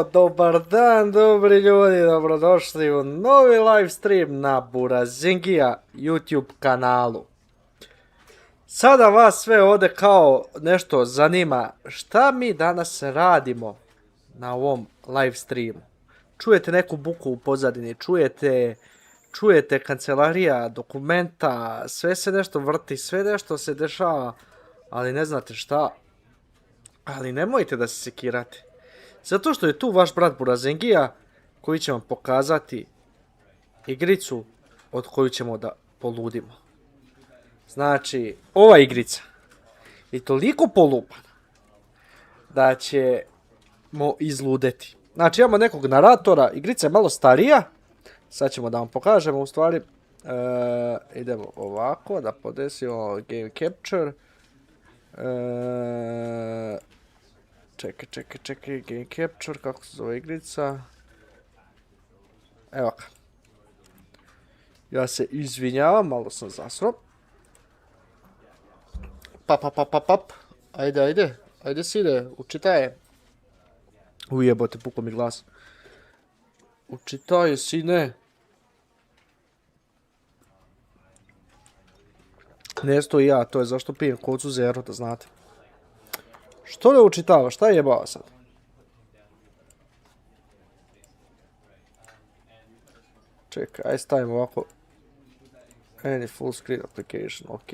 Dobar dan, dobri ljudi, dobrodošli u novi live stream na Burazingija YouTube kanalu. Sada vas sve ovdje kao nešto zanima, šta mi danas radimo na ovom live streamu. Čujete neku buku u pozadini, čujete kancelarija, dokumenta, sve se nešto vrti, sve nešto se dešava, ali ne znate šta. Ali nemojte da se sekirate. Zato što je tu vaš brat Burazingija koji će vam pokazati igricu od koju ćemo da poludimo. Znači, ova igrica je toliko polupana da ćemo izludeti. Znači, imamo nekog naratora, igrica je malo starija. Sad ćemo da vam pokažemo, u stvari. Idemo ovako, da podesimo game capture. Čekaj, game capture, kako se zove igrica. Evo ga. Ja se izvinjavam, malo sam zasro. Pap. Ajde sine, učitaj. Ujebote, pukao mi glas. Učitaj, sine. Ne stoji ja, to je zašto pijem kocu zero, da znate. Što ne učitava? Šta je jebava sad? Čekaj, aj stavimo ovako. Any full screen application, ok.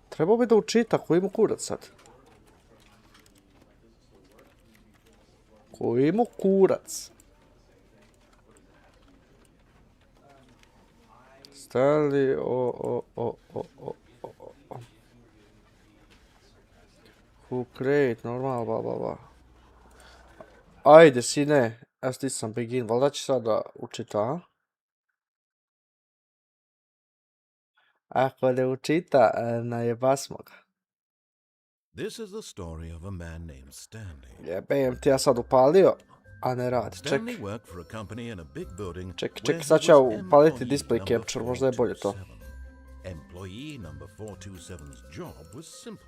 Trebao bi da učita, koji mu kurac sad? Koji mu kurac? Stali, Who create, normal, bla. Ajde, sine, ja stisam begin, valjda će sada učita. Ako ne učita, najebasmo ga. This is the story of a man named Stanley. Jebem ti ja sad upalio, a ne radi, ček. Ček, sad ću ja upaliti display capture, možda je bolje to. Employee number 427's job was simple.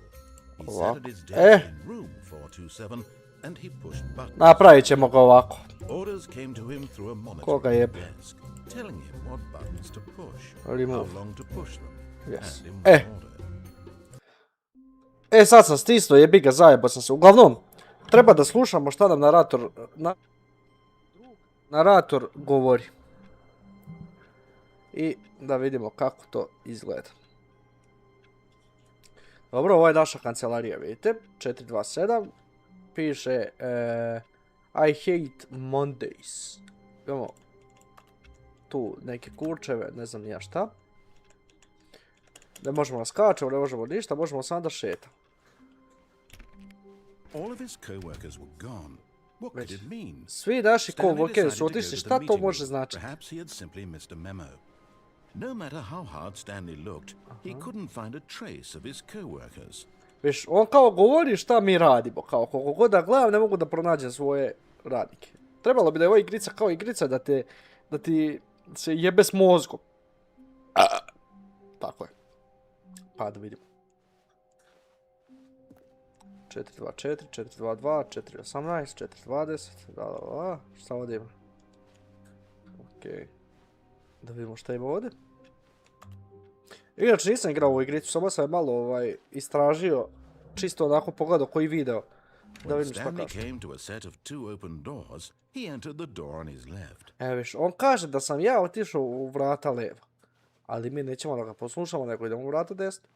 He Ovako. sat at his desk in room 427 and he pushed buttons. Napravit ćemo ga ovako. Orders came to him through a monitor Koga on jebe? the desk, telling him what buttons to push, Remove. how long to push them, Yes. and in what order. Sad sam stisnuo, jebi ga, zajebao sam se. Uglavnom, treba da slušamo šta nam narator govori. I da vidimo kako to izgleda. Dobro, ovo je naša kancelarija, vidite. 427. Piše I hate Mondays. Imamo tu neke kurčeve, ne znam nija šta. Ne možemo da skačemo, ne možemo ništa, možemo samo da šetamo. All of his co-workers were gone. What could it mean? Svi naši Stanley coworkeri decided su to go otišli, to šta the to meeting može room. značiti? Perhaps he had simply missed a memo. No matter how hard Stanley looked, he couldn't find a trace of his co-workers. Viš, on kao govori šta mi radimo, kao koliko god da gledam ne mogu da pronađem svoje radnike. Trebalo bi da je ova igrica kao igrica da ti se jebe s mozgom. Tako je. Pa da vidimo. 424, 422, 418, 420, da, šta ovdje ima? Okej. Da vidimo šta ima ovdje. Inače nisam igrao ovu igricu, samo sam je malo istražio, čisto onako pogledao koji video. Da vidim šta kaže. Evo viš, on kaže da sam ja otišao u vrata leva. Ali mi nećemo da ga poslušamo, nego idemo u vrata desno.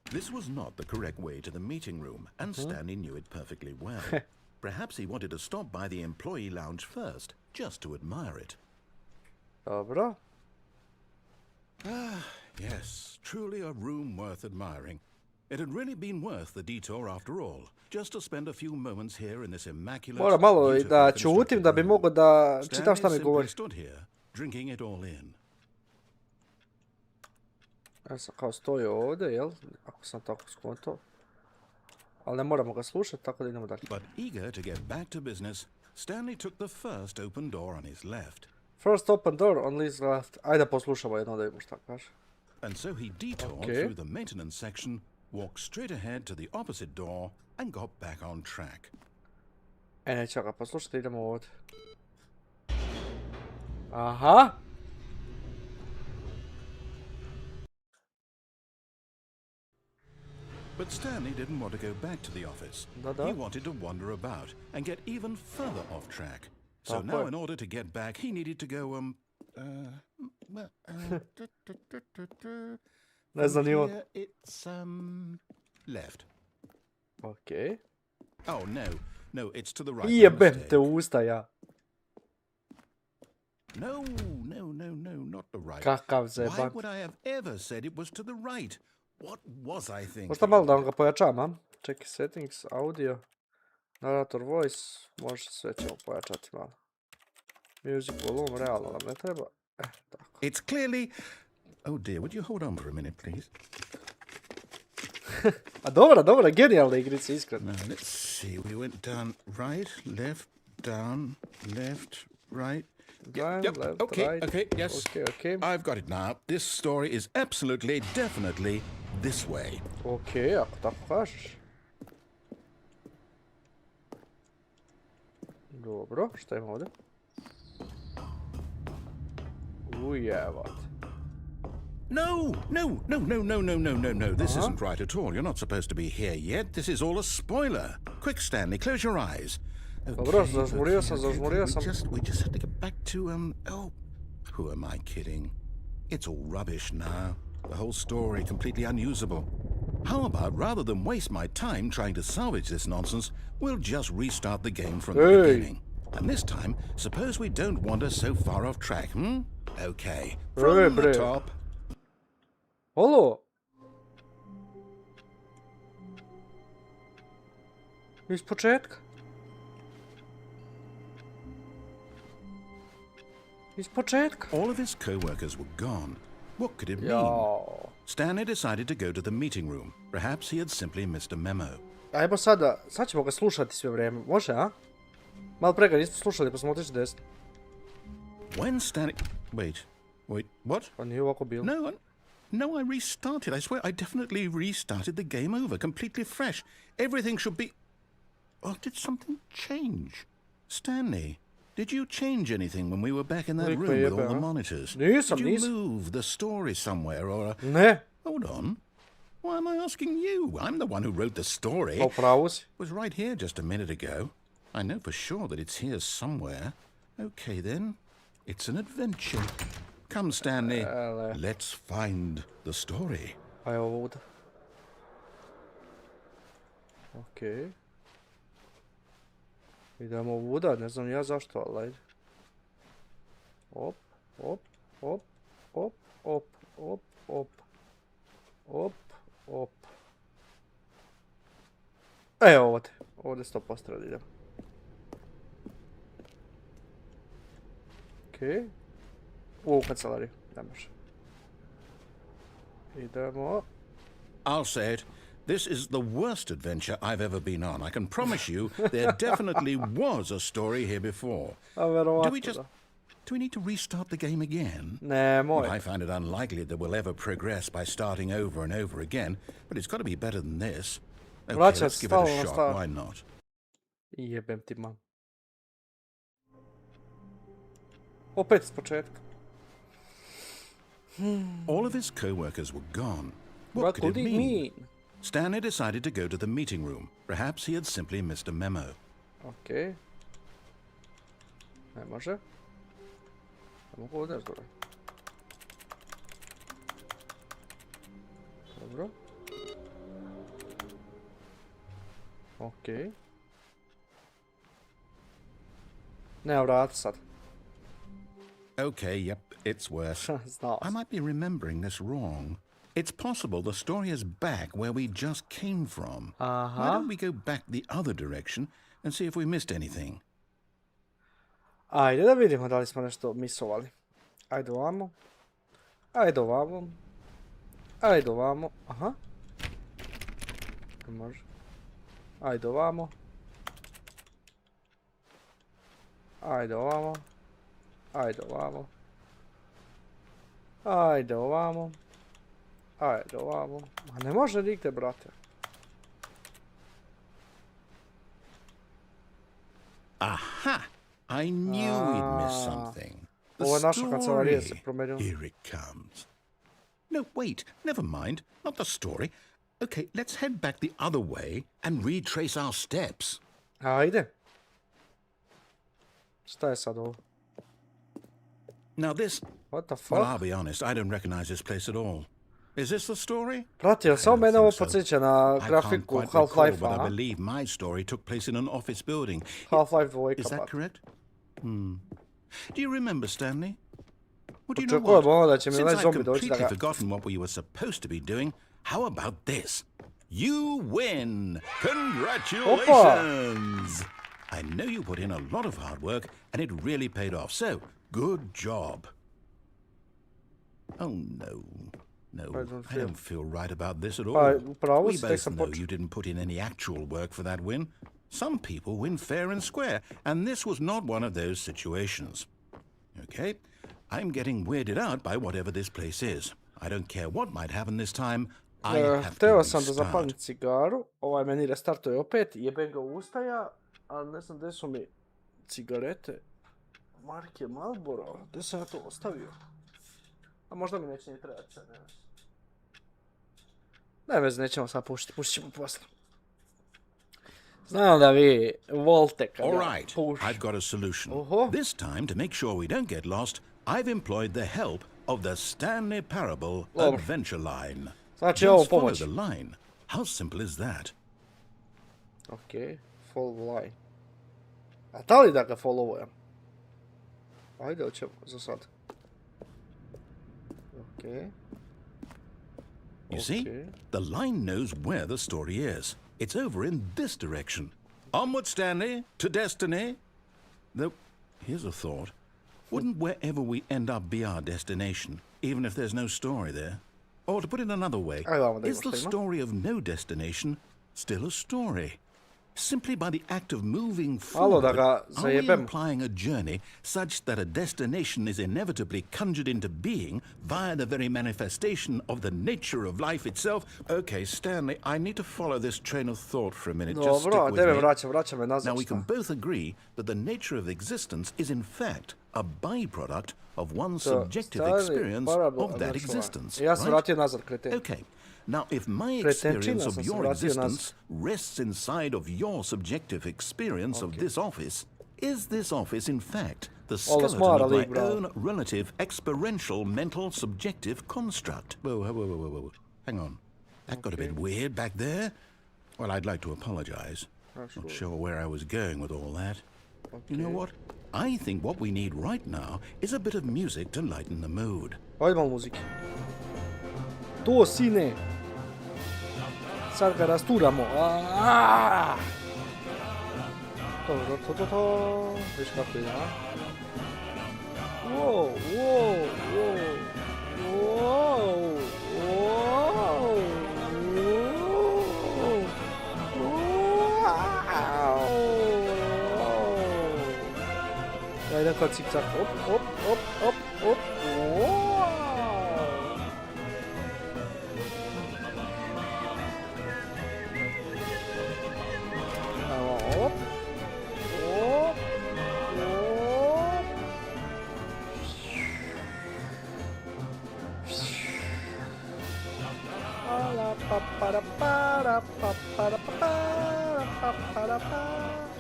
This was not the correct way to the meeting room, and Stanley knew it perfectly well. Perhaps he wanted to stop by the employee lounge first, just to admire it. Dobro. Yes, truly a room worth admiring. It had really been worth the detour after all, just to spend a few moments here in this immaculate, Moram malo beautifully da ćutim da bi constructed mogao da čitam šta Stanley mi govori. simply stood here, drinking it all in. Ja sam kao stojio ovdje, jel? Ako sam tako skontao. Ali ne moramo ga slušati, tako da idemo dalje. But eager to get back to business, Stanley took the first open door on his left. First open door on his left. Ajde poslušamo jedno da vidimo šta kaže. And so he detoured through the maintenance section, walked straight ahead to the opposite door, and got back on track. Nećemo ga poslušati, idemo ovdje. Aha. But Stanley didn't want to go back to the office. Da. He wanted to wander about and get even further off track. So Tako now je. in order to get back, he needed to go, Ne znam ni on. here it's, left. Okej. Oh, no, it's to the right. by Jebem mistake. te u usta ja. No, not the right. Kakav Why zebak. would I have ever said it was to the right? What was I thinking? Možda malo da vam ga pojačam, a? Čekaj, settings, audio, narrator voice, može sve ćemo pojačati malo. Music volume, realno nam ne treba. Tako. It's clearly... Oh dear, would you hold on for a minute, please? A dobra, genijalna igrica, iskreno. Now, let's see. We went down, right, left, down, left, right. Down, left, okay, right. okay, yes. Okay. I've got it now. This story is absolutely, definitely this way. Okej, ako tako kažeš. Dobro, šta ima ovdje? Ujevat. No. This isn't right at all. You're not supposed to be here yet. This is all a spoiler. Quick, Stanley, close your eyes. Dobro, zažmurio sam. We just have to get back to, oh, who am I kidding? It's all rubbish now. The whole story completely unusable. How about, rather than waste my time trying to salvage this nonsense, we'll just restart the game from the beginning. And this time, suppose we don't wander so far off track, hmm? Okay, from the top. Halo? Iz početka? All of his co-workers were gone. What could it mean? Jao. Stanley decided to go to the meeting room. Perhaps he had simply missed a memo. Ajmo sad ćemo ga slušati sve vrijeme. Može, a? Malo pre ga nismo slušali pa smo otišli desno. When Stanley... Wait, what? Pa nije ovako bilo. No, I restarted. I swear, I definitely restarted the game over, completely fresh. Everything should be... Oh, did something change? Stanley, did you change anything when we were back in that room with all the monitors? Did you move the story somewhere or... Ne. Hold on. Why am I asking you? I'm the one who wrote the story. Pravo si. It was right here just a minute ago. I know for sure that it's here somewhere. Okay, then. It's an adventure. Come, Stanley. Let's find the story. A je ovo ovdje. Okej. Idemo ovuda, ne znam ja zašto, ali ajde. Op. Evo ovdje 100% idemo. Okej. U kancelariju, ne može. Idemo. I'll say it. This is the worst adventure I've ever been on. I can promise you there definitely was a story here before. Do we need to restart the game again? Nemoj. I find it unlikely that we'll ever progress by starting over and over again, but it's got to be better than this. Okay, let's give it a shot. Why not? Jebem ti mam. Opet s početka. All of his co-workers were gone. What could it mean? Stanley decided to go to the meeting room. Perhaps he had simply missed a memo. Okay. Ne može. Ne mogu ovdje zgore. Dobro. Okej. Ne, vrati sad. Okay, yep, it's worse. I might be remembering this wrong. It's possible the story is back where we just came from. Why don't we go back the other direction and see if we missed anything? Ajde da vidimo da li smo nešto misovali. Ajde ovamo. Ajde ovamo. Ajde ovamo. Aha. Može. Ajde ovamo. Ajde ovamo. Ajde ovamo. Ajde ovamo. Ajde ovamo. Ma ne može nigde, brate. Aha! I knew we'd miss something. The Ovo je naša kancelarija se story. promijenila. Here it comes. No, wait, never mind. Not the story. Okay, let's head back the other way and retrace our steps. Ajde. Šta je sad ovo? Now this... What the Well, fuck? I'll be honest, I don't recognize this place at all. Is this the story? Prati, jel samo I don't mene ovo think so. podsjeća na I can't grafiku quite recall, Half-Life, but I a? believe my story took place in an office building. Half-Life 2, Is that pa. correct? Do you remember, Stanley? Well, do you know Očekujem ono da what? će mi Since onaj I've zombi doći da completely ga... forgotten what we were supposed to be doing, how about this? You win! Congratulations! I know you put in a lot of hard work, and it really paid off, so good job. Oh, no. No, I don't feel right about this at all. upravo We si, tek both sam know počeo. you didn't put in any actual work for that win. Some people win fair and square, and this was not one of those situations. Okay, I'm getting weirded out by whatever this place is. I don't care what might happen this time. I have to Hteo sam da zapalim restart. cigaru, ovaj meni restartuje opet, jebem ga u ustaja, ali ne znam gdje su mi cigarete marke Marlboro, gdje sam ja to ostavio? A možda mi neće ni trebati sad, ne vezi. Ne vezi, nećemo sad pušiti, pušit ćemo posle. Znam da vi volite kada All right, puši. I've got a solution. Oho. This time, to make sure we don't get lost, I've employed the help of the Stanley Parable Dobro. Adventure Line. Znači ovo Just follow pomoć. the line. How simple is that? Ok, follow line. A da li da ga followujem? Ajde, hoćemo za sad. Ok. You see, the line knows where the story is. It's over in this direction. Onward, Stanley, to destiny. Though, here's a thought. Wouldn't wherever we end up be our destination, even if there's no story there? Or to put it another way, Ajde, vamo da is the postavimo. story of no destination still a story? Simply by the act of moving Alo, da forward, ga are we zajebem. implying a journey such that a destination is inevitably conjured into being via the very manifestation of the nature of life itself? Okay, Stanley, I need to follow this train of thought for a minute. Just stick Dobro, a with tebe me. vraća me nazad. Now, we can both agree that the nature of existence is in fact a byproduct of one's subjective experience of that existence, Ja sam right? vratio nazad, kreten. Okay. Now, if my Kretenčina experience sam of se your vratio existence rests inside of your subjective experience of this office, is this office, in fact, the skeleton smara of my lik, bravo. own relative experiential mental subjective construct? Whoa. Hang on. That got a bit weird back there. Well, I'd like to apologize. Not sure where I was going with all that. You know what? I think what we need right now is a bit of music to lighten the mood. Ajde malo muzike. To, sine! Sad ga rasturamo. To. Viš kako ide, a? Wow. Ajde kao cik-cak. Op.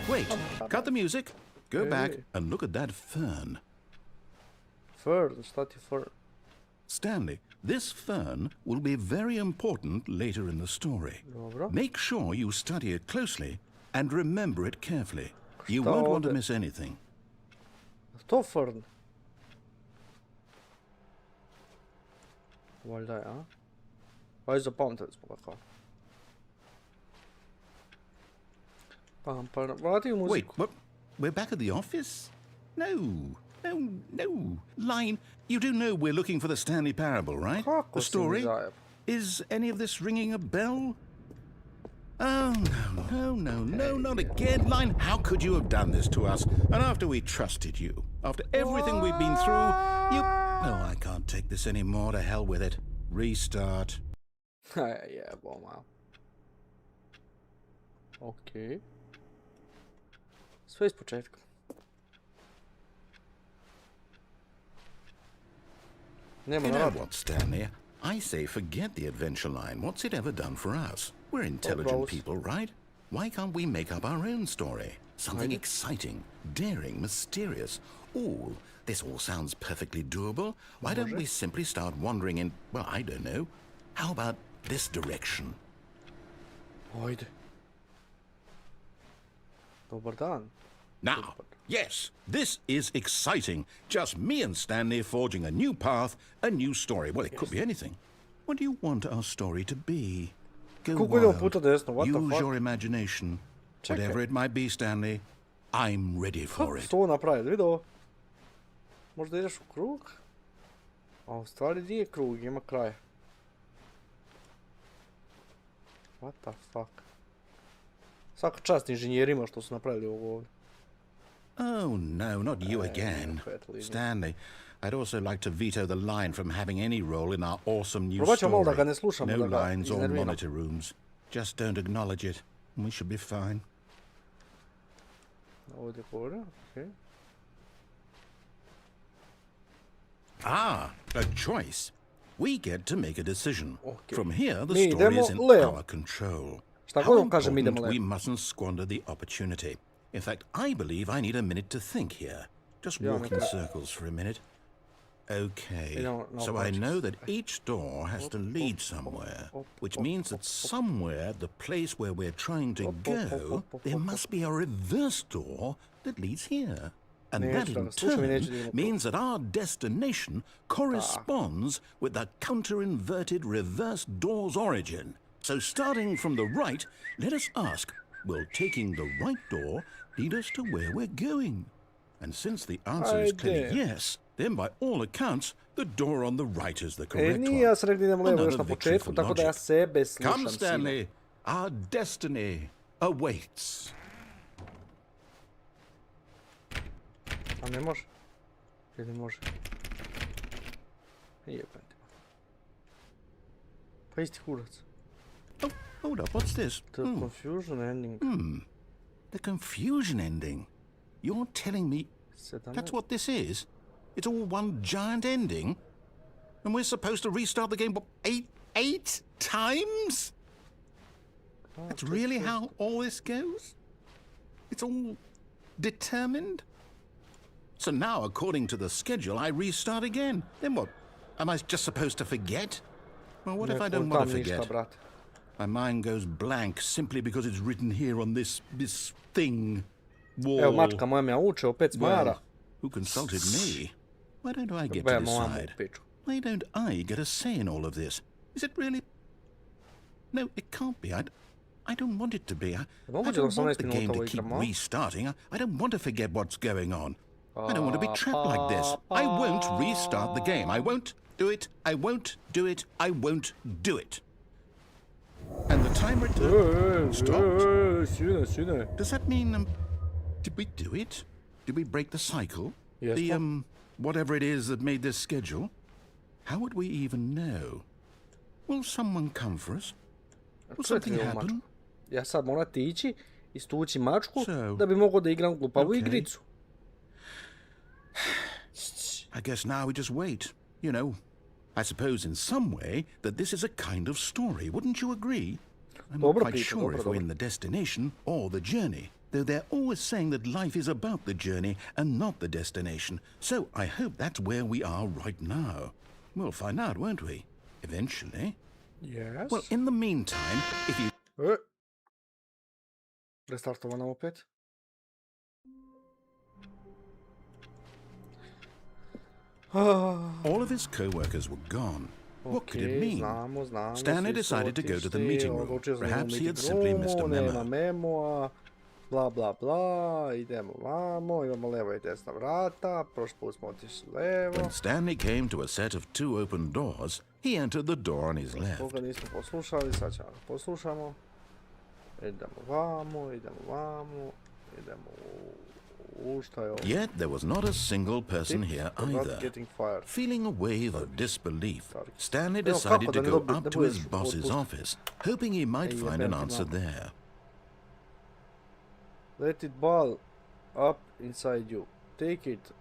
Wait, cut the music. Go back and look at that fern. Fern, šta ti fern? Stanley, this fern will be very important later in the story. Dobro. Make sure you study it closely and remember it carefully. You won't want to miss anything. To fern? Valjda je, a? Ajde zapamtili smo ga kao. Vrati u muziku. Wait, what? We're back at the office? No. Line, you do know we're looking for the Stanley Parable, right? Kako The si mi story? zajeb? Is any of this ringing a bell? Oh, no, not again. Line, how could you have done this to us? And after we trusted you, after everything we've been through, you... Oh, I can't take this anymore. To hell with it. Restart. Jeboma. Okej. Sve iz početka. Nema You na know radu. what, Stanley? I say forget the adventure line. What's it ever done for us? We're intelligent Rose. people, right? Why can't we make up our own story? Something Right. exciting, daring, mysterious. Ooh, this all sounds perfectly doable. Why don't we simply start wandering in, well, I don't know. How about this direction? Ajde. Dobar dan. Now, yes, this is exciting. Just me and Stanley forging a new path, a new story. Well, it could be anything. What do you want our story to be? Go Kako idemo wild. puta desno, what the Use fuck? your imagination. Čekaj. Whatever it might be, Stanley, I'm ready for Kako it. se to napraviti, vidi ovo? Možda ideš u krug? A u stvari nije krug, ima kraj. What the fuck? Svaka čast inženjerima što su napravili ovo ovdje. Oh, no, not you again. fatal, isn't it? Stanley, I'd also like to veto the line from having any role in our awesome new Probat ćemo malo da story. ga ne slušamo, No da ga lines or iznerviramo. monitor rooms. Just don't acknowledge it, and we should be fine. Ovdje gore, okej. Ah, a choice. We get to make a decision. Okay. From here, the Mi story idemo is in levo. our control. Šta How god on kaže, mi important idemo we levo. mustn't squander the opportunity. In fact, I believe I need a minute to think here. Just Ja, walk in neka- circles for a minute. Okay, Idemo na so I obraćaj. know that each door has to lead somewhere, which means that somewhere, the place where we're trying to go, there must be a reverse door that leads here. And that Neću da in ga slušam i neću da turn idem u means that our destination corresponds with the counter-inverted reverse door's origin. So starting from the right, let us ask, will taking the right door lead us to where we're going? And since the answer is clearly Ajde. yes, then by all accounts, the door on the right is the E, correct nije, one. ja sam rekli idemo levo još Another na victory početku, for tako da ja logic. sebe slušam. Come, sino. Stanley. Our destiny awaits. A ne može? Ili može? Jebate. Pa isti kurac. Oh, hold up, what's this? The confusion ending. The confusion ending. You're telling me 17. that's what this is? It's all one giant ending? And we're supposed to restart the game, what, eight times? That's really how all this goes? It's all determined? So now, according to the schedule, I restart again. Then what? Am I just supposed to forget? Well, what if I don't want to Ništa, forget? brate. My mind goes blank simply because it's written here on this thing. Wall. Evo, mačka moja me uče, opet smara. Well, who consulted me? Why don't I get to Bemo vamo u decide? piču. Why don't I get a say in all of this? Is it really? No, it can't be. I don't want it to be. I Moguće da don't 18 want the game minuta to ovo keep igramo. restarting. I don't want to forget what's going on. I don't want to be trapped like this. I won't restart the game. I won't do it. I won't do it. I won't do it. And the timer stopped. Sine. Does that mean, did we do it? Did we break the cycle? Yes, The, Pop. whatever it is that made this schedule? How would we even know? Will someone come for us? Will something Čekaj, ovo happen? mačku. Ja sad morate ići, istući mačku, So, da bi mogao da igram glupavu okay. igricu. I guess now we just wait. You know, I suppose in some way that this is a kind of story. Wouldn't you agree? I'm not Dobro, quite Peter, sure dobro, if we're dobro. in the destination or the journey, though they're always saying that life is about the journey and not the destination. So I hope that's where we are right now. We'll find out, won't we? Eventually. Yes. Well, in the meantime, if you... Restartovano opet. All of his co-workers were gone. What could it mean? Znamo. Stanley svi su decided to go to the otišli, meeting room. odlučili smo Perhaps u he had meeting simply roomu, missed a nema memo. memoa, bla bla bla, idemo vamo, imamo levo i desna vrata, prošli put smo otišli levo. When Stanley came to a set of two open doors, he entered the door on his left. Koga nismo poslušali, sad ćemo ga poslušamo. Idemo vamo, idemo u šta je ovo? Yet there was not a single person here For not either. getting fired. Feeling a wave of disbelief, Stanley Evo, decided kako to da ne go dobi- up da to his budeš boss's otpušten? office, hoping he might Ej, find jebem an ti answer mamu. there. Let it ball. up inside you. Take it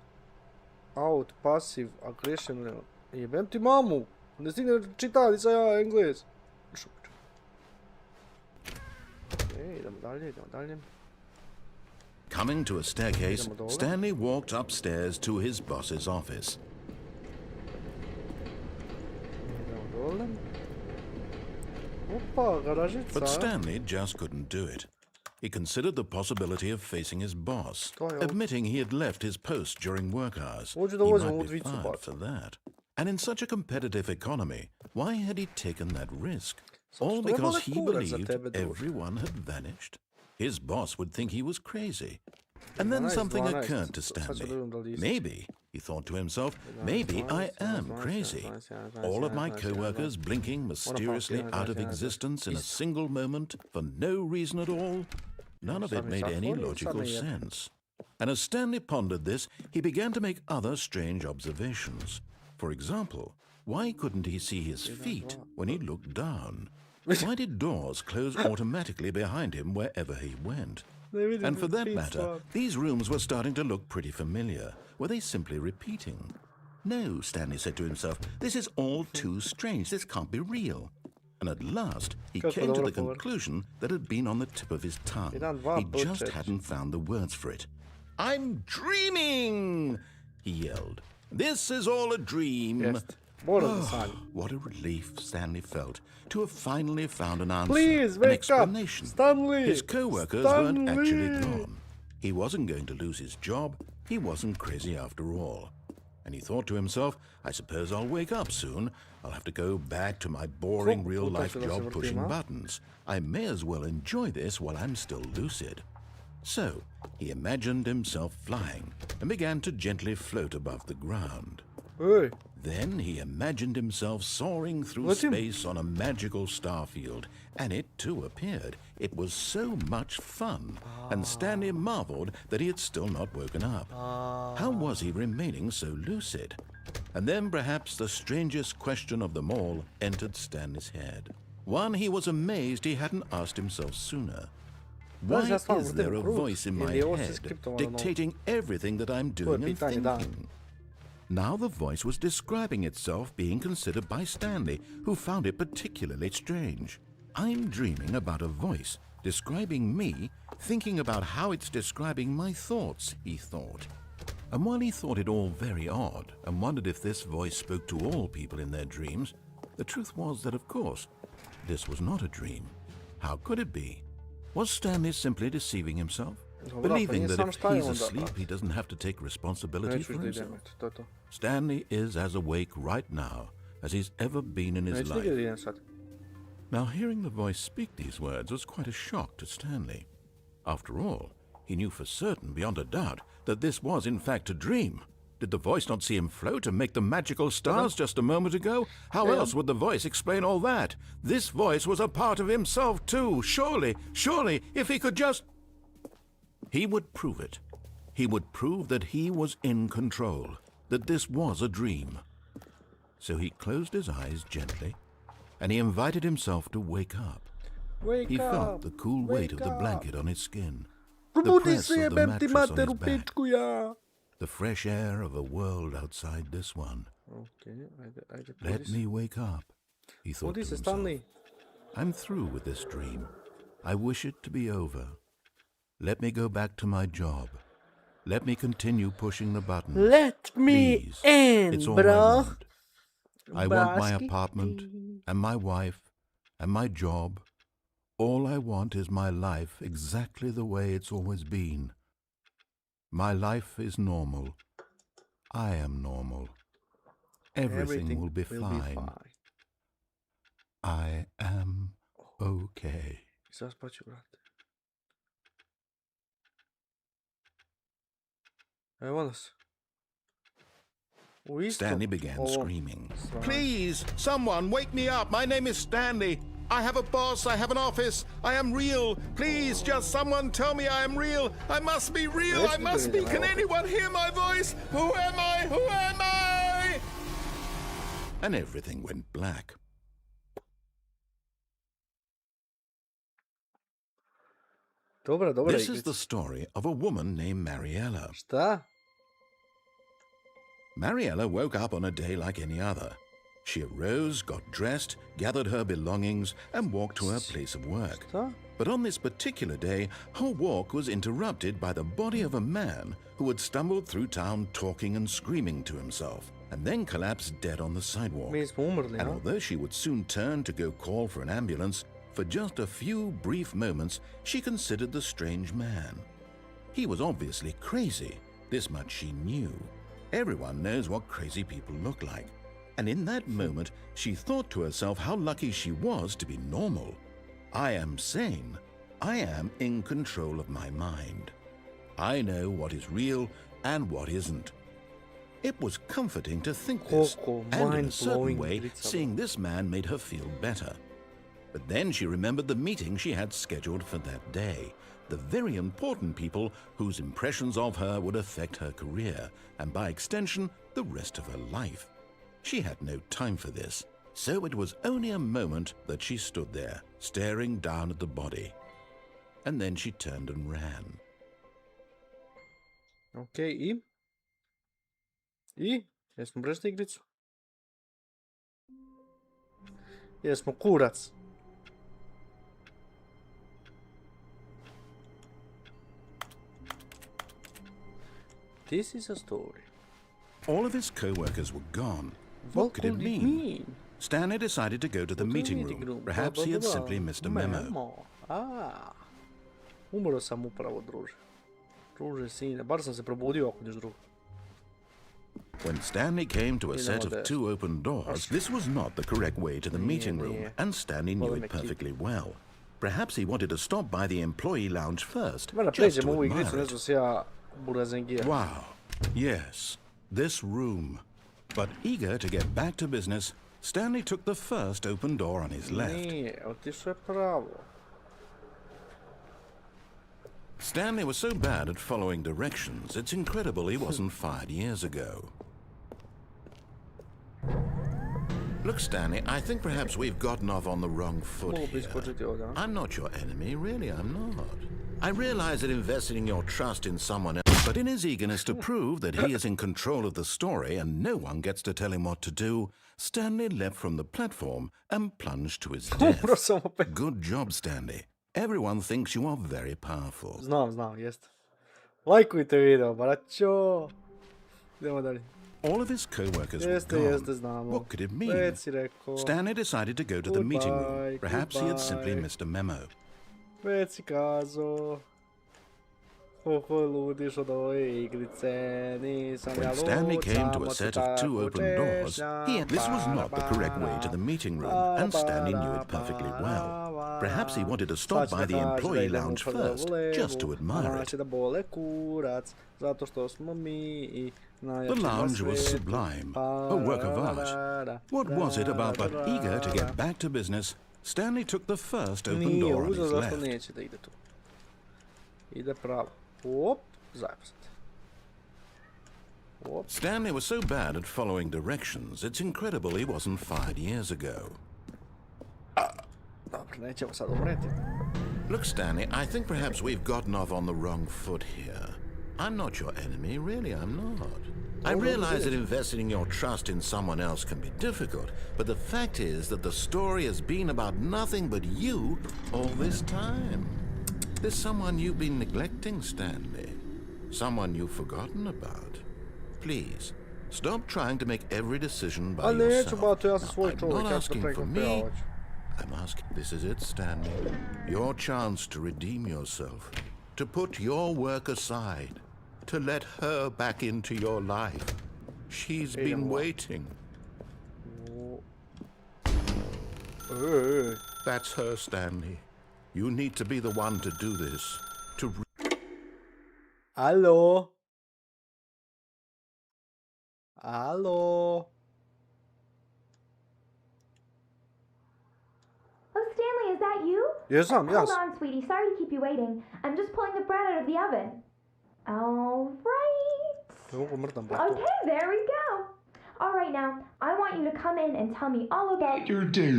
out passive aggression. Jebem ti mamu! Ne stigne čitati sa ja engles. Idemo dalje. Coming to a staircase, Stanley walked upstairs to his boss's office. But Stanley just couldn't do it. He considered the possibility of facing his boss, admitting he had left his post during work hours. He might be fired for that. And in such a competitive economy, why had he taken that risk? All because he believed everyone had vanished? His boss would think he was crazy. And then something occurred to Stanley. Maybe, he thought to himself, maybe I am crazy. All of my co-workers blinking mysteriously out of existence in a single moment for no reason at all. None of it made any logical sense. And as Stanley pondered this, he began to make other strange observations. For example, why couldn't he see his feet when he looked down? Why did doors close automatically behind him wherever he went? And for that matter, these rooms were starting to look pretty familiar. Were they simply repeating? No, Stanley said to himself, this is all too strange. This can't be real. And at last, he came to the conclusion that had been on the tip of his tongue. He just hadn't found the words for it. I'm dreaming, he yelled. This is all a dream. Oh, what a relief Stanley felt to have finally found an answer, Please, an wake explanation. Up. Stanley! His co-workers weren't actually gone. He wasn't going to lose his job. He wasn't crazy after all. And he thought to himself, I suppose I'll wake up soon. I'll have to go back to my boring real-life job pushing buttons. I may as well enjoy this while I'm still lucid. So, he imagined himself flying and began to gently float above the ground. Hey. Then he imagined himself soaring through space on a magical starfield, and it too appeared. It was so much fun, and Stanley marveled that he had still not woken up. How was he remaining so lucid? And then perhaps the strangest question of them all entered Stanley's head. One he was amazed he hadn't asked himself sooner. Why is there a voice in my head dictating everything that I'm doing and thinking? Now the voice was describing itself being considered by Stanley, who found it particularly strange. I'm dreaming about a voice describing me, thinking about how it's describing my thoughts, he thought. And while he thought it all very odd and wondered if this voice spoke to all people in their dreams, the truth was that, of course, this was not a dream. How could it be? Was Stanley simply deceiving himself? Believing that if he's asleep, he doesn't have to take responsibility for himself. Stanley is as awake right now as he's ever been in his life. Now, hearing the voice speak these words was quite a shock to Stanley. After all, he knew for certain, beyond a doubt, that this was in fact a dream. Did the voice not see him float and make the magical stars just a moment ago? How else would the voice explain all that? This voice was a part of himself too. Surely, if he could just... He would prove it. He would prove that he was in control, that this was a dream. So he closed his eyes gently, and he invited himself to wake up. He felt the cool weight of the blanket on his skin, the press of the mattress on his back, the fresh air of a world outside this one. Let me wake up, he thought to himself. I'm through with this dream. I wish it to be over. Let me go back to my job. Let me continue pushing the buttons. Let me Please. in, It's all bro. I want my apartment and my wife and my job. All I want is my life exactly the way it's always been. My life is normal. I am normal. Everything will be fine. I am okay. Stanley began screaming. Please, someone, wake me up. My name is Stanley. I have a boss. I have an office. I am real. Please, just someone tell me I am real. I must be real. I must be. Can anyone hear my voice? Who am I? Who am I? And everything went black. Dobra This is igrica. the story of a woman named Mariella. Šta? Mariella woke up on a day like any other. She arose, got dressed, gathered her belongings, and walked to her place of work. Šta? But on this particular day, her walk was interrupted by the body of a man who had stumbled through town talking and screaming to himself, and then collapsed dead on the sidewalk. Mi smo umrli, And a? although she would soon turn to go call for an ambulance, for just a few brief moments she considered the strange man. He was obviously crazy, this much she knew. Everyone knows what crazy people look like. And in that moment, she thought to herself how lucky she was to be normal. I am sane. I am in control of my mind. I know what is real and what isn't. It was comforting to think this, and in a certain way, seeing this man made her feel better. But then she remembered the meeting she had scheduled for that day, the very important people whose impressions of her would affect her career, and by extension, the rest of her life. She had no time for this, so it was only a moment that she stood there, staring down at the body. And then she turned and ran. Ok, i? I? Jesmo prešli igricu? Jesmo kurac. This is a story. All of his co-workers were gone. What could it could mean? Stanley decided to go to the meeting room. Perhaps he had simply missed a memo. Umro sam upravo, druže. Druže, sine. Bar sam se probudio ako niš drugo. When Stanley came to a set of two open doors, this was not the correct way to the meeting room, and Stanley knew it perfectly well. Perhaps he wanted to stop by the employee lounge first, just to admire it. Wow, yes, this room. But eager to get back to business, Stanley took the first open door on his left. Stanley was so bad at following directions, it's incredible he wasn't fired years ago. Look, Stanley, I think perhaps we've gotten off on the wrong foot here. I'm not your enemy, really, I'm not. I realize that investing your trust in someone else, but in his eagerness to prove that he is in control of the story and no one gets to tell him what to do, Stanley leapt from the platform and plunged to his death. Good job, Stanley. Everyone thinks you are very powerful. Znam, jest. Lajkujte video, braćo. Idemo dalje. All of his co-workers were gone. What could it mean? Stanley decided to go to the meeting room. Perhaps he had simply missed a memo. Već si kazo. Ludiš od ove igrice, nisam ja When Stanley came to a set of two open doors, this was not the correct way to the meeting room, and Stanley knew it perfectly well. Perhaps he wanted to stop by the employee lounge first, just to admire it. The lounge was sublime, a work of art. What was it about but eager to get back to business, Stanley took the first open door on his left. Ide pravo. Op, zapisat. Stanley was so bad at following directions, it's incredible he wasn't fired years ago. Dobro, nećemo sad umreti. Look, Stanley, I think perhaps we've gotten off on the wrong foot here. I'm not your enemy, really, I'm not. I realize that investing your trust in someone else can be difficult, but the fact is that the story has been about nothing but you all this time. There's someone you've been neglecting, Stanley. Someone you've forgotten about. Please, stop trying to make every decision by yourself. I'm not asking for me. I'm asking, this is it, Stanley. Your chance to redeem yourself. To put your work aside. To let her back into your life. She's been waiting. That's her, Stanley. You need to be the one to do this. Hello? Hello? Oh, Stanley, is that you? Yes, yes. Hold on, sweetie. Sorry to keep you waiting. I'm just pulling the bread out of the oven. All right. Okay, there we go. All right, now, I want you to come in and tell me all about your day.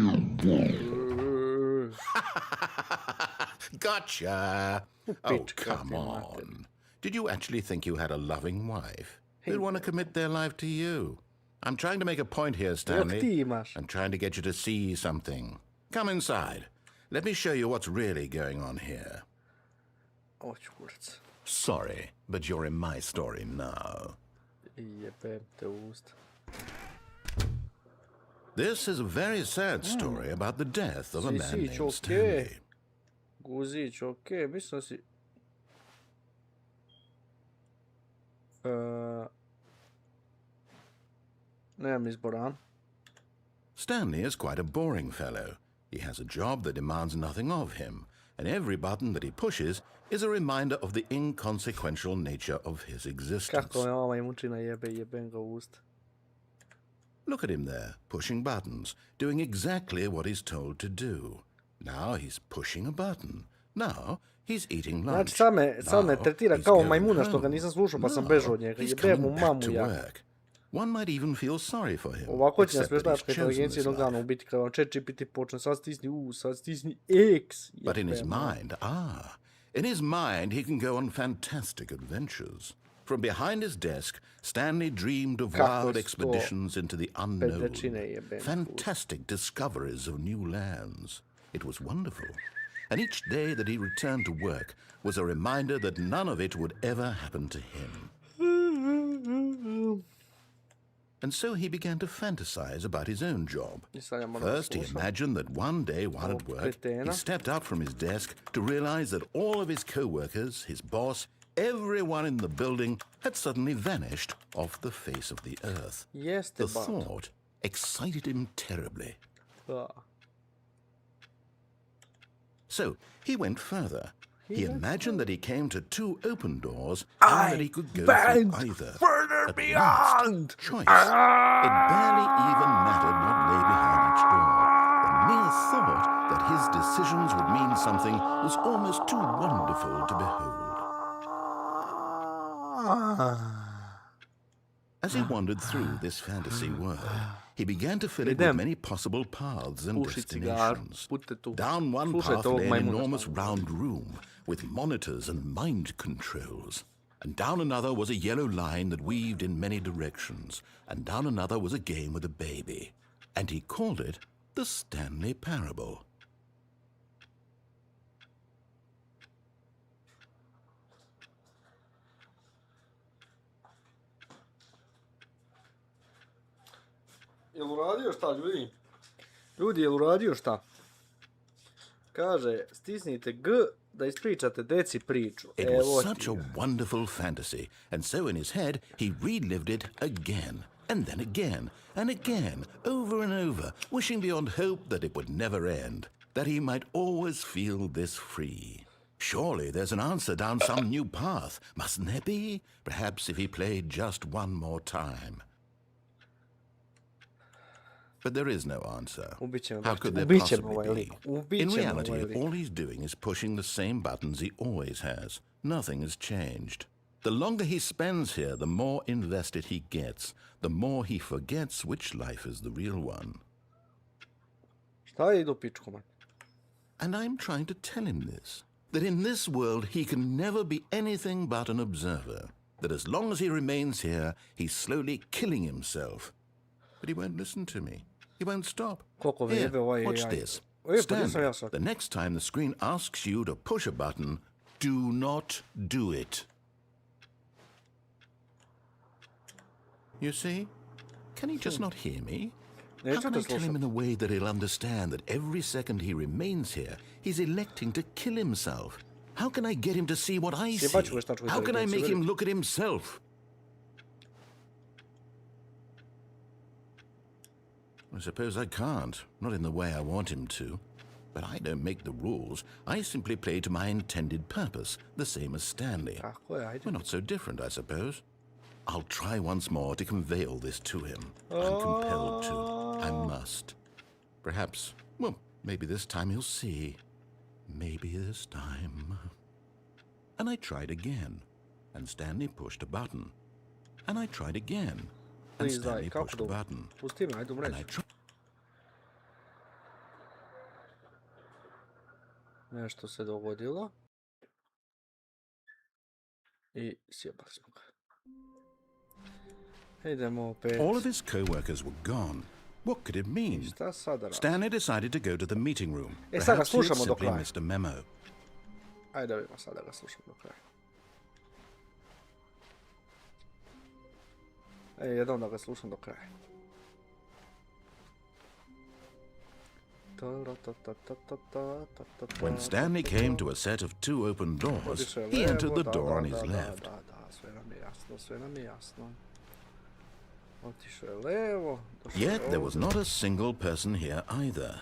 Gotcha. Oh, come on. Did you actually think you had a loving wife who'd want to commit their life to you? I'm trying to make a point here, Stanley. I'm trying to get you to see something. Come inside. Let me show you what's really going on here. Sorry, but you're in my story now. This is a very sad story about the death of a man named Stanley. Guzić, okej, mislim da si... Nemam izbora. Stanley is quite a boring fellow. He has a job that demands nothing of him, and every button that he pushes is a reminder of the inconsequential nature of his existence. Kako me mama muči na jebem ga ust. Look at him there, pushing buttons, doing exactly what he's told to do. Now he's pushing a button. Now he's eating lunch. Znači, sad me tretira kao majmuna što ga nisam slušao pa sam bežao od njega. Jebem mu mamu ja. One might even feel sorry for him. Ovako će nas veštačka inteligencija jednog dana ubiti kada vam ChatGPT počne. Sad stisni X. But in his mind, in his mind he can go on fantastic adventures. From behind his desk, Stanley dreamed of wild expeditions into the unknown, fantastic discoveries of new lands. It was wonderful. And each day that he returned to work was a reminder that none of it would ever happen to him. And so he began to fantasize about his own job. First, he imagined that one day while at work, he stepped up from his desk to realize that all of his co-workers, his boss, everyone in the building had suddenly vanished off the face of the earth. The thought excited him terribly. So he went further. He imagined that he came to two open doors and that he could go through either. Further beyond! Choice. It barely even mattered what lay behind each door. The mere thought that his decisions would mean something was almost too wonderful to behold. As he wandered through this fantasy world, he began to fill it with many possible paths and destinations. Down one path lay an enormous round room with monitors and mind controls. And down another was a yellow line that weaved in many directions. And down another was a game with a baby. And he called it the Stanley Parable. Jel uradio šta, ljudi? Ljudi, jel uradio šta? Kaže, stisnite G da ispričate deci priču. It was such a wonderful fantasy, and so in his head he relived it again, and then again, and again, over and over, wishing beyond hope that it would never end, that he might always feel this free. Surely there's an answer down some new path, mustn't there be? Perhaps if he played just one more time. But there is no answer. How could there possibly be? In reality, all he's doing is pushing the same buttons he always has. Nothing has changed. The longer he spends here, the more invested he gets, the more he forgets which life is the real one. And I'm trying to tell him this, that in this world he can never be anything but an observer, that as long as he remains here, he's slowly killing himself. But he won't listen to me. He won't stop. Here, watch this. Stanley, the next time the screen asks you to push a button, do not do it. You see? Can he just not hear me? How can I tell him in a way that he'll understand that every second he remains here, he's electing to kill himself? How can I get him to see what I see? How can I make him look at himself? I suppose I can't, not in the way I want him to. But I don't make the rules. I simply play to my intended purpose, the same as Stanley. We're not so different, I suppose. I'll try once more to convey all this to him. I'm compelled to. I must. Perhaps, well, maybe this time he'll see. Maybe this time. And I tried again, and Stanley pushed a button. And I tried again, and Stanley pushed a button. And I tried. Nešto se dogodilo. I sjebali smo ga. Idemo opet. All of his co-workers were gone. What could it mean? Šta sada radi? Stanley decided to go to the meeting room. Sada Perhaps he had slušamo do simply kraja. missed a memo. Ajde da vidimo sada ga slušamo do kraja. Jednom da ga slušam do kraja. When Stanley came to a set of 2 open doors, he entered the door on his left. Sve nam je jasno, sve nam je jasno. Otišao je levo. Yet there was not a single person here either.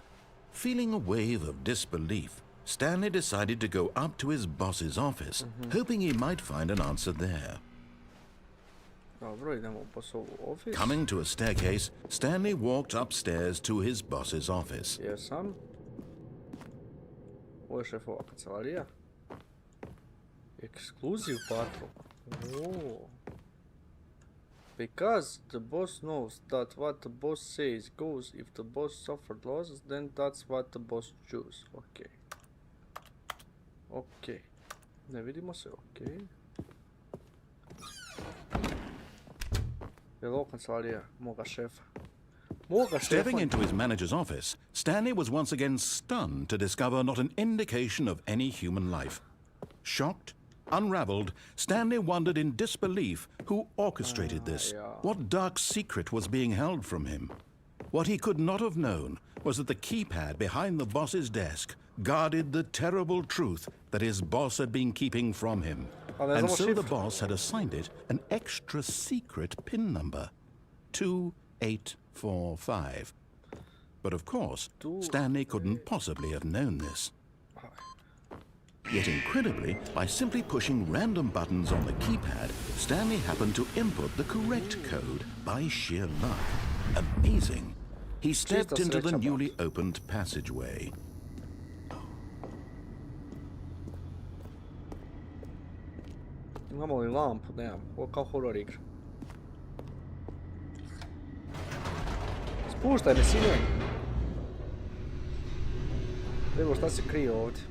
Feeling a wave of disbelief, Stanley decided to go up to his boss's office, hoping he might find an answer there. Dobro, idemo u bossovu office. Coming to a staircase, Stanley walked upstairs to his boss's office. Jesam. Ovo je šefova kancelarija. Exclusive patrol. Oh. Because the boss knows that what the boss says goes. If the boss suffered losses, then that's what the boss choose. Ok. Ok. Ne vidimo se, ok. Je li ovo kancelarija moga šefa? Stepping into his manager's office, Stanley was once again stunned to discover not an indication of any human life. Shocked, unraveled, Stanley wondered in disbelief who orchestrated this. What dark secret was being held from him? What he could not have known was that the keypad behind the boss's desk guarded the terrible truth that his boss had been keeping from him. And so the boss had assigned it an extra secret PIN number, 2845. But of course, Stanley couldn't possibly have known this. Yet incredibly, by simply pushing random buttons on the keypad, Stanley happened to input the correct code by sheer luck. Amazing. He stepped into the newly opened passageway. Imamo li lampu? Nemam. Ovo kao horror igra. Spuštaj me, sine! Evo šta se krije ovdje.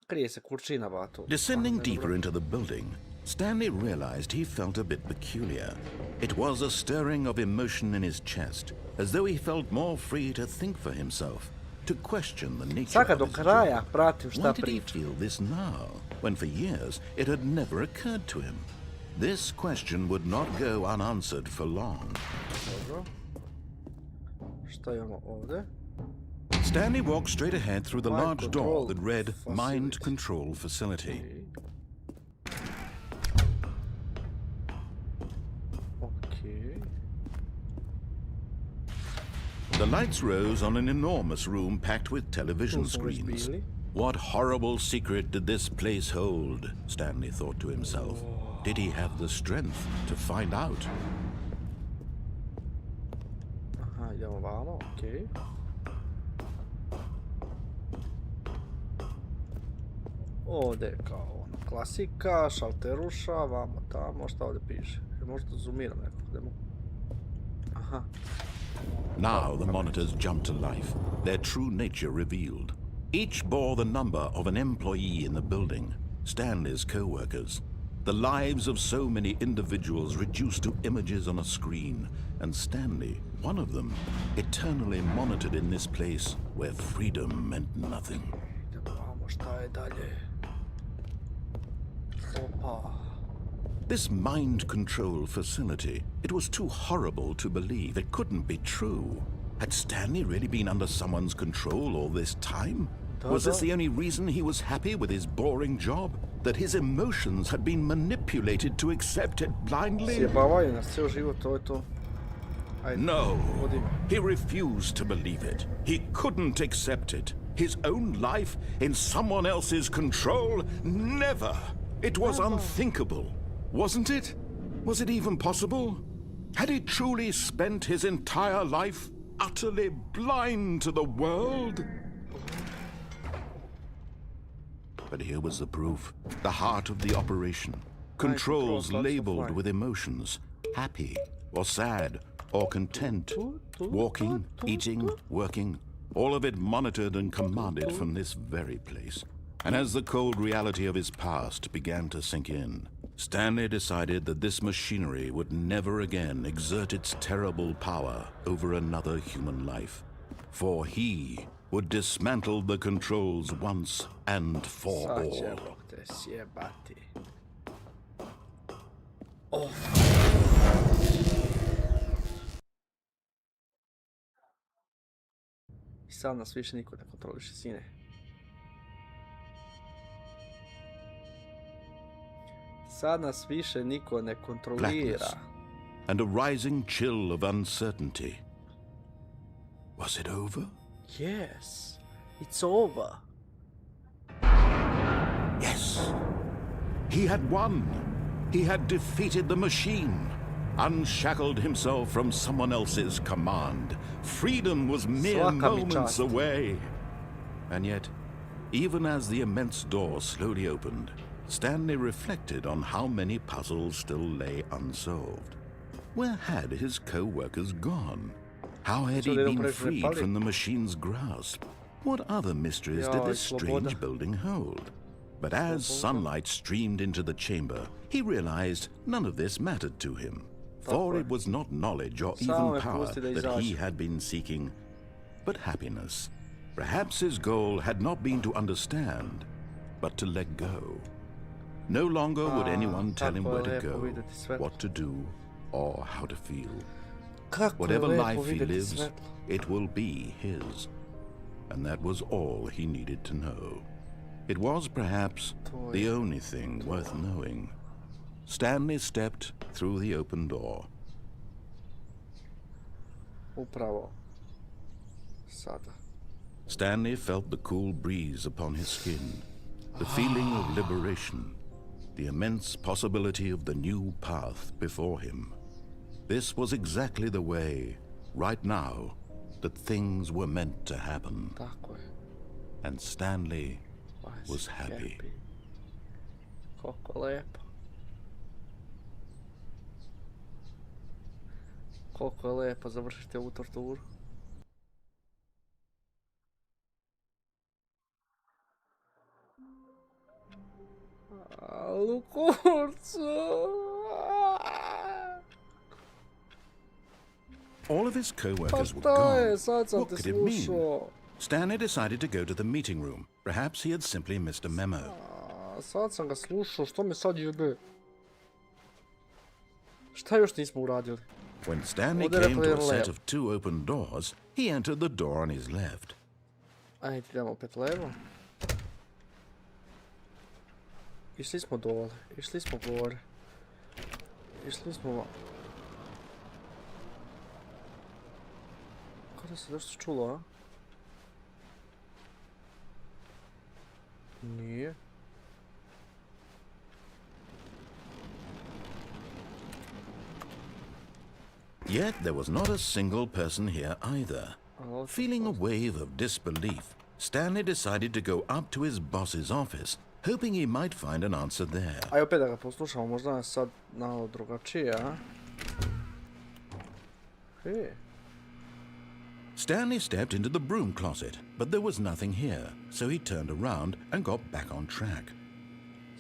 Krije se kurčina, bato. Descending deeper into the building, Stanley realized he felt a bit peculiar. It was a stirring of emotion in his chest, as though he felt more free to think for himself, to question the nature Saka of do his kraja job. pratim Why šta did he priča. feel this now, when for years it had never occurred to him? This question would not go unanswered for long. Dobro. Šta imamo ovdje? Stanley walked straight ahead through the Mind large door control that read Mind facility. Control Facility. Okay. The lights rose on an enormous room packed with television screens. What horrible secret did this place hold? Stanley thought to himself. Did he have the strength to find out? Aha, idemo vamo, okej. Ovdje je kao ono, klasika, šalteruša, vamo tamo, šta ovdje piše? Možda zoomiram nekako, idemo. Aha. Now the monitors jumped to life, their true nature revealed. Each bore the number of an employee in the building, Stanley's co-workers. The lives of so many individuals reduced to images on a screen, and Stanley, one of them, eternally monitored in this place where freedom meant nothing. Idemo vamo, šta je dalje? Opa. This mind control facility, it was too horrible to believe. It couldn't be true. Had Stanley really been under someone's control all this time? Was this the only reason he was happy with his boring job? That his emotions had been manipulated to accept it blindly? Sjebavaju nas cijel život, to je to. Ajde, No, vodi me. he refused to believe it. He couldn't accept it. His own life in someone else's control? Never! It was unthinkable, wasn't it? Was it even possible? Had he truly spent his entire life utterly blind to the world? But here was the proof, the heart of the operation. Controls labeled with emotions, happy or sad or content. Walking, eating, working, all of it monitored and commanded from this very place. And as the cold reality of his past began to sink in, Stanley decided that this machinery would never again exert its terrible power over another human life. For he would dismantle the controls once and for Sad all. ćemo te sjebati. Oh. I sad nas više niko ne kontroliše, sine. Sad nas više niko ne kontrolira. Blackness and a rising chill of uncertainty. Was it over? Yes, it's over. Yes. He had won. He had defeated the machine, unshackled himself from someone else's command. Freedom was mere Svaka mi moments čast. away. And yet, even as the immense door slowly opened, Stanley reflected on how many puzzles still lay unsolved. Where had his co-workers gone? How had he been freed from the machine's grasp? What other mysteries did this strange building hold? But as sunlight streamed into the chamber, he realized none of this mattered to him. For it was not knowledge or even power that he had been seeking, but happiness. Perhaps his goal had not been to understand, but to let go. No longer would anyone tell him where to go, what to do, or how to feel. Whatever life he lives, it will be his. And that was all he needed to know. It was perhaps the only thing worth knowing. Stanley stepped through the open door. Upravo. Sada. Stanley felt the cool breeze upon his skin, the feeling of liberation, the immense possibility of the new path before him. This was exactly the way, right now, that things were meant to happen. Tako je. And Stanley was happy. Koliko lepo. Koliko je lepo završiti ovu torturu. Alu kurcu. All of his co-workers were Pa šta je, gone. sad sam What te could it mean? slušao. Stanley decided to go to the meeting room. Perhaps he had simply missed a memo. Sad sam ga slušao, što me sad jebe? Šta još nismo uradili? When Stanley came to a set of two open doors, he entered the door on his left. Ajde, idemo opet levo. Išli smo dole, išli smo gore. Išli smo... Kada se nešto čulo, a? Nije. Yet there was not a single person here either. Feeling a wave of disbelief, Stanley decided to go up to his boss's office, hoping he might find an answer there. Aj opet da ga poslušamo, možda je sad malo drugačije, a? Hej. Stanley stepped into the broom closet, but there was nothing here, so he turned around and got back on track.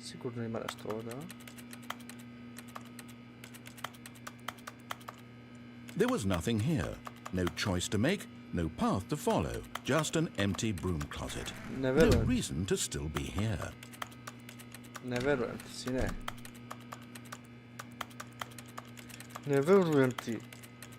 Sigurno ima nešto ovdje, a? There was nothing here. No choice to make, no path to follow, just an empty broom closet. No reason to still be here. Ne verujem ti, sine. Ne verujem ti.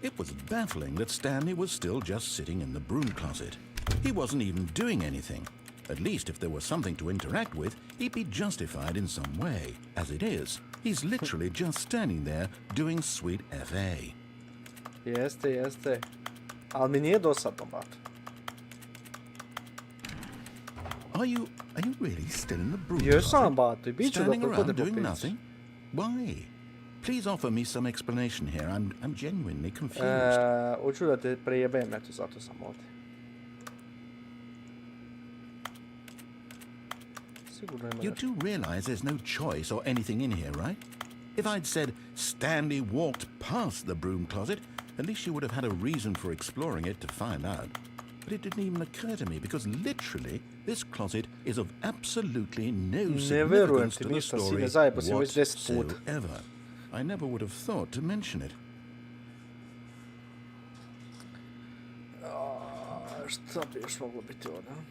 It was baffling that Stanley was still just sitting in the broom closet. He wasn't even doing anything. At least if there was something to interact with, he'd be justified in some way. As it is, he's literally just standing there doing sweet FA. Jeste, jeste. Ali mi nije dosadno, bat. Are you really still in the broom Jesam, closet? bat, i bit ću Standing dok around ne doing popić. nothing? Why? Please offer me some explanation here. I'm genuinely confused. Hoću da te prijebem, eto, zato sam ovdje. Sigurno ima You nešto. do realize there's no choice or anything in here, right? If I'd said Stanley walked past the broom closet, at least you would have had a reason for exploring it to find out. but it didn't even occur to me because literally this closet is of absolutely no significance to the story whatsoever. I never would have thought to mention it.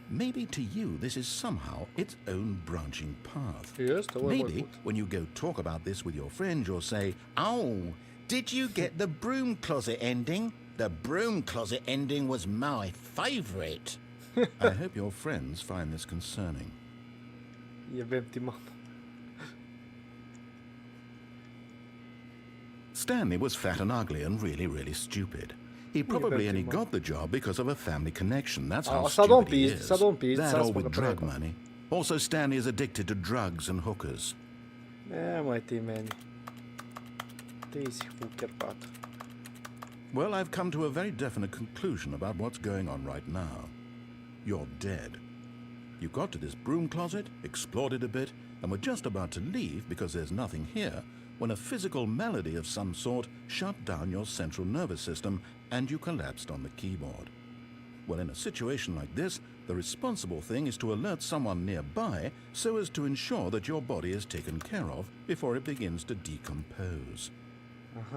Maybe to you this is somehow its own branching path. Maybe when you go talk about this with your friend, you'll say, "Oh, did you get the broom closet ending? The broom closet ending was my favorite." I hope your friends find this concerning. Stanley was fat and ugly and really stupid. He probably only got the job because of a family connection. That's how stupid he is. That or with drug money. Also, Stanley is addicted to drugs and hookers. Well, I've come to a very definite conclusion about what's going on right now. You're dead. You got to this broom closet, explored it a bit, and were just about to leave because there's nothing here when a physical malady of some sort shut down your central nervous system and you collapsed on the keyboard. Well, in a situation like this, the responsible thing is to alert someone nearby so as to ensure that your body is taken care of before it begins to decompose.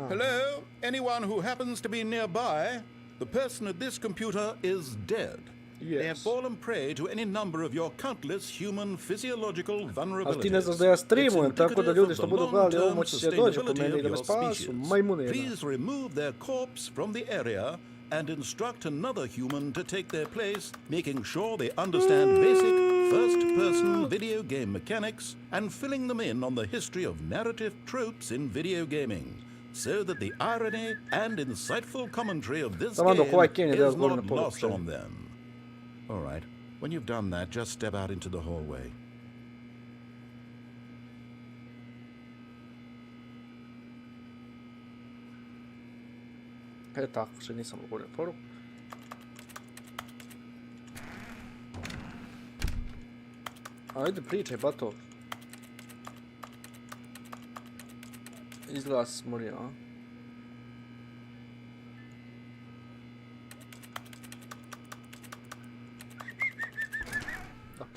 Hello? Anyone who happens to be nearby? The person at this computer is dead. Yes. They have fallen prey to any number of your countless human physiological vulnerabilities. Ali ti ne znaš da ja streamujem, tako da ljudi što budu gledali ovo moći će doći po meni da me spasu, majmune. Please remove their corpse from the area and instruct another human to take their place, making sure they understand basic first-person video game mechanics and filling them in on the history of narrative tropes in video gaming, so that the irony and insightful commentary of this game is not lost on them. All right. When you've done that, just step out into the hallway. Tako, še nisam odgovorio poruku. Ajde, pričaj, bato. Izgleda se smorio, a?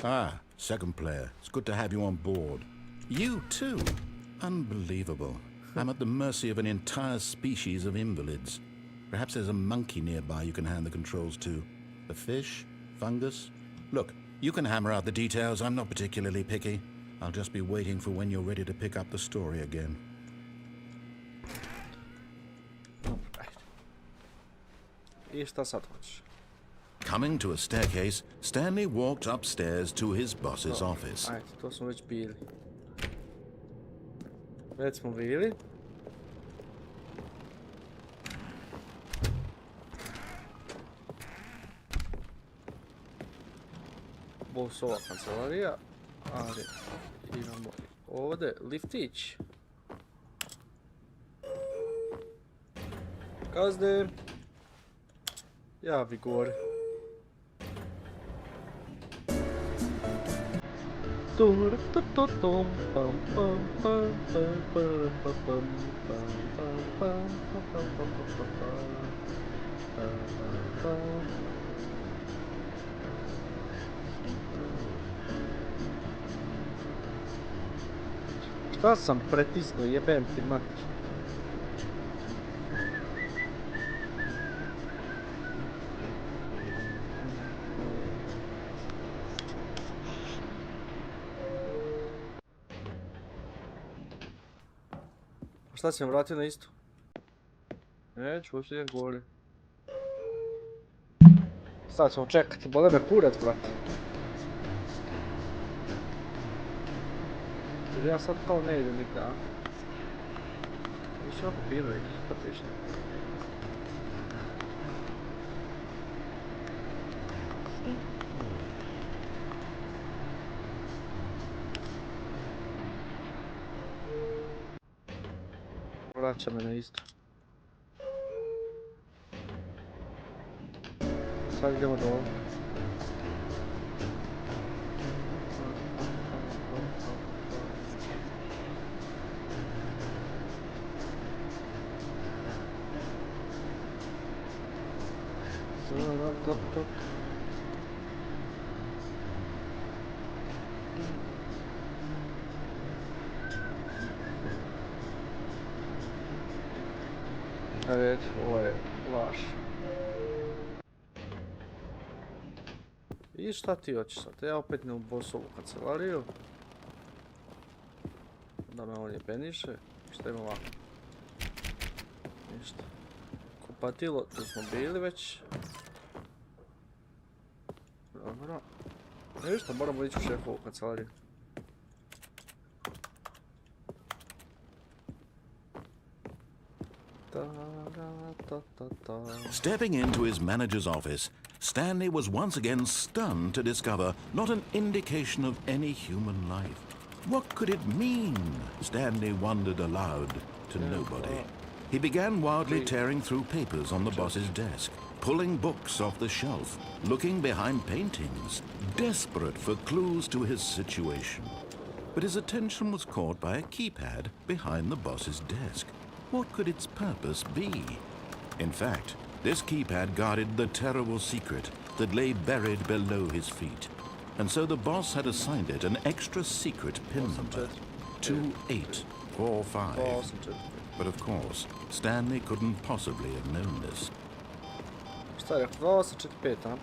Ah, second player. It's good to have you on board. You too? Unbelievable. I'm at the mercy of an entire species of invalids. Perhaps there's a monkey nearby you can hand the controls to. A fish? Fungus? Look, you can hammer out the details. I'm not particularly picky. I'll just be waiting for when you're ready to pick up the story again. I šta sad hoćeš? Coming to a staircase, Stanley walked upstairs to his boss's office. Ajde, to smo već bili. Već smo bili. Ovo su ova kancelarija, ali imamo ovdje liftić. Gazde. Javi gore. Šta sam pretisnuo, jebem ti mati. Šta si me vratio na isto? Neću, uopšte idem gore. Sad ćemo čekati, bole me kurac, brate. Jer ja sad kao ne idem nikda, a? Više ovako pinu ih, šta piše? Vraća me na isto. Sad idemo do ovog. tok, tok. Evet, ovo je laž. I šta ti hoćeš sad? Ja opet ne u bossovu kancelariju. Da me on je peniše. Šta ima ovako? Ništa. Kupatilo, tu smo bili već. Dobro. Ništa, moramo ići u šefovu kancelariju. Stepping into his manager's office, Stanley was once again stunned to discover not an indication of any human life. What could it mean? Stanley wondered aloud to nobody. He began wildly tearing through papers on the boss's desk, pulling books off the shelf, looking behind paintings, desperate for clues to his situation. But his attention was caught by a keypad behind the boss's desk. What could its purpose be? In fact, this keypad guarded the terrible secret that lay buried below his feet. And so the boss had assigned it an extra secret pin number, 2845. But of course, Stanley couldn't possibly have known this. Šta je, 2845, a?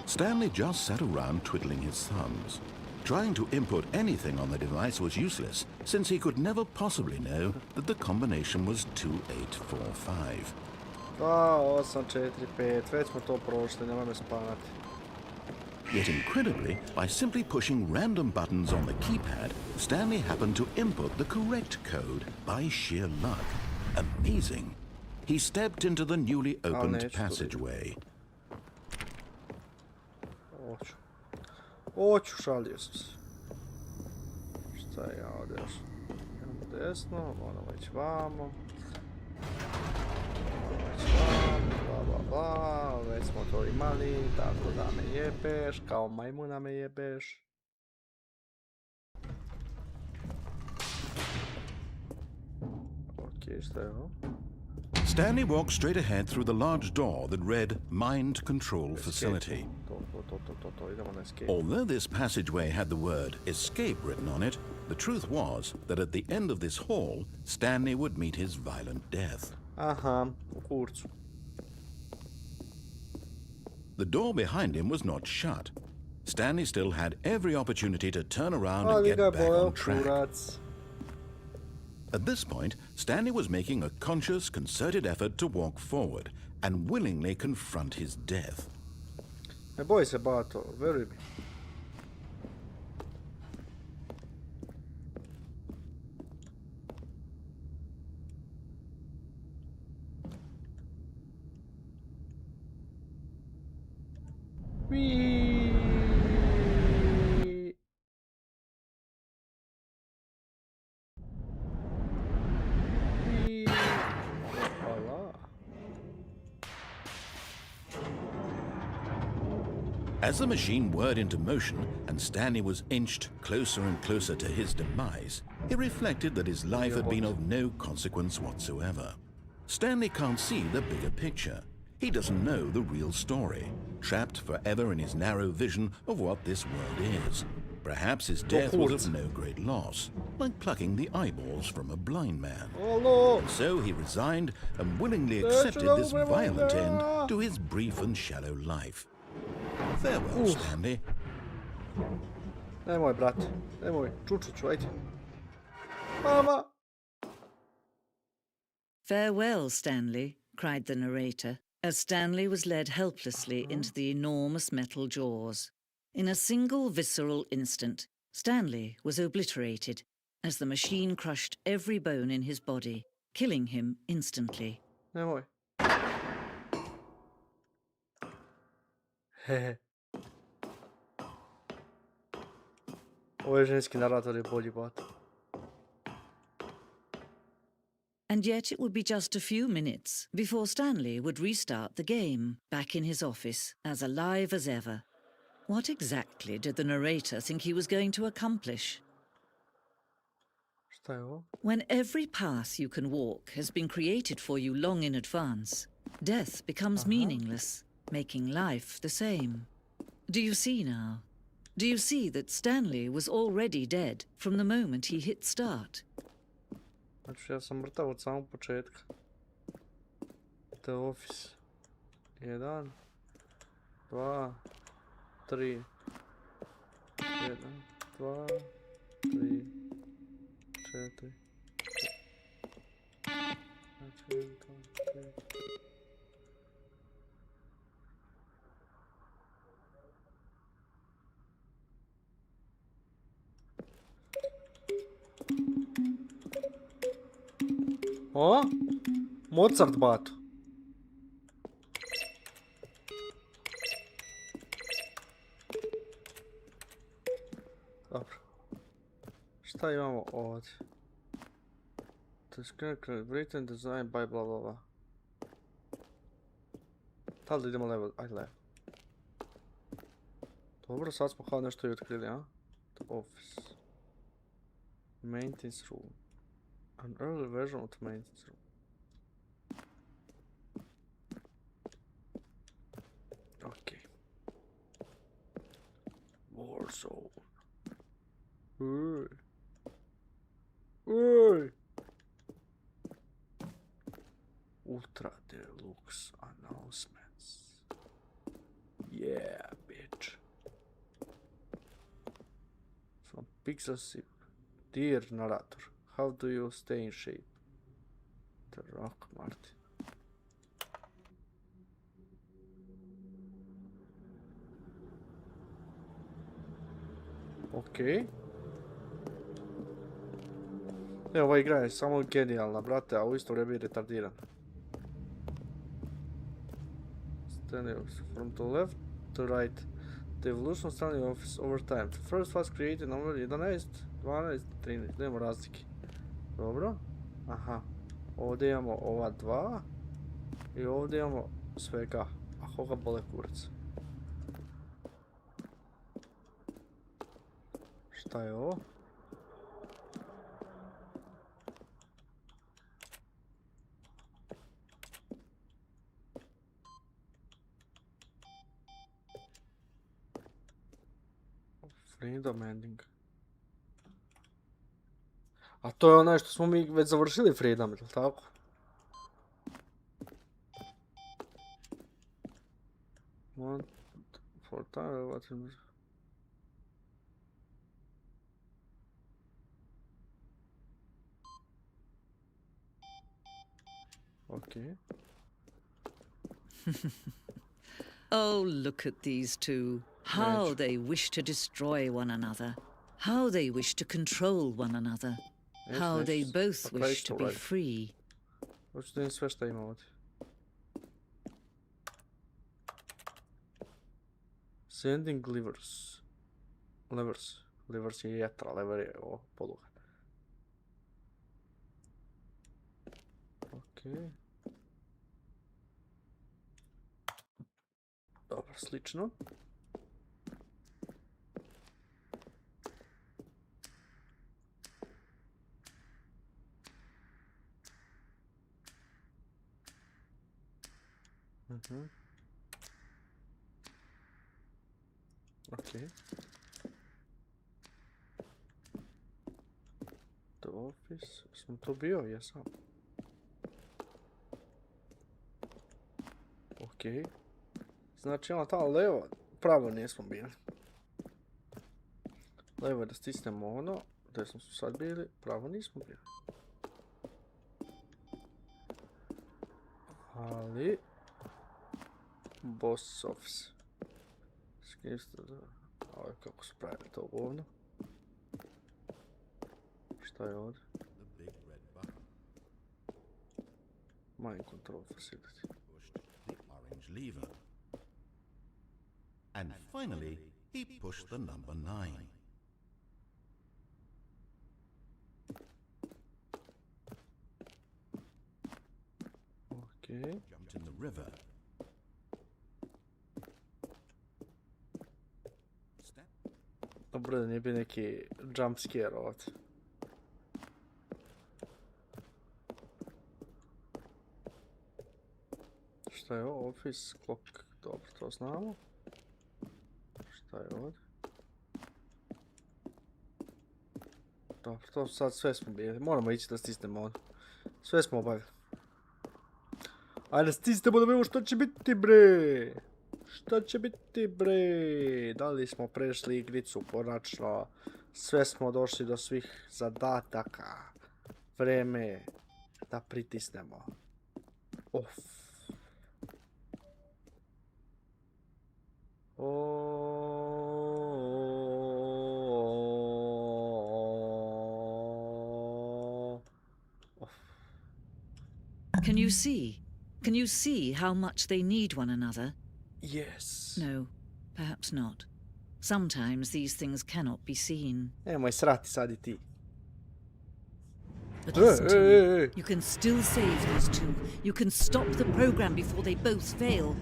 Stanley just sat around twiddling his thumbs. Trying to input anything on the device was useless, since he could never possibly know that the combination was 2845. 2845, već smo to prošli, nemoj me spavati. Yet incredibly, by simply pushing random buttons on the keypad, Stanley happened to input the correct code by sheer luck. Amazing. He stepped into the newly opened passageway. Oću, šalio sam se. Šta je ja ovdje još? Idemo desno, moramo ići vamo. Bla bla bla, već smo to imali, tako da me jebeš, kao majmuna me jebeš. Ok, šta je ovo? Stanley walked straight ahead through the large door that read Mind Control Facility. Although this passageway had the word escape written on it, the truth was that at the end of this hall, Stanley would meet his violent death. Aha, u kurcu. The door behind him was not shut. Stanley still had every opportunity to turn around and get back on track. At this point, Stanley was making a conscious, concerted effort to walk forward and willingly confront his death. Ne boj se, Bato, veruj mi. As the machine whirred into motion and Stanley was inched closer and closer to his demise, he reflected that his life had been of no consequence whatsoever. Stanley can't see the bigger picture. He doesn't know the real story, trapped forever in his narrow vision of what this world is. Perhaps his death was of no great loss, like plucking the eyeballs from a blind man. And so he resigned and willingly accepted this violent end to his brief and shallow life. Farewell, Stanley. Nemoj, brate. Nemoj. Čučiću, ajde. Mama! Farewell, Stanley, cried the narrator, as Stanley was led helplessly into the enormous metal jaws. In a single visceral instant, Stanley was obliterated as the machine crushed every bone in his body, killing him instantly. Nemoj. Hehe. Ovo je ženski narator je bolji, bat. And yet it would be just a few minutes before Stanley would restart the game, back in his office, as alive as ever. What exactly did the narrator think he was going to accomplish? Šta je ovo? When every path you can walk has been created for you long in advance, death becomes meaningless, making life the same. Do you see now? Do you see that Stanley was already dead from the moment he hit start? Znači ja sam mrtav od samog početka. The Office. 1, 2, 3. 1, 2, 3, 4. O? Mozart bato. Dobro. Šta imamo ovdje? The script written design by bla bla bla. Da li idemo level? Ajde level. Dobro, sad smo kao nešto i otkrili, a? The office. Maintenance room. An early version of the maintenance room. Okay. Warzone. Ui. Ui. Ultra deluxe announcements. Yeah, bitch. From Pixel. Dear narrator, how do you stay in shape? The Rock Martin. Okej. Evo, ova igra je samo genijalna, brate, a u isto vrijeme je retardirana. From the left to right. The evolution of Stanley Office over time. The first was created number 11, 12, 13. Nema razlike. Dobro. Aha. Ovdje imamo ova dva. I ovdje imamo svega. A koga bole kurac. Šta je ovo? Freedom ending. A to je onaj što smo mi već završili Freedom, ili tako? One, for time, what? Okay. Oh, look at these two. How they wish to destroy one another. How they wish to control one another. How they both wish to be free. Hoću da sve šta ima ovdje. Sending levers. Levers je jetra, lever je ovo poluga. Okej. Dobro, slično. Okej. The Office. Sam to bio? Jesam. Okej. Znači ono tamo levo, pravo nismo bili. Levo je da stisnemo ono, desno smo sad bili, pravo nismo bili. Ali... Boss Office. Ovo je kako su pravili to govno. Šta je ovdje? Mind Control Facility. Orange lever. And finally, he pushed the number 9. Okay. Jumped in the river. Dobro da nije bi neki jump scare ovdje. Šta je ovo? Office, clock. Dobro, to znamo. Šta je ovdje? Dobro, to sad sve smo bili. Moramo ići da stisnemo ono. Sve smo obavili. Ajde stisnemo da vidimo što će biti, bre. Šta će biti, bre? Da li smo prešli igricu konačno? Sve smo došli do svih zadataka. Vreme je da pritisnemo. Off. Can you see? Can you see how much they need one another? Yes. No, perhaps not. Sometimes these things cannot be seen. Nemoj srati sad I ti. But listen to me. You can still save these two. You can stop the program before they both fail.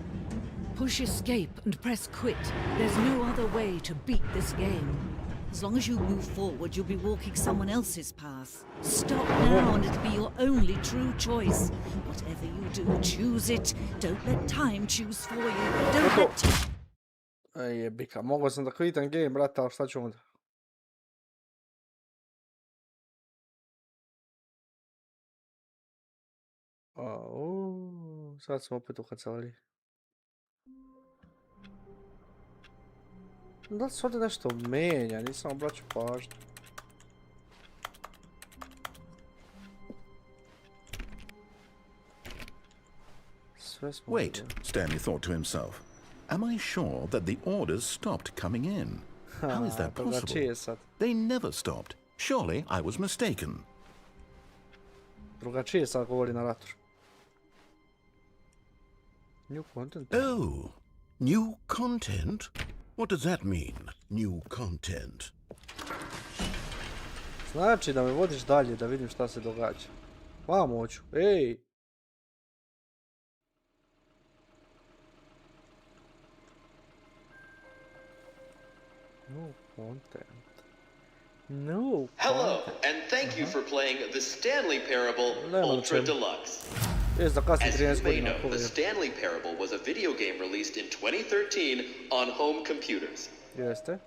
Push escape and press quit. There's no other way to beat this game. As long as you move forward, you'll be walking someone else's path. Stop now and it'll be your only true choice. Whatever you do, choose it. Don't let time choose for you. Don't let time... Jebika, mogao sam da kvitam game, brate, ali šta ću onda? Sad smo opet u kancelariji. Da li se ovdje nešto menja? Nisam obraćao pažnju. Wait, Stanley thought to himself. Am I sure that the orders stopped coming in? How is that possible? They never stopped. Surely I was mistaken. Drugačije sad govori narator. New content? Oh, new content? What does that mean, new content? Znači da me vodiš dalje da vidim šta se događa. Vamo hoću, ej! No content. No. Hello, and thank you for playing the Stanley Parable Ultra Deluxe. As you may know, the Stanley Parable was a video game released in 2013 on home computers. Jeste.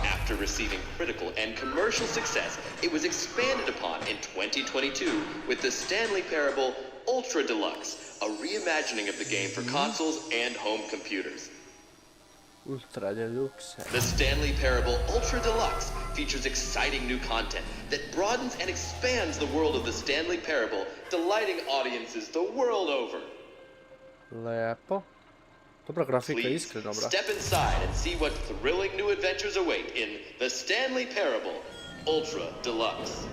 After receiving critical and commercial success, it was expanded upon in 2022 with the Stanley Parable Ultra Deluxe, a reimagining of the game for consoles and home computers. Ultra Deluxe. The Stanley Parable Ultra Deluxe features exciting new content that broadens and expands the world of the Stanley Parable, delighting audiences the world over. Lepo. Dobra grafika, Please iskreno, bra. step inside and see what thrilling new adventures await in the Stanley Parable Ultra Deluxe.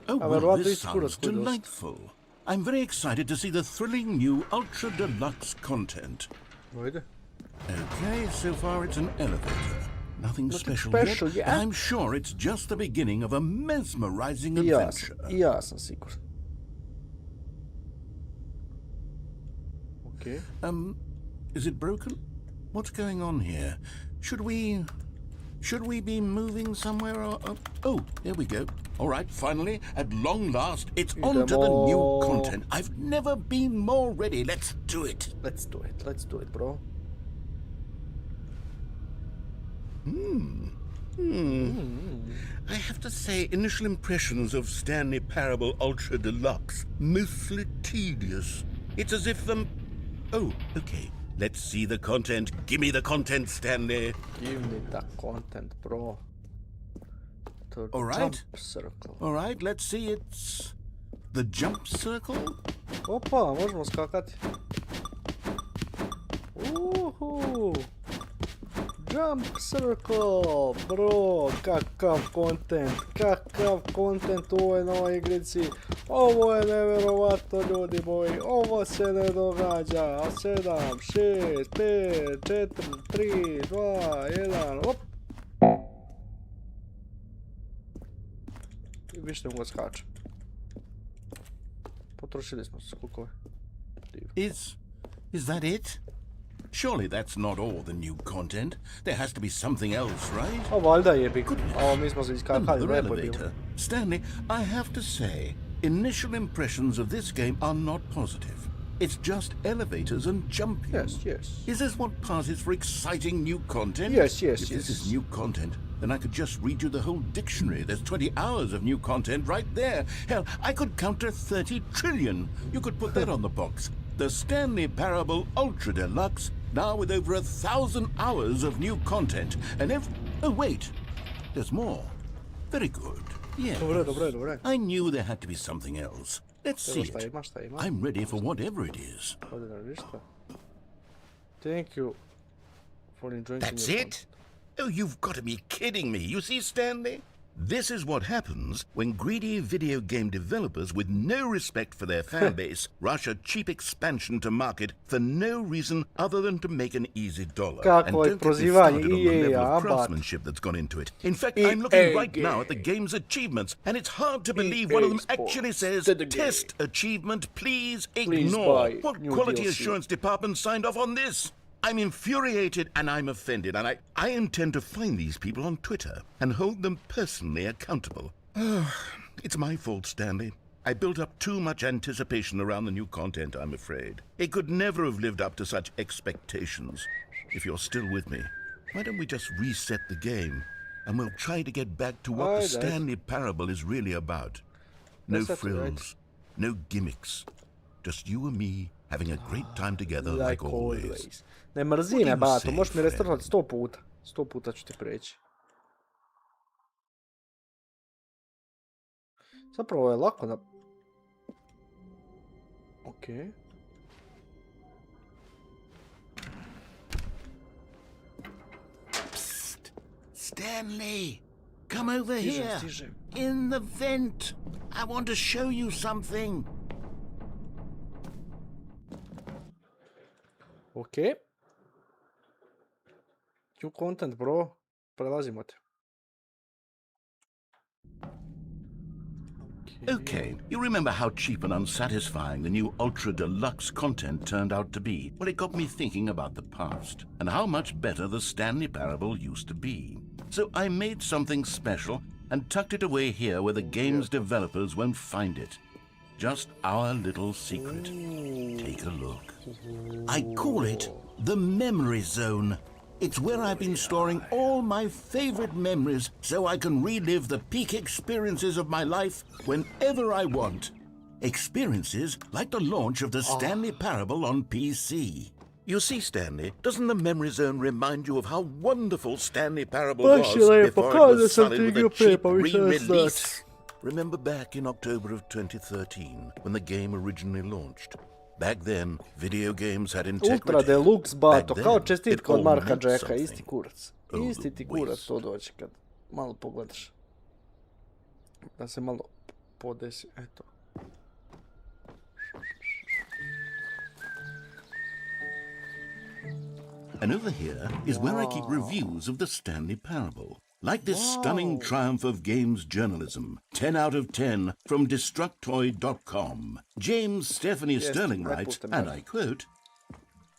Oh, well, this sounds delightful. I'm very excited to see the thrilling new Ultra Deluxe content. Ajde. Okay, so far it's an elevator. Nothing special yet. I'm sure it's just the beginning of a mesmerizing adventure. Ja sam siguran. Okay. Is it broken? What's going on here? Should we be moving somewhere or... oh, there we go. All right, finally, at long last, it's on to the new content. I've never been more ready. Let's do it. Let's do it, bro. I have to say, initial impressions of Stanley Parable Ultra Deluxe, mostly tedious. It's as if oh, okay. Let's see the content. Give me the content, Stanley. Give me the content, bro. All right. Jump circle. All right, let's see. It's the jump circle. Opa, možemo skakati. Jump circle, bro, kakav kontent u ovoj novoj igrici. Ovo je nevjerovatno, ljudi moji, ovo se ne događa. 7, 6, 5, 4, 3, 2, 1, op. I više ne mogu skačati. Potrošili smo skokove. Is that it? Surely that's not all the new content. There has to be something else, right? Valjda je bi. Mi smo se iskakali, Another lepo je bilo. elevator. Stanley, I have to say, initial impressions of this game are not positive. It's just elevators and jumping. Yes. Is this what passes for exciting new content? Yes. If this is new content, then I could just read you the whole dictionary. There's 20 hours of new content right there. Hell, I could count to 30 trillion. You could put that on the box. The Stanley Parable Ultra Deluxe, now with over 1,000 hours of new content. And oh wait, there's more. Very good. Yes. Dobre. I knew there had to be something else. Let's see it. Šta ima? I'm ready for whatever it is. Thank you for enjoying. That's it? Oh, you've got to be kidding me. You see, Stanley? This is what happens when greedy video game developers with no respect for their fan base rush a cheap expansion to market for no reason other than to make an easy dollar. And don't get me started on the level of craftsmanship that's gone into it. In fact, I'm looking right now at the game's achievements, and it's hard to believe one of them actually says, "Test achievement, please ignore." What quality assurance department signed off on this? I'm infuriated and I'm offended, and I intend to find these people on Twitter and hold them personally accountable. It's my fault, Stanley. I built up too much anticipation around the new content, I'm afraid. It could never have lived up to such expectations. If you're still with me, why don't we just reset the game, and we'll try to get back to what the Stanley Parable is really about. No frills, no gimmicks, just you and me having a great time together like always. Ne mrzi me, bato, možeš mi restartati 100 puta. 100 puta ću ti preći. Zapravo je lako da... Okej. Psst! Stanley! Come over here! In the vent! I want to show you something! Okej. New content, bro. Prelazimo te. Okay, you remember how cheap and unsatisfying the new Ultra Deluxe content turned out to be? Well, it got me thinking about the past and how much better the Stanley Parable used to be. So I made something special and tucked it away here where the game's developers won't find it. Just our little secret. Take a look. I call it the Memory Zone. It's where I've been storing all my favorite memories so I can relive the peak experiences of my life whenever I want. Experiences like the launch of the Stanley Parable on PC. You see, Stanley, doesn't the Memory Zone remind you of how wonderful Stanley Parable was before it was sullied with a cheap re-release? Remember back in October of 2013 when the game originally launched? Back then, video games had integrity. Ultra Deluxe, bato, kao čestitka od Marka Jacka, isti kurac. Isti ti kurac to doći kad malo pogledaš. Da se malo podesi, eto. And over here is where I keep reviews of the Stanley Parable. Like this stunning triumph of games journalism, 10 out of 10 from Destructoid.com. James Stephanie Sterling writes, and I quote,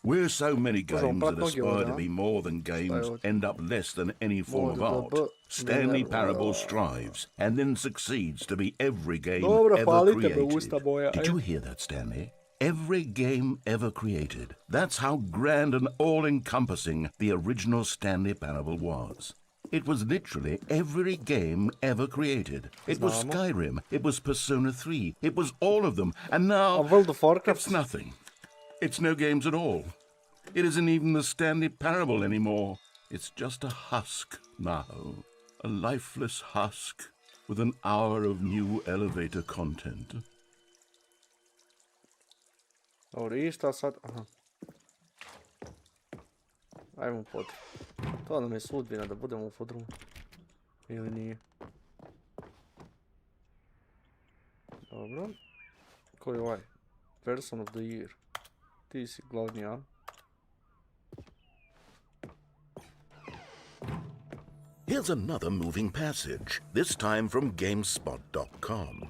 "Where so many games that aspire to be more than games end up less than any form of art, Stanley Parable strives and then succeeds to be every game ever created." Did you hear that, Stanley? Every game ever created. That's how grand and all-encompassing the original Stanley Parable was. It was literally every game ever created. It was Skyrim, it was Persona 3, it was all of them, and now it's nothing. It's no games at all. It isn't even the Stanley Parable anymore. It's just a husk now. A lifeless husk with an hour of new elevator content. Šta sad? Aha. Ajmo pod. To nam je sudbina da budemo u podrumu. Ili nije? Dobro. Ko je ovaj? Person of the year. Ti si glavni, a? Here's another moving passage, this time from GameSpot.com.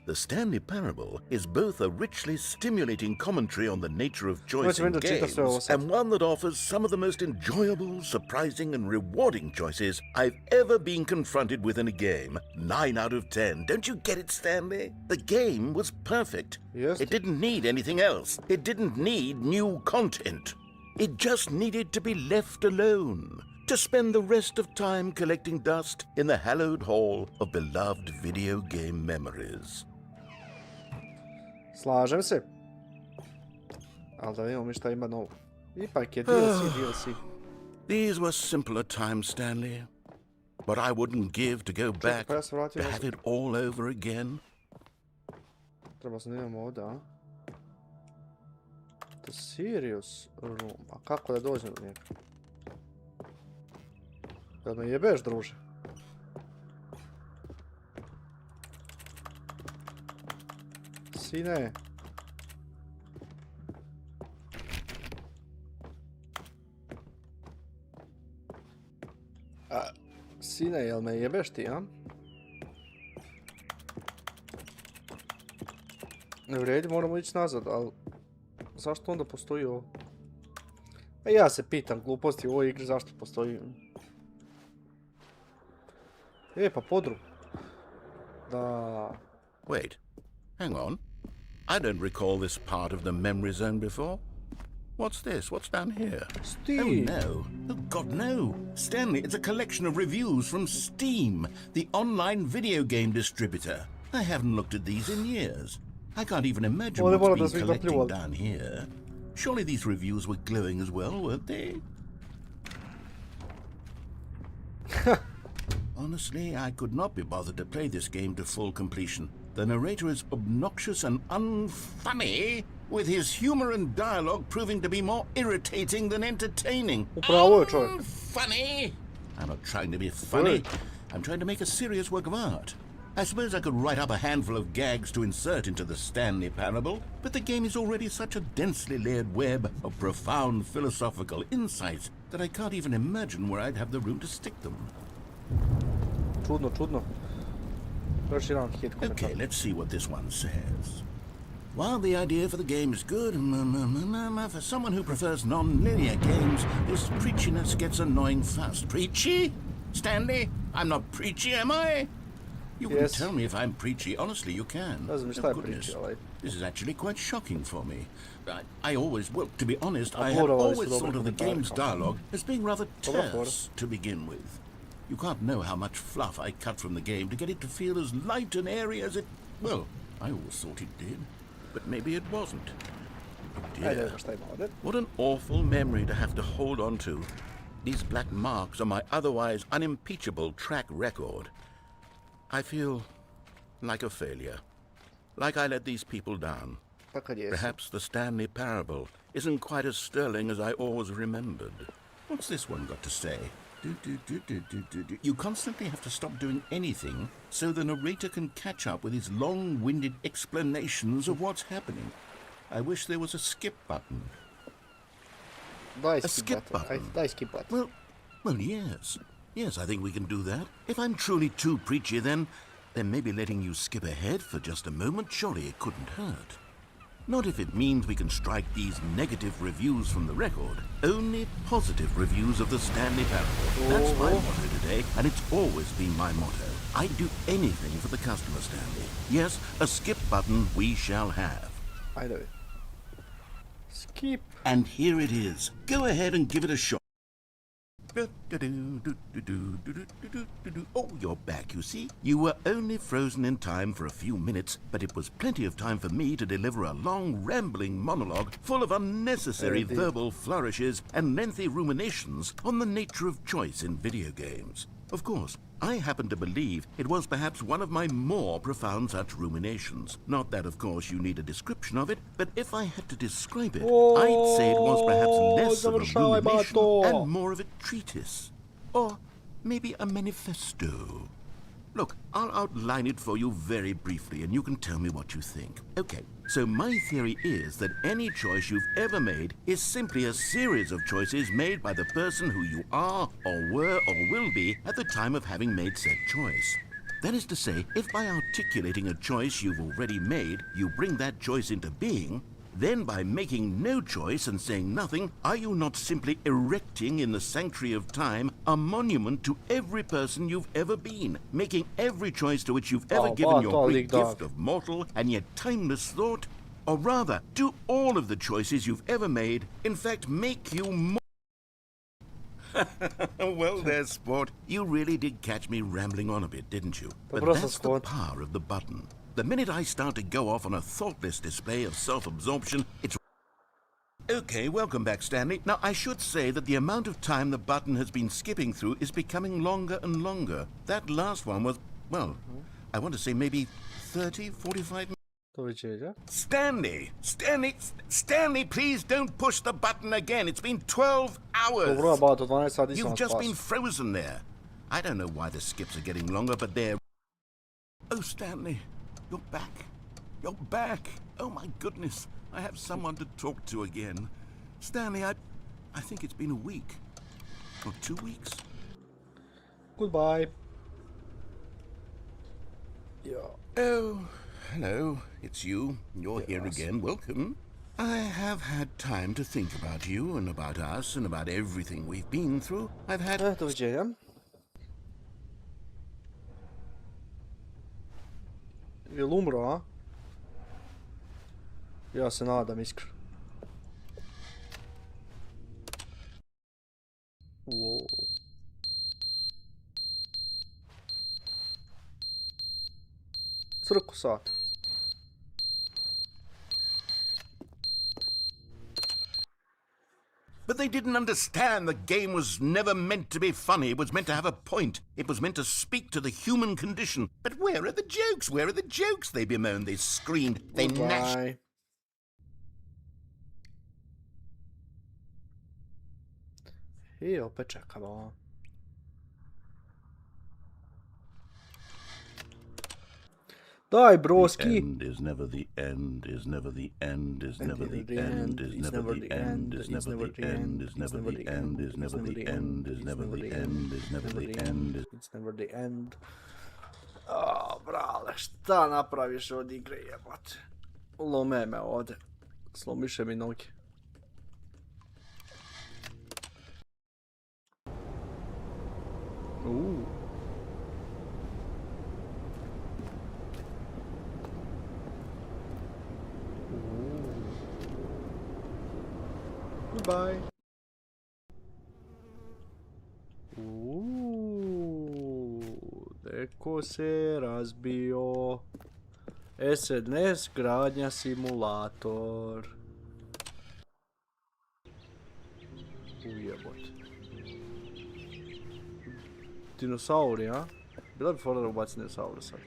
The Stanley Parable is both a richly stimulating commentary on the nature of choice in games and one that offers some of the most enjoyable, surprising, and rewarding choices I've ever been confronted with in a game. 9 out of 10. Don't you get it, Stanley? The game was perfect. Yes. It didn't need anything else. It didn't need new content. It just needed to be left alone, to spend the rest of time collecting dust in the hallowed hall of beloved video game memories. Slažem se. Ali da vidimo mi šta ima novo. Ipak je DLC. These were simpler times, Stanley. But I wouldn't give to go back, to have it all over again. Treba se da imamo ovdje, a? The Serious Room. A kako da dođem do njega? Da me jebeš, druže? Sine. Sine, jel me jebeš ti, a? Ne vredi, moramo ići nazad, ali... Zašto onda postoji ovo? A ja se pitam gluposti u ovoj igri zašto postoji... Pa podrum. Da... Wait, hang on. I don't recall this part of the memory zone before. What's this? What's down here? Steam. Oh no. Oh God, no. Stanley, it's a collection of reviews from Steam, the online video game distributor. I haven't looked at these in years. I can't even imagine what's been collecting down here. Surely these reviews were glowing as well, weren't they? Honestly, I could not be bothered to play this game to full completion. The narrator is obnoxious and unfunny, with his humor and dialogue proving to be more irritating than entertaining. Funny? I'm not trying to be funny. I'm trying to make a serious work of art. I suppose I could write up a handful of gags to insert into the Stanley Parable, but the game is already such a densely layered web of profound philosophical insights that I can't even imagine where I'd have the room to stick them. Čudno. Okay, let's see what this one says. While the idea for the game is good, for someone who prefers non-linear games, this preachiness gets annoying fast. Preachy? Stanley? I'm not preachy, am I? You can tell me if I'm preachy. Honestly, you can. Oh, goodness. This is actually quite shocking for me. I always, well, to be honest, I have always thought of the game's dialogue as being rather terse to begin with. You can't know how much fluff I cut from the game to get it to feel as light and airy as it... Well, I always thought it did, but maybe it wasn't. Oh dear. What an awful memory to have to hold on to. These black marks are my otherwise unimpeachable track record. I feel like a failure. Like I let these people down. Perhaps the Stanley Parable isn't quite as sterling as I always remembered. What's this one got to say? You constantly have to stop doing anything so the narrator can catch up with his long-winded explanations of what's happening. I wish there was a skip button. A skip button? Well, yes. Yes, I think we can do that. If I'm truly too preachy, then maybe letting you skip ahead for just a moment, surely it couldn't hurt. Not if it means we can strike these negative reviews from the record. Only positive reviews of the Stanley Parable. That's my motto today, and it's always been my motto. I'd do anything for the customer, Stanley. Yes, a skip button we shall have. I know it. Skip. And here it is. Go ahead and give it a shot. Oh, you're back, you see. You were only frozen in time for a few minutes, but it was plenty of time for me to deliver a long, rambling monologue full of unnecessary verbal flourishes and lengthy ruminations on the nature of choice in video games. Of course, I happen to believe it was perhaps one of my more profound such ruminations. Not that, of course, you need a description of it, but if I had to describe it, I'd say it was perhaps less of a rumination and more of a treatise. Or maybe a manifesto. Look, I'll outline it for you very briefly, and you can tell me what you think. Okay, so my theory is that any choice you've ever made is simply a series of choices made by the person who you are, or were, or will be at the time of having made said choice. That is to say, if by articulating a choice you've already made, you bring that choice into being, then by making no choice and saying nothing, are you not simply erecting in the sanctuary of time a monument to every person you've ever been, making every choice to which you've ever given your great gift of mortal and yet timeless thought? Or rather, do all of the choices you've ever made, in fact, make you more... Well there, sport. You really did catch me rambling on a bit, didn't you? But that's the power of the button. The minute I start to go off on a thoughtless display of self-absorption, it's... Okay, welcome back, Stanley. Now, I should say that the amount of time the button has been skipping through is becoming longer and longer. That last one was, well, I want to say maybe 30, 45 minutes. Stanley, please don't push the button again. It's been 12 hours. You've just been frozen there. I don't know why the skips are getting longer, but they're... Oh, Stanley, you're back. You're back. Oh, my goodness. I have someone to talk to again. Stanley, I think it's been a week. Or 2 weeks. Goodbye. Yeah. Oh... Hello, it's you. You're here again. Welcome. I have had time to think about you and about us and about everything we've been through. I've had... Doviđenja. Jel umro, a? Ja se nadam iskreno. Wow. Crku sat. But they didn't understand the game was never meant to be funny. It was meant to have a point. It was meant to speak to the human condition. But where are the jokes? Where are the jokes? They bemoaned, they screamed, they gnashed. I opet čekamo. Daj, broski. The end is never the end, is never the end, is never the end, is never the end, is never the end, is never the end, is never the end, is never the end, is never the end, it's never the end. A, brale, šta napraviš od igre, jebate? Lome me ovdje. Slomiše mi noge. Goodbye. Neko se razbio. SNS gradnja simulator. Ujebote. Dinosauri, a? Bila bi fora da ubacim dinosaura sad.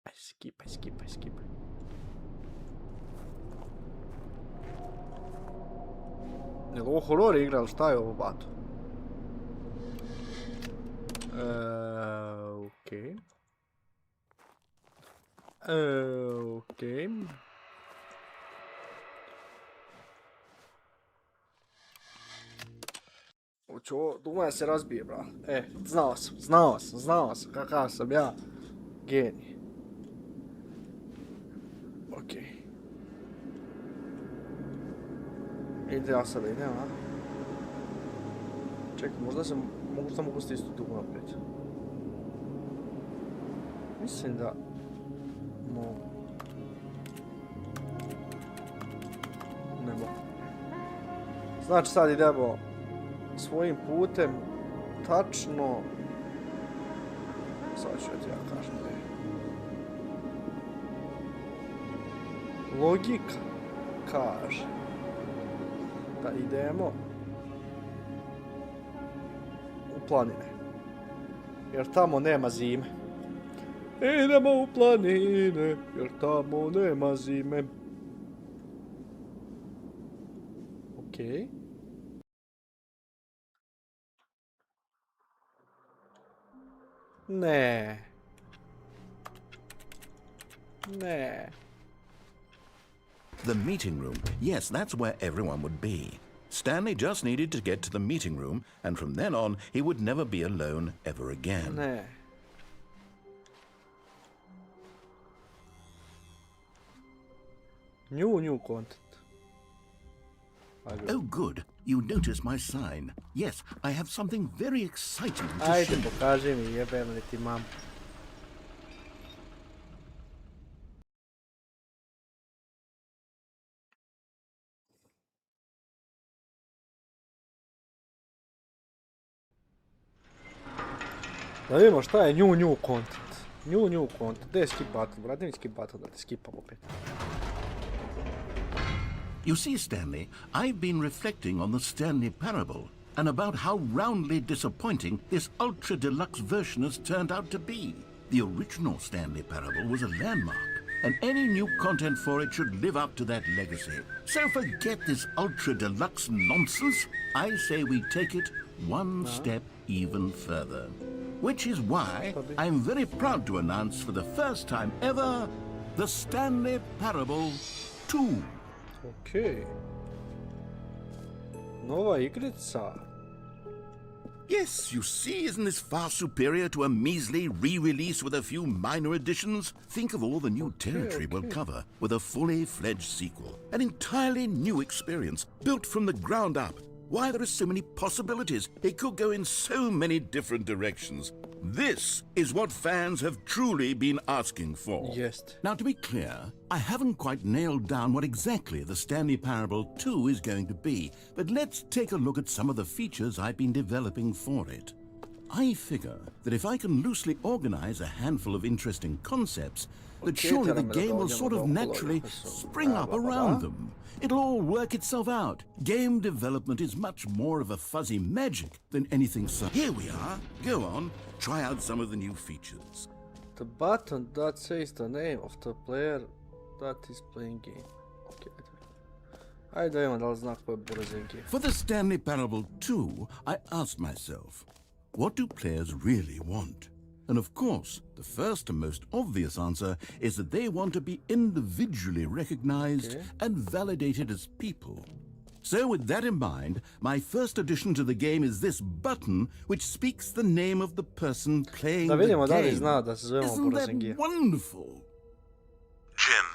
Aj, skipaj. Jel' ovo horor igra, ali šta je ovo, bato? Okej. Hoću ovo, dugme se razbije, bra. Znao sam, kakav sam ja. Genij. Okej. Ide ja sada idem, a? Čekaj, možda se mogu stisnuti tu naprijed. Mislim da... mogu. Ne mogu. Znači sad idemo svojim putem, tačno... Sad ću ti ja kažem da je. Logika kaže da idemo u planine, jer tamo nema zime. Idemo u planine, jer tamo nema zime. Okej. Ne. The meeting room. Yes, that's where everyone would be. Stanley just needed to get to the meeting room, and from then on, he would never be alone ever again. Ne. New content. Oh, good. You notice my sign. Yes, I have something very exciting to Ajde, show you. pokaži mi, jebem li ti mam. Da vidimo šta je new content. New content. Gdje je skip button? Brate mi skip button da ti skipam opet. You see, Stanley, I've been reflecting on the Stanley Parable and about how roundly disappointing this ultra-deluxe version has turned out to be. The original Stanley Parable was a landmark, and any new content for it should live up to that legacy. So forget this ultra-deluxe nonsense. I say we take it one step even further. Which is why I'm very proud to announce for the first time ever, the Stanley Parable 2. Okej. Nova igrica. Yes, you see, isn't this far superior to a measly re-release with a few minor additions? Think of all the new territory we'll cover with a fully fledged sequel. An entirely new experience, built from the ground up. Why, there are so many possibilities. It could go in so many different directions. This is what fans have truly been asking for. Yes. Now, to be clear, I haven't quite nailed down what exactly the Stanley Parable 2 is going to be, but let's take a look at some of the features I've been developing for it. I figure that if I can loosely organize a handful of interesting concepts, that surely the game will sort of naturally spring up around them. It'll all work itself out. Game development is much more of a fuzzy magic than anything so. Here we are. Go on, try out some of the new features. The button that says the name of the player that is playing game. Okay. Ajde da imam da li zna ko je Burazengi. For the Stanley Parable 2, I asked myself, what do players really want? And of course, the first and most obvious answer is that they want to be individually recognized and validated as people. So with that in mind, my first addition to the game is this button which speaks the name of the person playing Da vidimo the da li game. zna da se zovemo Isn't that Burazengija. wonderful? Jim.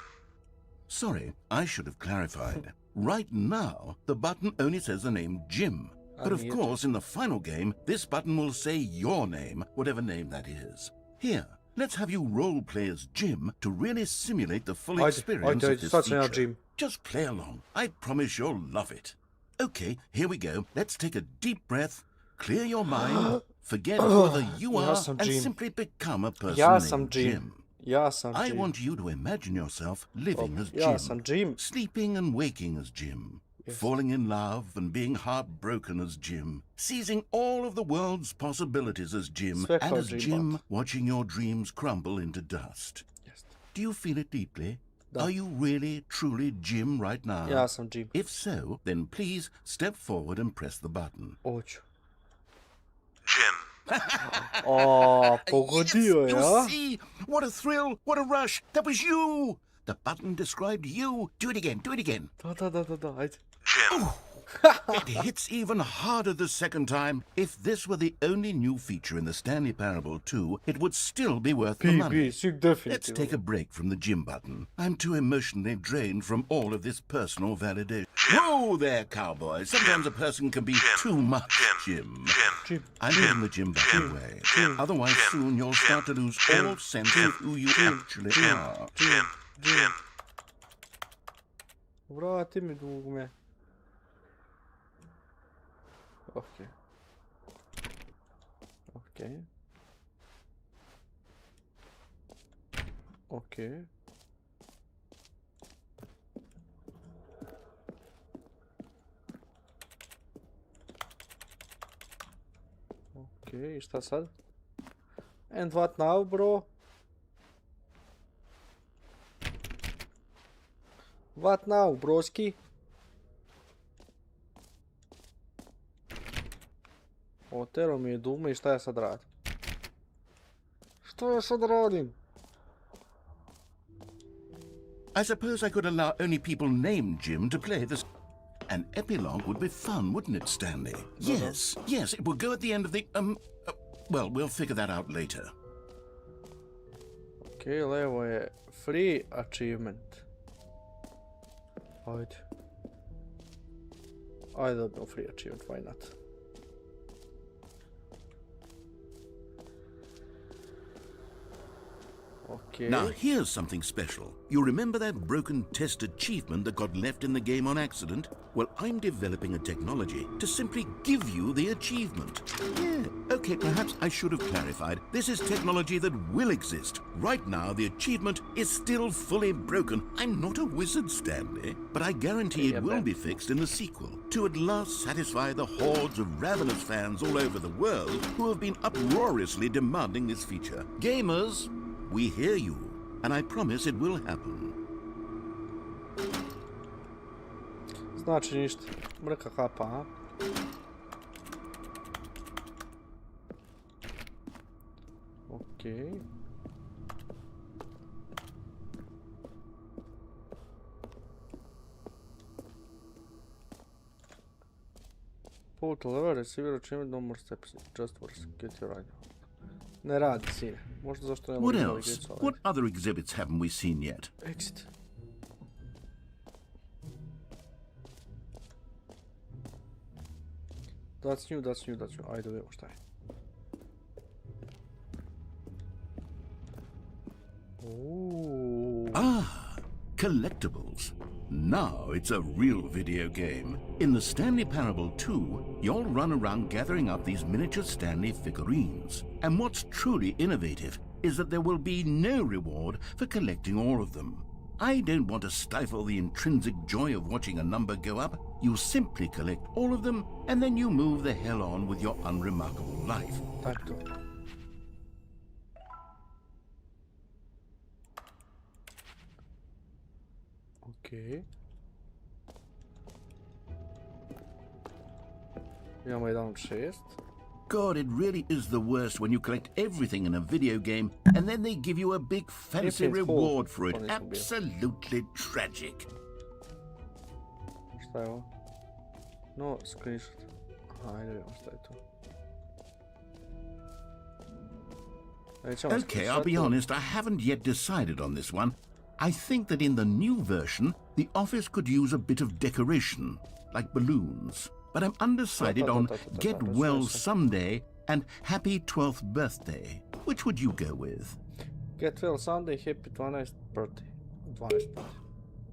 Sorry, I should have clarified. Right now, the button only says the name Jim. But of course, in the final game, this button will say your name, whatever name that is. Here, let's have you role play as Jim to really simulate the full experience of this sad sam ja feature. Jim. Just play along. I promise you'll love it. Okay, here we go. Let's take a deep breath, clear your mind, forget whether you Ja are, sam and Jim. simply become a person Ja sam named Jim. Jim. Ja sam I Jim. want you to imagine yourself living as Ja Jim, sam Jim. sleeping and waking as Jim, falling in love and being heartbroken as Jim, seizing all of the world's possibilities as Jim, Sve and kao as Jim, Jim, watching your dreams crumble into dust. Jest. Do you feel it deeply? Da. Are you really, truly Jim right now? Ja sam Jim. If so, then please step forward and press the button. Hoću. Jim. O, pogodio Yes, je, you a? see? What a thrill, what a rush. That was you. The button described you. Do it again, do it again. Da, ajde. Jim. It hits even harder the second time. If this were the only new feature in the Stanley Parable 2, it would still be worth the money. Sig Let's definitivno. take a break from the Jim button. I'm too emotionally drained from all of this personal validation. Whoa there, cowboy. Sometimes a person can be too much Jim. Jim. I'm in the Jim button way. Otherwise, soon you'll start to lose all sense of who you actually are. Jim. Vrati mi dugme. Okej. Okej. Okej. Okej, i šta sad? And what now, bro? What now, broski? Otero mi je dugme i šta ja sad radim? Što ja sad radim? I suppose I could allow only people named Jim to play this. An epilogue would be fun, wouldn't it, Stanley? Yes, yes, it will go at the end of the, well, we'll figure that out later. Ok, levo je free achievement. Ajde. Ajde dobijemo free achievement, why not? Okay. Now, here's something special. You remember that broken test achievement that got left in the game on accident? Well, I'm developing a technology to simply give you the achievement. Yeah, okay, perhaps I should have clarified. This is technology that will exist. Right now, the achievement is still fully broken. I'm not a wizard, Stanley, but I guarantee it will be fixed in the sequel to at last satisfy the hordes of ravenous fans all over the world who have been uproariously demanding this feature. Gamers, we hear you, and I promise it will happen. Znači ništa. Mrka kapa, a? Okej. Portal level, receiver achievement, no more steps, just works, get your idea. Ne radi, sine. Možda zašto ne What else? What other exhibits haven't we seen yet? Exit. That's new. Ajde, vidimo šta je. Ooh. Ah, collectibles. Now it's a real video game. In the Stanley Parable 2, you'll run around gathering up these miniature Stanley figurines. And what's truly innovative is that there will be no reward for collecting all of them. I don't want to stifle the intrinsic joy of watching a number go up. You simply collect all of them, and then you move the hell on with your unremarkable life. Tako. Okej. Imamo jedan od 6. God, it really is the worst when you collect everything in a video game and then they give you a big fancy reward for it. Absolutely tragic. Šta je ovo? No, screenshot. Ajde, vidimo šta je to. Okay, I'll be honest, I haven't yet decided on this one. I think that in the new version, the office could use a bit of decoration, like balloons. But I'm undecided on Get Well Someday and Happy 12th Birthday. Which would you go with? Get Well Someday, Happy 12th Birthday. 12th birthday.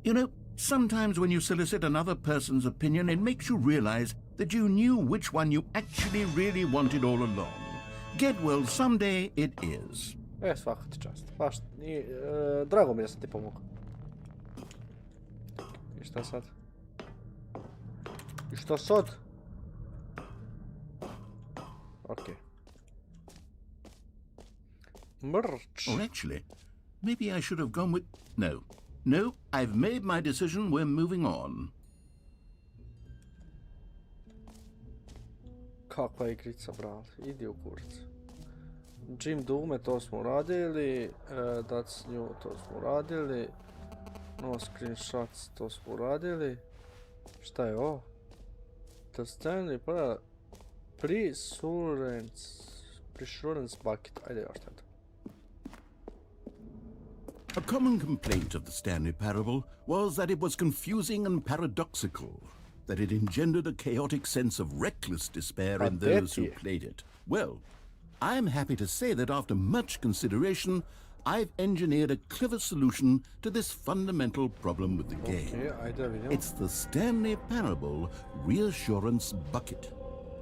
You know, sometimes when you solicit another person's opinion, it makes you realize that you knew which one you actually really wanted all along. Get Well Someday it is. Svaka ti čast. Baš, drago mi da sam ti pomogao. I šta sad? I šta sad? Okay. Merch. Or actually, maybe I should have gone with... No, I've made my decision, we're moving on. Kakva igrica, brate, idi u kurac. Jim Dume, to smo radili, That's New, to smo radili, No Screenshots, to smo radili. Šta je ovo? The Stanley Pre-Surance Bucket, ajde još šta je to. A common complaint of the Stanley Parable was that it was confusing and paradoxical, that it engendered a chaotic sense of reckless despair in those who played it. Well, I'm happy to say that after much consideration, I've engineered a clever solution to this fundamental problem with the game. It's the Stanley Parable Reassurance Bucket.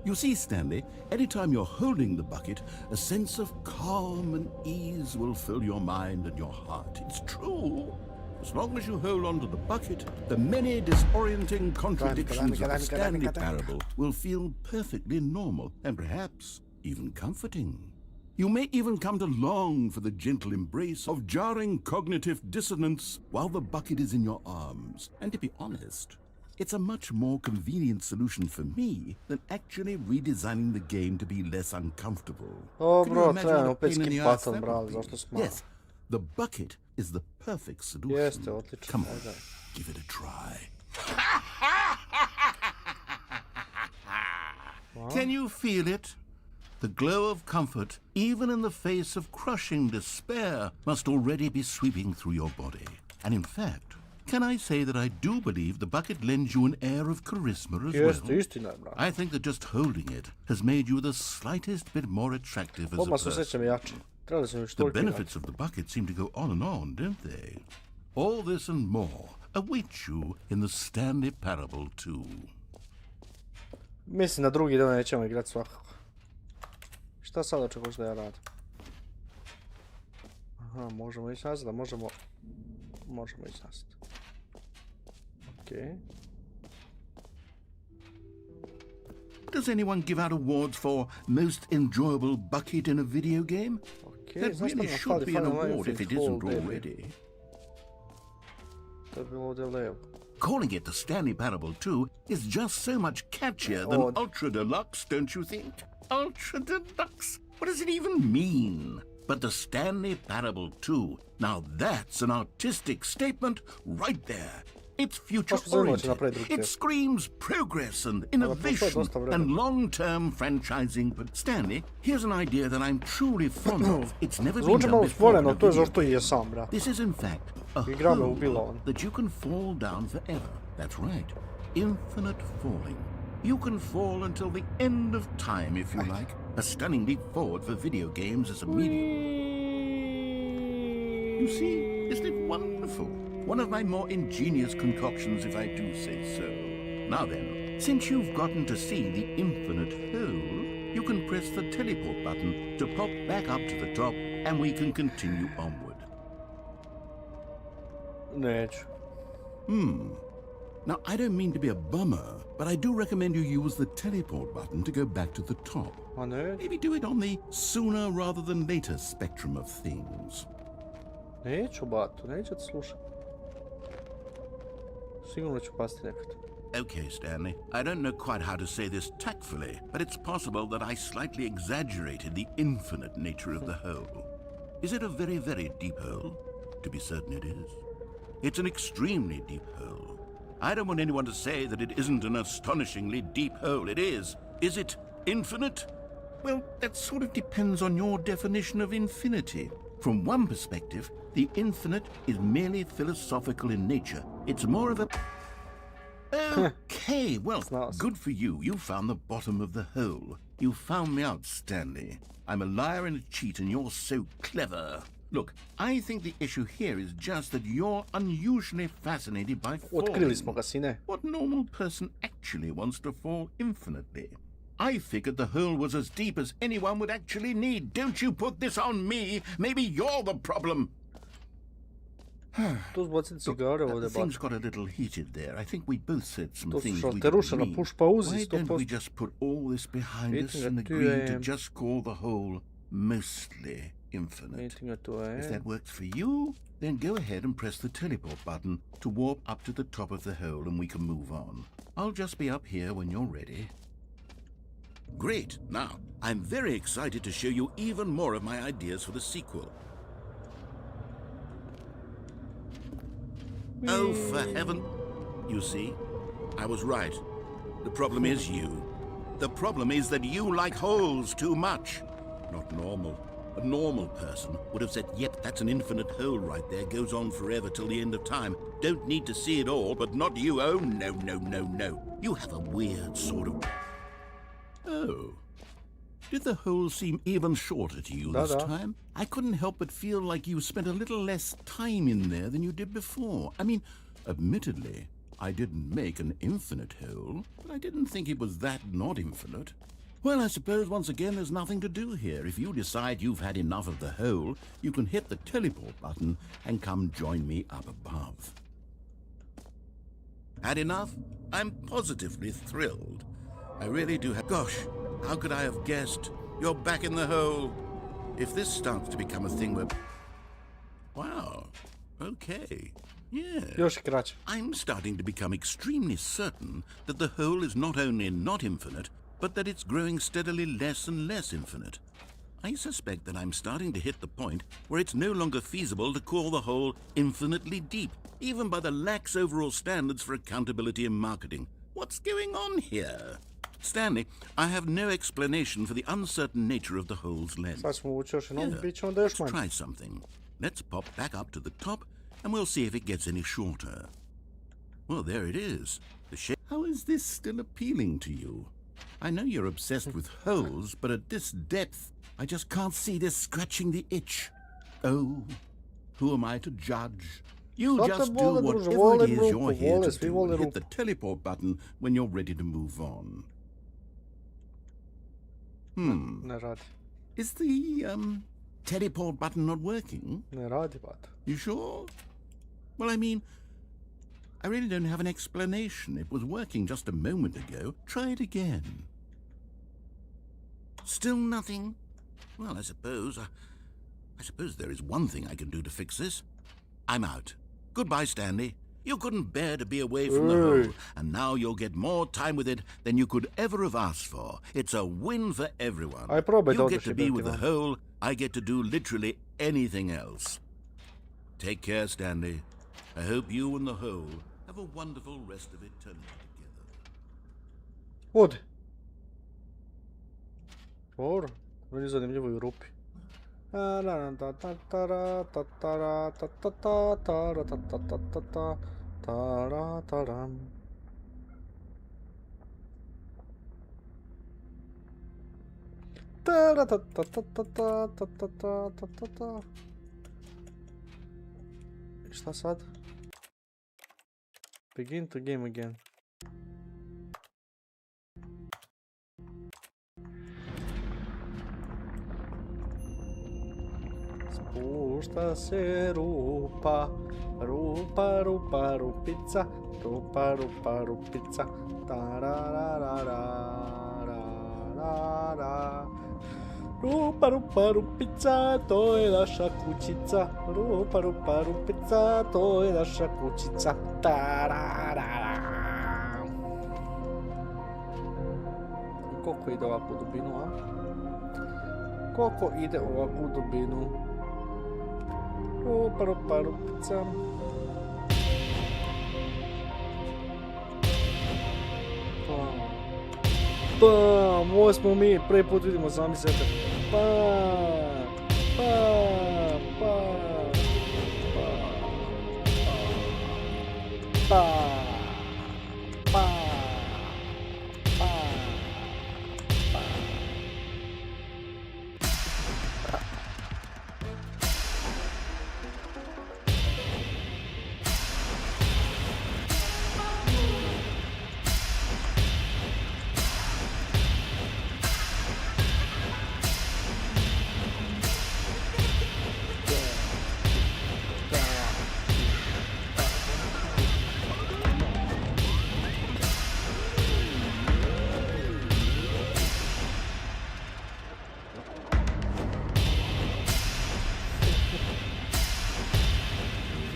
You see, Stanley, anytime you're holding the bucket, a sense of calm and ease will fill your mind and your heart. It's true. As long as you hold on to the bucket, the many disorienting contradictions of the Stanley Parable will feel perfectly normal and perhaps even comforting. You may even come to long for the gentle embrace of jarring cognitive dissonance while the bucket is in your arms. And to be honest, it's a much more convenient solution for me than actually redesigning the game to be less uncomfortable. Oh, bro, trebam opet skip button, bravo, zašto smo... Yes, the bucket is the perfect solution. Jeste, odlično. Come on, give it a try. Can you feel it? The glow of comfort, even in the face of crushing despair, must already be sweeping through your body. And in fact, can I say that I do believe the bucket lends you an air of charisma as well? Istina je, brate. I think that just holding it has made you the slightest bit more attractive as a Odmah se person. osjećam jače. Trebali smo još The toliko benefits of the bucket seem to go on and on, don't they? All this and more await you in the Stanley Parable 2. Mislim da drugi dan nećemo igrati svakako. Šta sad očekuješ da ja radim? Aha, možemo ići nazad, možemo ići nazad. Okej. Does anyone give out awards for most enjoyable bucket in a video game? Okej, That znaš šta really nam should fali? be an Fali nam award if it Infinite isn't Hall, baby. already. To je bilo ovdje lijevo. Calling it the Stanley Parable 2 is just so much catchier than Ultra Deluxe, don't you think? Ultra Deluxe? What does it even mean? But the Stanley Parable 2, now that's an artistic statement right there. It's future-oriented. It screams progress and innovation and long-term franchising. But Stanley, here's an idea that I'm truly fond of. It's never been done before in a video game. This is in fact a hole that you can fall down forever. That's right. Infinite falling. You can fall until the end of time if you like. A stunning leap forward for video games as a medium. You see, isn't it wonderful? One of my more ingenious concoctions, if I do say so. Now then, since you've gotten to see the infinite hole, you can press the teleport button to pop back up to the top, and we can continue onward. Neću. Now, I don't mean to be a bummer, but I do recommend you use the teleport button to go back to the top. A ne? Maybe do it on the sooner rather than later spectrum of things. Neću, bato, neću te slušati. Sigurno ću pasti nekad. Okay, Stanley. I don't know quite how to say this tactfully, but it's possible that I slightly exaggerated the infinite nature of the hole. Is it a very, very deep hole? To be certain it is. It's an extremely deep hole. I don't want anyone to say that it isn't an astonishingly deep hole. It is. Is it infinite? Well, that sort of depends on your definition of infinity. From one perspective, the infinite is merely philosophical in nature. It's more of a... Okay, well, good for you. You found the bottom of the hole. You found me out, Stanley. I'm a liar and a cheat, and you're so clever. Look, I think the issue here is just that you're unusually fascinated by Otkrili smo falling. ga, sine. What normal person actually wants to fall infinitely? I figured the hole was as deep as anyone would actually need. Don't you put this on me. Maybe you're the problem. Tu zbaciti cigare ovdje, Things got a little heated there. I think we both said some To su things we šalteruša na didn't push mean. pauzi, Why don't 100%. we just put all this behind us Meeting and at 2 agree to AM. just call the hole mostly infinite? Meetinga tu je. If that works for you, then go ahead and press the teleport button to warp up to the top of the hole and we can move on. I'll just be up here when you're ready. Great. Now, I'm very excited to show you even more of my ideas for the sequel. Oh, for heaven. You see, I was right. The problem is you. The problem is that you like holes too much. Not normal. A normal person would have said, yep, that's an infinite hole right there, goes on forever till the end of time. Don't need to see it all, but not you. Oh, no, no, no, no. You have a weird sort of... Oh. Did the hole seem even shorter to you this time? I couldn't help but feel like you spent a little less time in there than you did before. I mean, admittedly, I didn't make an infinite hole, but I didn't think it was that not infinite. Well, I suppose once again there's nothing to do here. If you decide you've had enough of the hole, you can hit the teleport button and come join me up above. Had enough? I'm positively thrilled. I really do have... Gosh, how could I have guessed? You're back in the hole. If this starts to become a thing where... Wow. Okay. Yeah. Još kraće. I'm starting to become extremely certain that the hole is not only not infinite, but that it's growing steadily less and less infinite. I suspect that I'm starting to hit the point where it's no longer feasible to call the hole infinitely deep, even by the lax overall standards for accountability and marketing. What's going on here? Stanley, I have no explanation for the uncertain nature of the hole's length. Sad ćemo ući još jednom, Here, bit će onda još let's manje. try something. Let's pop back up to the top, and we'll see if it gets any shorter. Well, there it is. The shape. How is this still appealing to you? I know you're obsessed with holes, but at this depth, I just can't see this scratching the itch. Oh, who am I to judge? You Šta te just do boli, druže? whatever Volim it is ruku, you're here vole, to svi do. vole Hit ruku. the teleport button when you're ready to move on. Ne radi. Is the teleport button not working? Ne radi, bata. You sure? Well, I mean, I really don't have an explanation. It was working just a moment ago. Try it again. Still nothing? Well, I suppose there is one thing I can do to fix this. I'm out. Goodbye, Stanley. You couldn't bear to be away from the hole, and now you'll get more time with it than you could ever have asked for. It's a win for everyone. Aj, probaj You da get odeš to i be with Berti the hole, I get to do literally anything else. Take care, Stanley. I hope you and the hole have a wonderful rest of eternity together. Odi. Dobro, meni zanimljivo i u rupi. Šta sad? Begin to game again. Spušta se rupa, rupa, rupa, rupica, rupa, rupa, rupica, tarararararara. Rupa, rupa, rupica, to je naša kućica. Rupa, rupa, rupica, to je naša kućica. Tararara. Koliko ide ovako u dubinu, a? Koliko ide ovako u dubinu? Rupa, rupa, rupica. Bam, ovo smo mi, prvi put vidimo sami sebe. Bam, bam, bam, bam, bam, bam,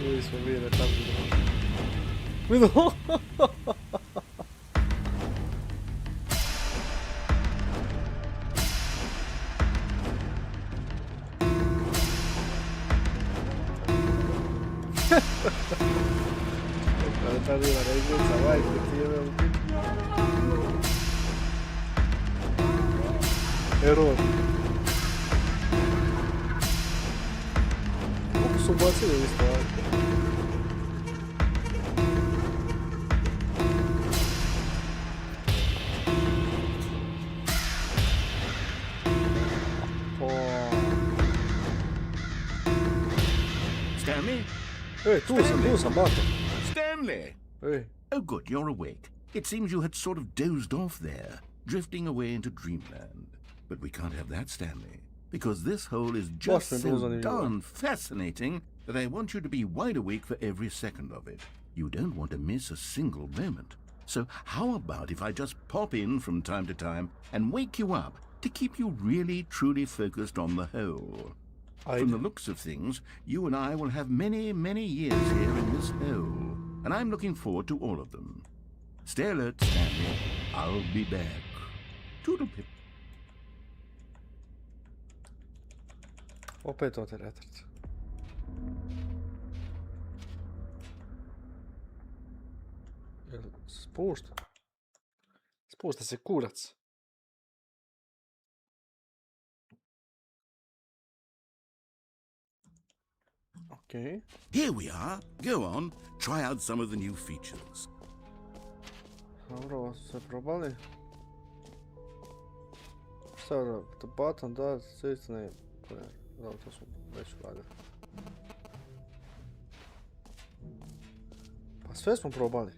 Lui smo mi da tamo vidio. Kada ta bila da igrica, majke ti je veliki. Error. Kako su bacili ovi stvari? Stanley? Ej, tu sam, bako. Stanley! Ej, Oh, good, you're awake. It seems you had sort of dozed off there, drifting away into dreamland. But we can't have that, Stanley, because this hole is just so darn fascinating that I want you to be wide awake for every second of it. You don't want to miss a single moment. So how about if I just pop in from time to time and wake you up to keep you really, truly focused on the hole? From the looks of things, you and I will have many, many years here in this hole, and I'm looking forward to all of them. Stay alert, Stanley. I'll be back. Toodle-pip. opet to te retrc. Spušta. Spušta se kurac. Okay. Here we are. Go on, try out some of the new features. Dobro, ovo su sve probali. Šta je the button does its name. Dobro, to smo već uradili. Pa sve smo probali.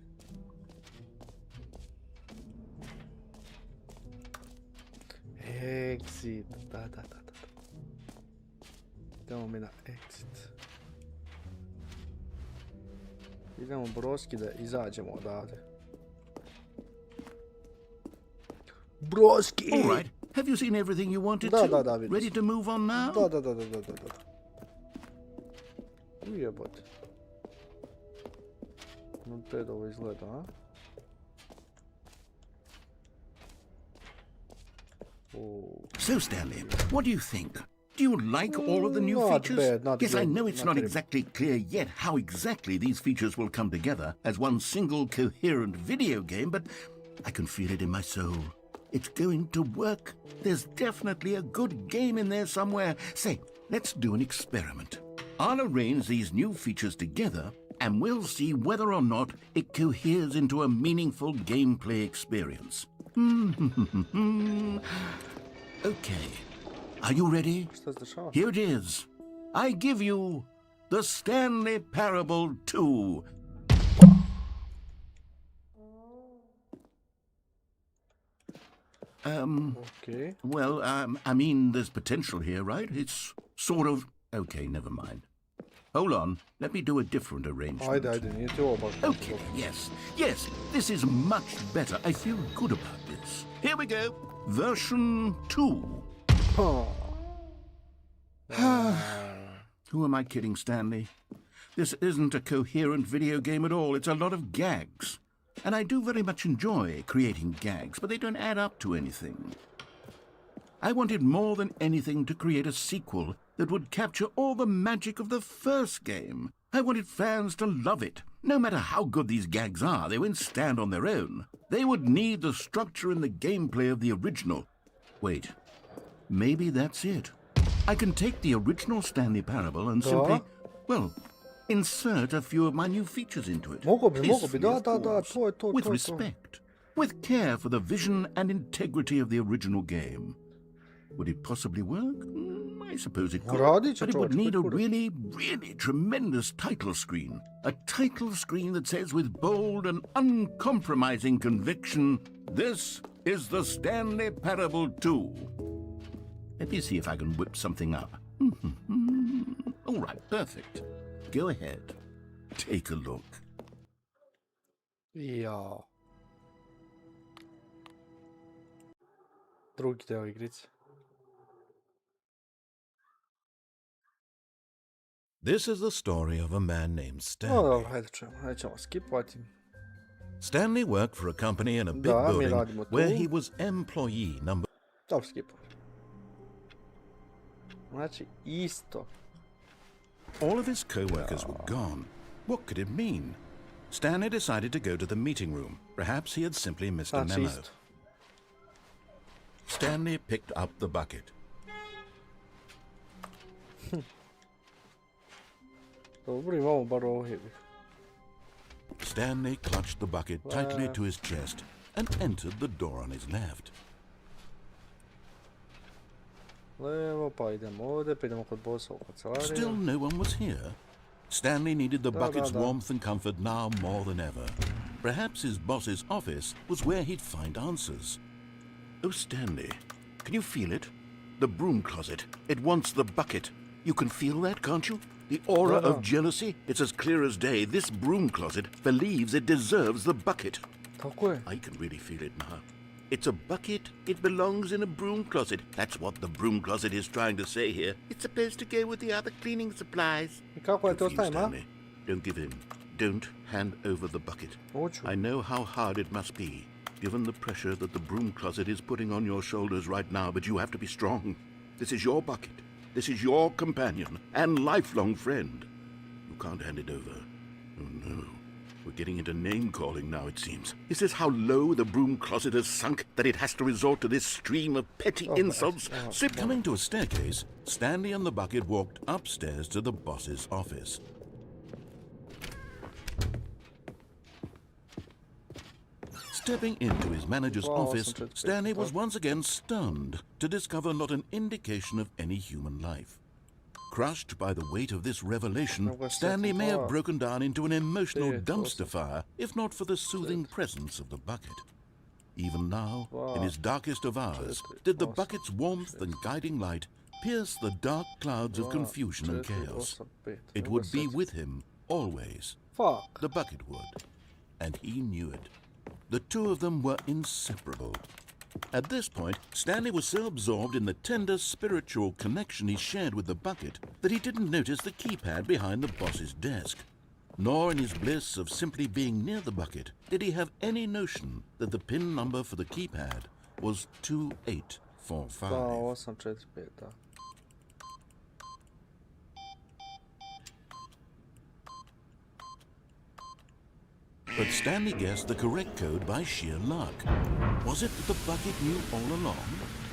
Exit, da. Idemo mi na exit. Idemo broski da izađemo odavde. Broski! All right. Have you seen everything you wanted Da, to? da, vidim. Ready to move on now? Da. Ujebote. No pred ovo izgleda, a? Oh. So, Stanley, what do you think? Do you like all of the new Not features? bad, not yes, I bad, know it's not not terrible. exactly clear yet how exactly these features will come together as one single coherent video game, but I can feel it in my soul. It's going to work. There's definitely a good game in there somewhere. Say, let's do an experiment. I'll arrange these new features together and we'll see whether or not it coheres into a meaningful gameplay experience. Okay. Are you ready? Šta se dešava? Here it is. I give you the Stanley Parable 2. Okay. Well, I mean, there's potential here, right? It's sort of... Okay, never mind. Hold on. Let me do a different arrangement. Ajde, nije ti ovo baš. Okay, yes, this is much better. I feel good about this. Here we go. Version 2. Who am I kidding, Stanley? This isn't a coherent video game at all. It's a lot of gags. And I do very much enjoy creating gags, but they don't add up to anything. I wanted more than anything to create a sequel that would capture all the magic of the first game. I wanted fans to love it. No matter how good these gags are, they won't stand on their own. They would need the structure and the gameplay of the original. Wait, maybe that's it. I can take the original Stanley Parable and simply, well, insert a few of my new features into it. Mogo bi, Peacefully, da, of to je course, to. with respect, with care for the vision and integrity of the original game. Would it possibly work? I suppose it could. Radit će, But it would čovječe, need a koji kurac. really tremendous title screen. A title screen that says with bold and uncompromising conviction, "This is the Stanley Parable 2." Let me see if I can whip something up. All right, perfect. Go ahead. Take a look. Ja. Drugi deo igrice. This is the story of a man named No, Stanley. dobro, hajde čujemo. Nećemo skipovati. Stanley worked for a company in a big Da, mi building radimo tu. where he was employee number... Dobro, skipamo. Znači, isto. All of his co-workers were gone. What could it mean? Stanley decided to go to the meeting room. Perhaps he had simply missed a Znači, memo. isto. Stanley picked up the bucket. Dobro, imamo bar ovo heavy. Stanley clutched the bucket tightly to his chest and entered the door on his left. Levo, pa idemo ovdje, pa idemo kod bossa u kancelariju. Still no one was here. Stanley needed the bucket's da. warmth and comfort now more than ever. Perhaps his boss's office was where he'd find answers. Oh, Stanley, can you feel it? The broom closet. It wants the bucket. You can feel that, can't you? The aura of jealousy? It's as clear as day. This broom closet believes it deserves the bucket. Tako je. I can really feel it now. It's a bucket. It belongs in a broom closet. That's what the broom closet is trying to say here. It's supposed to go with the other cleaning supplies. I kako je to Confused, ostavim, a? Stanley. Don't give in. Don't hand over the bucket. Hoću. I know how hard it must be, given the pressure that the broom closet is putting on your shoulders right now, but you have to be strong. This is your bucket. This is your companion and lifelong friend. You can't hand it over. Oh no. We're getting into name-calling now, it seems. Is this how low the broom closet has sunk, that it has to resort to this stream of petty insults? Coming to a staircase, Stanley and the bucket walked upstairs to the boss's office. Stepping into his manager's office, Stanley was once again stunned to discover not an indication of any human life. Crushed by the weight of this revelation, Stanley may have broken down into an emotional dumpster fire if not for the soothing presence of the bucket. Even now, in his darkest of hours, did the bucket's warmth and guiding light pierce the dark clouds of confusion and chaos. It would be with him always. The bucket would. And he knew it. The two of them were inseparable. At this point, Stanley was so absorbed in the tender spiritual connection he shared with the bucket that he didn't notice the keypad behind the boss's desk. Nor in his bliss of simply being near the bucket did he have any notion that the PIN number for the keypad was 2845. But Stanley guessed the correct code by sheer luck. Was it that the bucket knew all along?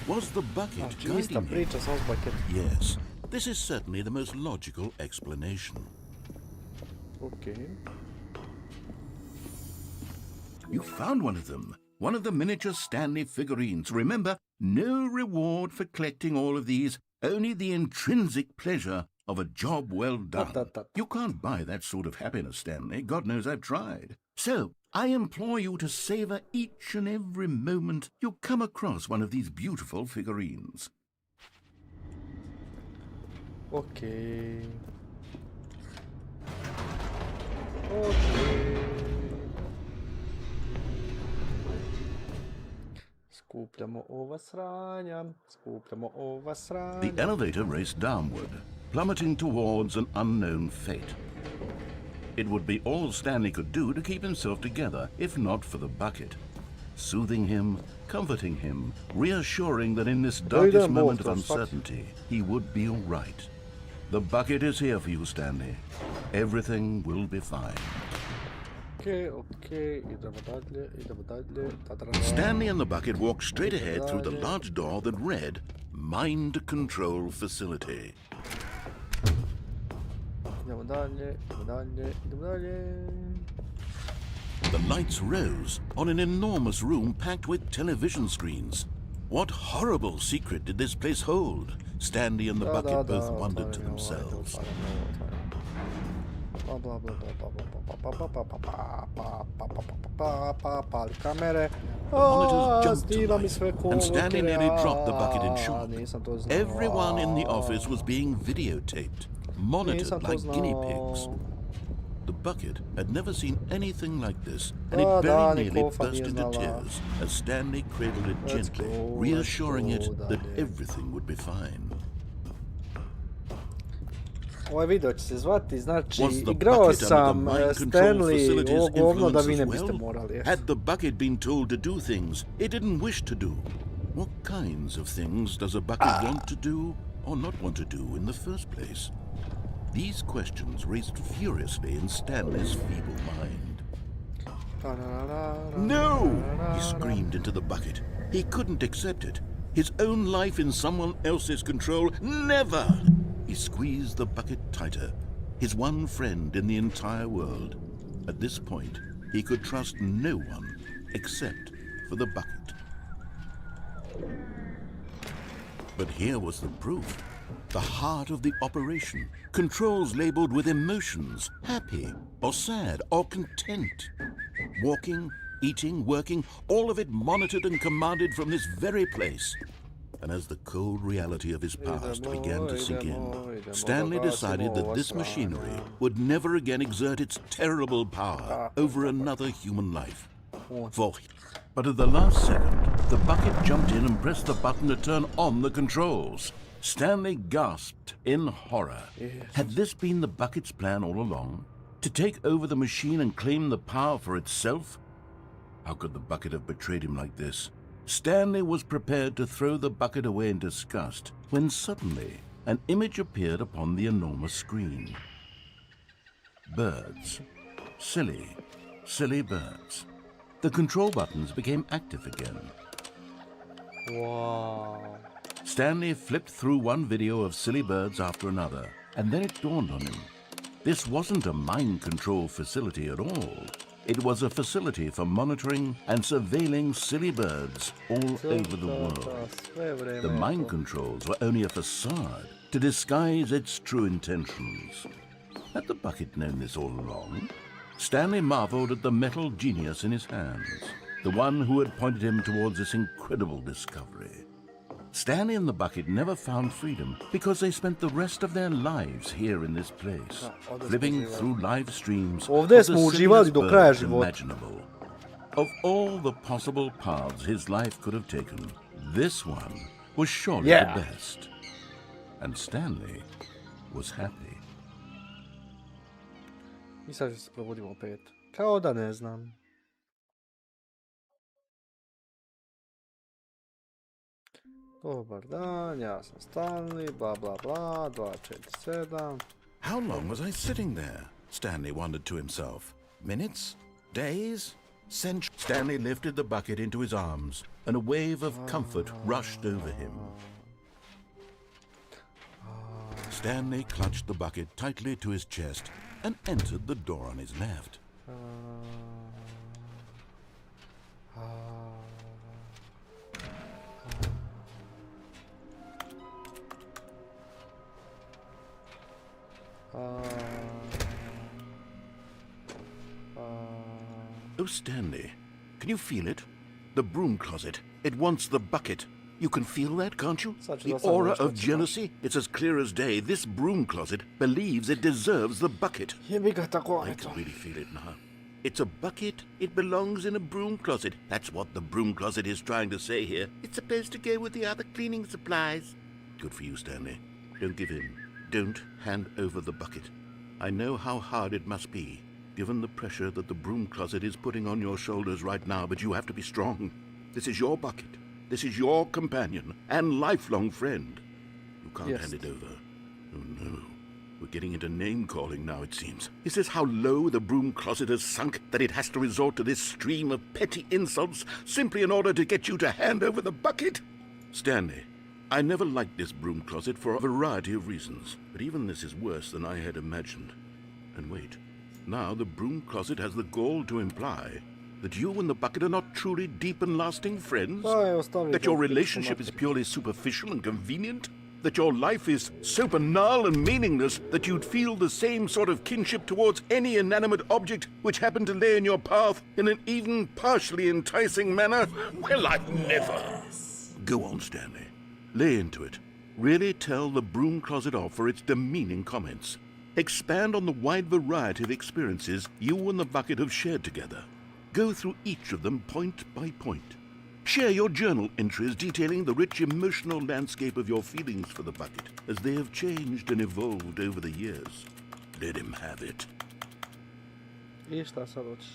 Was the bucket guiding him? Yes, this is certainly the most logical explanation. Okay. You found one of them. One of the miniature Stanley figurines. Remember, no reward for collecting all of these, only the intrinsic pleasure of a job well done. You can't buy that sort of happiness, Stanley. God knows I've tried. So, I implore you to savor each and every moment you come across one of these beautiful figurines. Okay. Skupljamo ova sranja, skupljamo ova sranja. The elevator raced downward, plummeting towards an unknown fate. It would be all Stanley could do to keep himself together, if not for the bucket. Soothing him, comforting him, reassuring that in this darkest moment of uncertainty, he would be all right. The bucket is here for you, Stanley. Everything will be fine. Okay, idemo dalje. Stanley and the bucket walked straight ahead through the large door that read, Mind Control Facility. Idemo dalje. The lights rose on an enormous room packed with television screens. What horrible secret did this place hold? Stanley and the bucket both wondered to themselves. Kamere. Monitors jumped to life, and Stanley nearly dropped the bucket in shock. Everyone in the office was being videotaped, monitored like guinea pigs. The bucket had never seen anything like this, and it very nearly burst into tears as Stanley cradled it gently, reassuring it that everything would be fine. Ovaj video će se zvati, znači, igrao sam Stanley ovo govno da vi ne biste morali. Had the bucket been told to do things it didn't wish to do? What kinds of things does a bucket want to do or not want to do in the first place? These questions raced furiously in Stanley's feeble mind. No! He screamed into the bucket. He couldn't accept it. His own life in someone else's control? Never! He squeezed the bucket tighter, his one friend in the entire world. At this point, he could trust no one except for the bucket. But here was the proof. The heart of the operation. Controls labeled with emotions, happy or sad or content. Walking, eating, working, all of it monitored and commanded from this very place. And as the cold reality of his past began to sink in, Stanley decided that this machinery would never again exert its terrible power over another human life. But at the last second, the bucket jumped in and pressed the button to turn on the controls. Stanley gasped in horror. Had this been the bucket's plan all along? To take over the machine and claim the power for itself? How could the bucket have betrayed him like this? Stanley was prepared to throw the bucket away in disgust when suddenly an image appeared upon the enormous screen. Birds. Silly. silly birds. The control buttons became active again. Wow. Stanley flipped through one video of silly birds after another, and then it dawned on him. This wasn't a mind control facility at all. It was a facility for monitoring and surveilling silly birds all over the world. The mind controls were only a facade to disguise its true intentions. Had the bucket known this all along? Stanley marveled at the metal genius in his hands, the one who had pointed him towards this incredible discovery. Stanley and the bucket never found freedom because they spent the rest of their lives here in this place, flipping through live streams of the silliest birds imaginable. Of all the possible paths his life could have taken, this one was surely the best. And Stanley was happy. I sad se probudimo opet. Kao da ne znam. Dobar dan, ja sam Stanley, blah blah blah, 247. How long was I sitting there? Stanley wondered to himself. Minutes? Days? Centuries? Stanley lifted the bucket into his arms, and a wave of comfort rushed over him. Stanley clutched the bucket tightly to his chest and entered the door on his left. Oh, Stanley, can you feel it? The broom closet. It wants the bucket. You can feel that, can't you? The aura of jealousy, it's as clear as day. This broom closet believes it deserves the bucket. I can really feel it now. It's a bucket. It belongs in a broom closet. That's what the broom closet is trying to say here. It's supposed to go with the other cleaning supplies. Good for you, Stanley. Don't give in. Don't hand over the bucket. I know how hard it must be, given the pressure that the broom closet is putting on your shoulders right now, but you have to be strong. This is your bucket. This is your companion and lifelong friend. You can't hand it over. Oh no. We're getting into name-calling now, it seems. Is this how low the broom closet has sunk, that it has to resort to this stream of petty insults simply in order to get you to hand over the bucket? Stanley, I never liked this broom closet for a variety of reasons, but even this is worse than I had imagined. And wait, now the broom closet has the gall to imply that you and the bucket are not truly deep and lasting friends? That your relationship is purely superficial and convenient? That your life is so banal and meaningless that you'd feel the same sort of kinship towards any inanimate object which happened to lay in your path in an even partially enticing manner? Well, I've never. Go on, Stanley. Lay into it. Really tell the broom closet off for its demeaning comments. Expand on the wide variety of experiences you and the bucket have shared together. Go through each of them point by point. Share your journal entries detailing the rich emotional landscape of your feelings for the bucket as they have changed and evolved over the years. Let him have it. I šta sad hoćeš?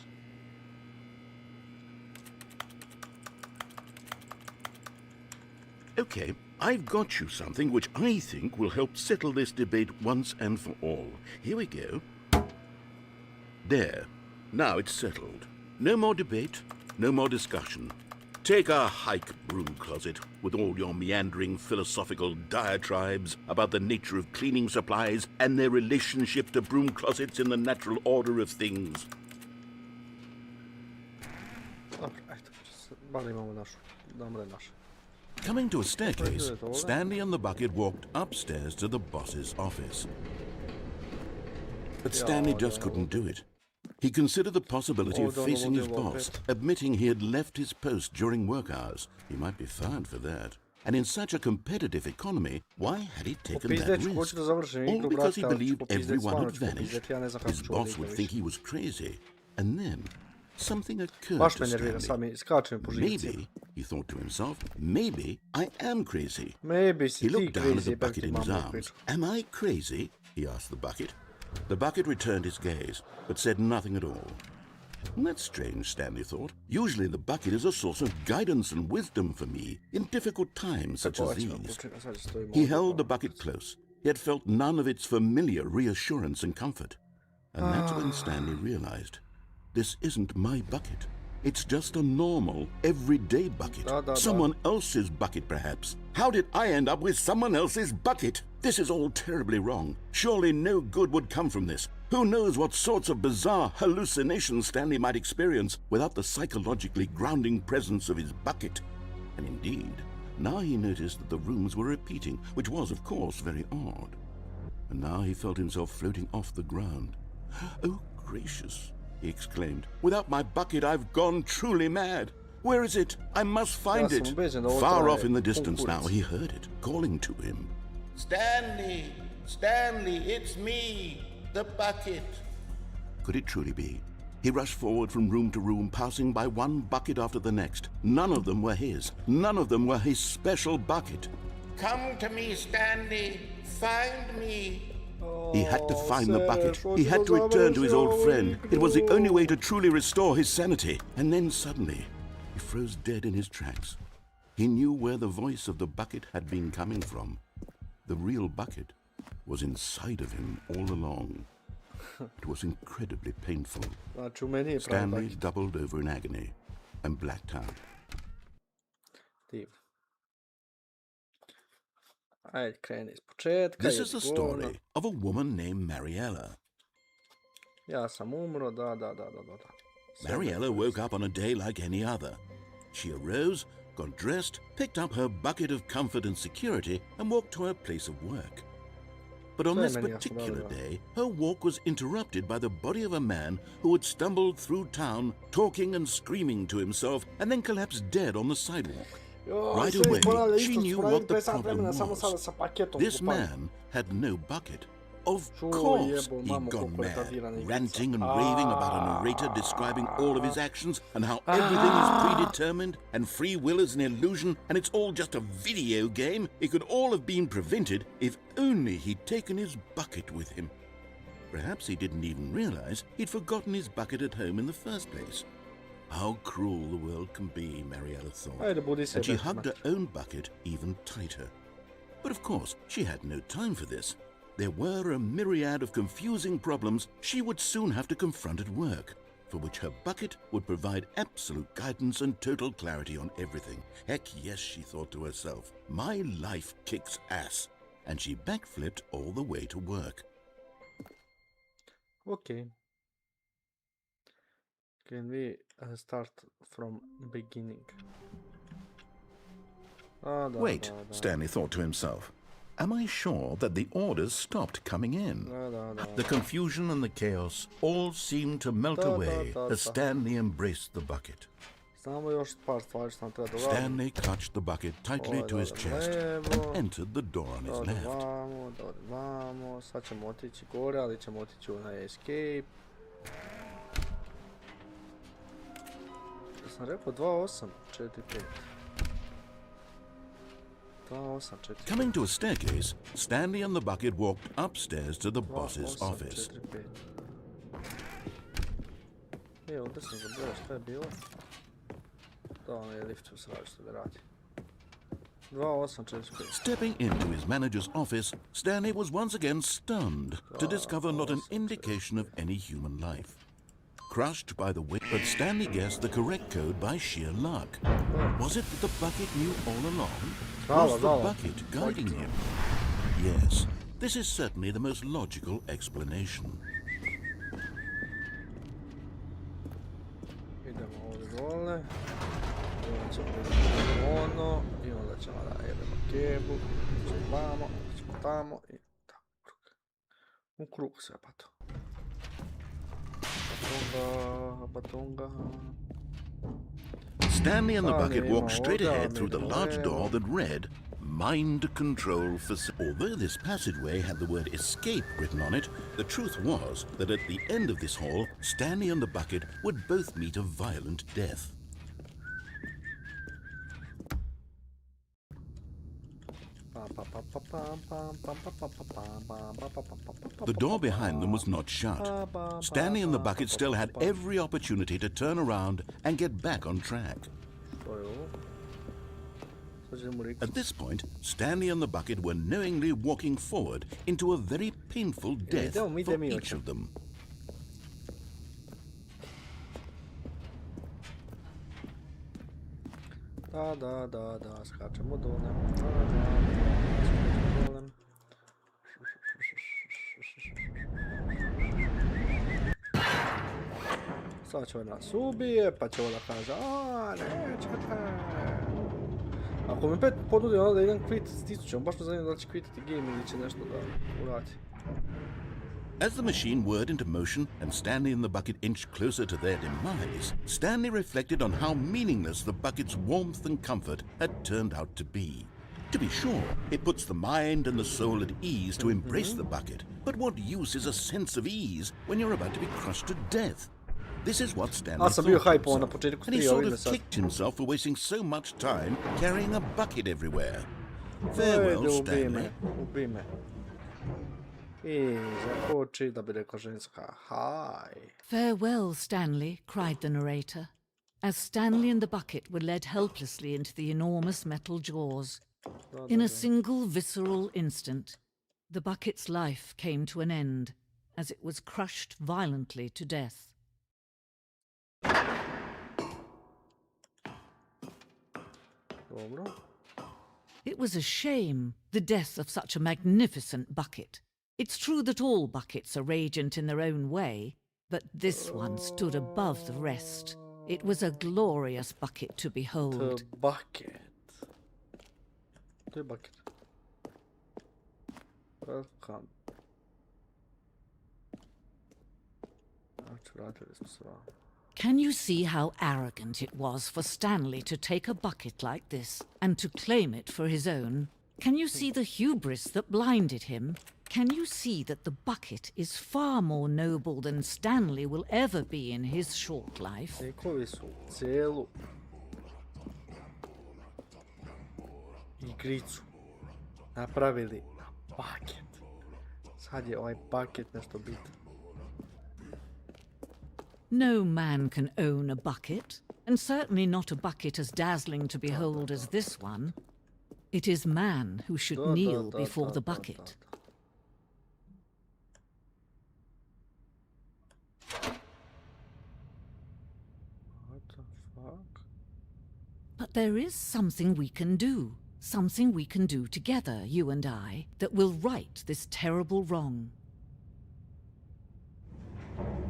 Okay, I've got you something which I think will help settle this debate once and for all. Here we go. There. Now it's settled. No more debate, no more discussion. Take a hike, broom closet, with all your meandering philosophical diatribes about the nature of cleaning supplies and their relationship to broom closets in the natural order of things. Coming to a staircase, Stanley and the bucket walked upstairs to the boss's office. But Stanley just couldn't do it. He considered the possibility of facing his boss, admitting he had left his post during work hours. He might be fired for that. And in such a competitive economy, why had he taken that risk? All because he believed everyone had vanished. His boss would think he was crazy. And then something occurred to Stanley. Maybe, he thought to himself, maybe I am crazy. He looked down at the bucket in his arms. Am I crazy? He asked the bucket. The bucket returned his gaze, but said nothing at all. That's strange, Stanley thought. Usually the bucket is a source of guidance and wisdom for me in difficult times such as these. He held the bucket close, yet felt none of its familiar reassurance and comfort. And that's when Stanley realized This isn't my bucket. It's just a normal, everyday bucket. Someone else's bucket, perhaps. How did I end up with someone else's bucket? This is all terribly wrong. Surely no good would come from this. Who knows what sorts of bizarre hallucinations Stanley might experience without the psychologically grounding presence of his bucket. And indeed, now he noticed that the rooms were repeating, which was, of course, very odd. And now he felt himself floating off the ground. Oh, gracious, he exclaimed. Without my bucket, I've gone truly mad. Where is it? I must find it. Far off in the distance now, he heard it, calling to him. Stanley! Stanley, it's me! The bucket! Could it truly be? He rushed forward from room to room, passing by one bucket after the next. None of them were his. None of them were his special bucket. Come to me, Stanley! Find me! He had to find the bucket. He had to return to his old friend. It was the only way to truly restore his sanity. And then suddenly, he froze dead in his tracks. He knew where the voice of the bucket had been coming from. The real bucket was inside of him all along. It was incredibly painful. Stanley doubled over in agony and blacked out. This is the story of a woman named Mariella. Mariella woke up on a day like any other. She arose, got dressed, picked up her bucket of comfort and security, and walked to her place of work. But on this particular day, her walk was interrupted by the body of a man who had stumbled through town, talking and screaming to himself, and then collapsed dead on the sidewalk. Right away, she knew what the problem was. This man had no bucket. Of course, he'd gone mad, ranting and raving about a narrator describing all of his actions and how everything is predetermined and free will is an illusion and it's all just a video game. It could all have been prevented if only he'd taken his bucket with him. Perhaps he didn't even realize he'd forgotten his bucket at home in the first place. How cruel the world can be, Mariella thought, and she hugged her own bucket even tighter. But of course, she had no time for this. There were a myriad of confusing problems she would soon have to confront at work, for which her bucket would provide absolute guidance and total clarity on everything. Heck yes, she thought to herself, my life kicks ass. And she backflipped all the way to work. Okay. Can we start from beginning? Wait, Stanley thought to himself. Am I sure that the orders stopped coming in? The confusion and the chaos all seemed to melt away as Stanley embraced the bucket. Stanley clutched the bucket tightly to his chest and entered the door on his left. Sad ćemo otići gore, ali ćemo otići u onaj escape. Sam rekao 2845. Coming to a staircase, Stanley and the bucket walked upstairs to the boss's office. Ovdje sam zaboravio što je bilo. Da, onaj lift u središtu da radi. 2845. Stepping into his manager's office, Stanley was once again stunned to discover not an indication of any human life. Crushed by the wind, but Stanley guessed the correct code by sheer luck. Was it that the bucket knew all along? Was the bucket guiding him? Yes, this is certainly the most logical explanation. Idemo ovdje dole. Idemo ćemo ono. I onda ćemo da jedemo kebu. Ćemo vamo, ćemo tamo i tako. U krug sve pa to. Batonga. Stanley and the bucket walked straight ahead through the large door that read, Mind Control Facility. Although this passageway had the word escape written on it, the truth was that at the end of this hall, Stanley and the bucket would both meet a violent death. The door behind them was not shut. Stanley and the bucket still had every opportunity to turn around and get back on track. At this point, Stanley and the bucket were knowingly walking forward into a very painful death for each of them. Da, skačemo dole. Sad će nas ubije, pa će da kaže, a nećete. Ako mi opet ponudi onda da idem quit, stisnut ćemo, baš me zanima da li će quitati game ili će nešto da uradi. As the machine whirred into motion and Stanley and the bucket inched closer to their demise, Stanley reflected on how meaningless the bucket's warmth and comfort had turned out to be. To be sure, it puts the mind and the soul at ease to embrace the bucket, but what use is a sense of ease when you're about to be crushed to death? This is what Stanley thought to himself, and he sort of kicked himself for wasting so much time carrying a bucket everywhere. Farewell, Stanley. Farewell, Stanley, cried the narrator, as Stanley and the bucket were led helplessly into the enormous metal jaws. In a single visceral instant, the bucket's life came to an end as it was crushed violently to death. It was a shame, the death of such a magnificent bucket. It's true that all buckets are radiant in their own way, but this one stood above the rest. It was a glorious bucket to behold. The bucket. The bucket. Welcome. Can you see how arrogant it was for Stanley to take a bucket like this and to claim it for his own? Can you see the hubris that blinded him? Can you see that the bucket is far more noble than Stanley will ever be in his short life? Tekovi su cijelu igricu napravili na bucket. Sad je ovaj bucket nešto bitno. No man can own a bucket, and certainly not a bucket as dazzling to behold as this one. It is man who should kneel before the bucket. What the fuck? But there is something we can do. Something we can do together, you and I, that will right this terrible wrong.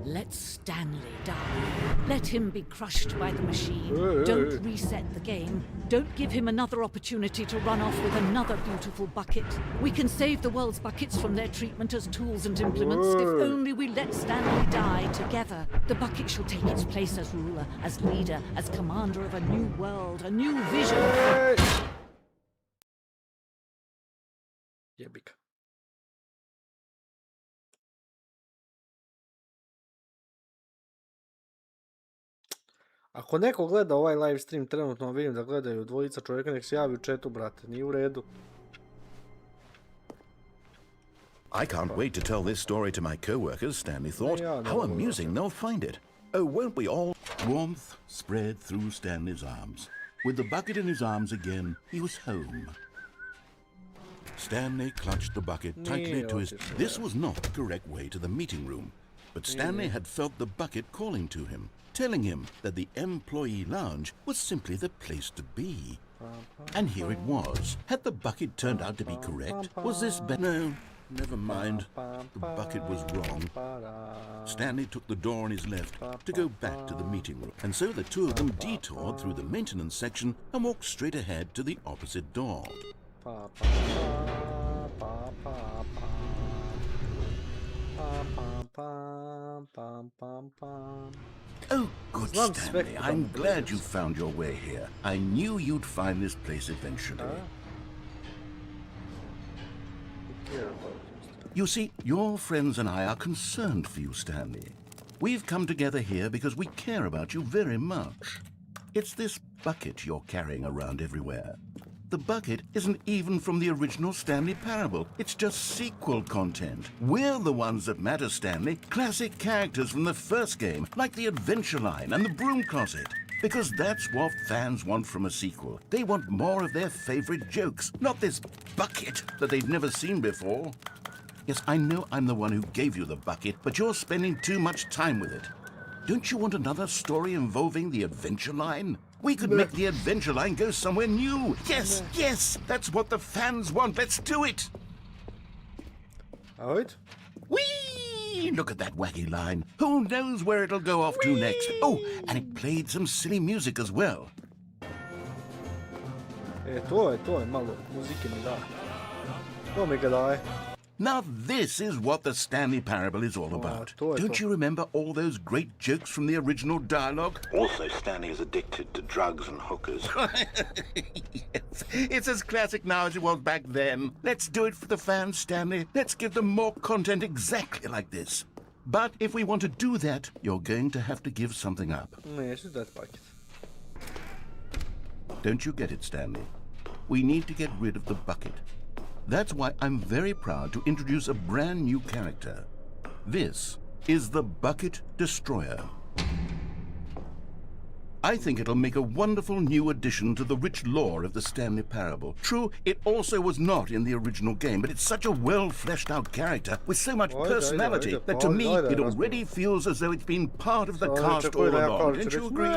Let Stanley die. Let him be crushed by the machine. Don't reset the game. Don't give him another opportunity to run off with another beautiful bucket. We can save the world's buckets from their treatment as tools and implements if only we let Stanley die together. The bucket shall take its place as ruler, as leader, as commander of a new world, a new vision. Jebika. Ako neko gleda ovaj live stream, trenutno vidim da gledaju dvojica čovjeka, nek se javi u chatu, brate, nije u redu. I can't wait to tell this story to my co-workers, Stanley thought. How amusing they'll find it. Oh, won't we all? Warmth spread through Stanley's arms. With the bucket in his arms again, he was home. Stanley clutched the bucket tightly to his... This was not the correct way to the meeting room, but Stanley had felt the bucket calling to him, telling him that the employee lounge was simply the place to be. And here it was. Had the bucket turned out to be correct? Was this no, never mind. The bucket was wrong. Stanley took the door on his left to go back to the meeting room, and so the two of them detoured through the maintenance section and walked straight ahead to the opposite door. Oh, good Stanley, I'm glad you found your way here. I knew you'd find this place eventually. You see, your friends and I are concerned for you, Stanley. We've come together here because we care about you very much. It's this bucket you're carrying around everywhere. The bucket isn't even from the original Stanley Parable. It's just sequel content. We're the ones that matter, Stanley. Classic characters from the first game, like the Adventure Line and the Broom Closet. Because that's what fans want from a sequel. They want more of their favorite jokes, not this bucket that they've never seen before. Yes, I know I'm the one who gave you the bucket, but you're spending too much time with it. Don't you want another story involving the Adventure Line? We could make the adventure line go somewhere new. Yes, yes, that's what the fans want. Let's do it. Ajde. Whee! Look at that wacky line. Who knows where it'll go off to next? Oh, and it played some silly music as well. To je malo muzike mi daje. To mi ga daje. Now this is what the Stanley Parable is all about. Don't you remember all those great jokes from the original dialogue? Also, Stanley is addicted to drugs and hookers. Yes, it's as classic now as it was back then. Let's do it for the fans, Stanley. Let's give them more content exactly like this. But if we want to do that, you're going to have to give something up. Neću dati paket. Don't you get it, Stanley? We need to get rid of the bucket. That's why I'm very proud to introduce a brand new character. This is the Bucket Destroyer. I think it'll make a wonderful new addition to the rich lore of the Stanley Parable. True, it also was not in the original game, but it's such a well-fleshed-out character with so much personality that to me it already feels as though it's been part of the cast all along. Don't you agree?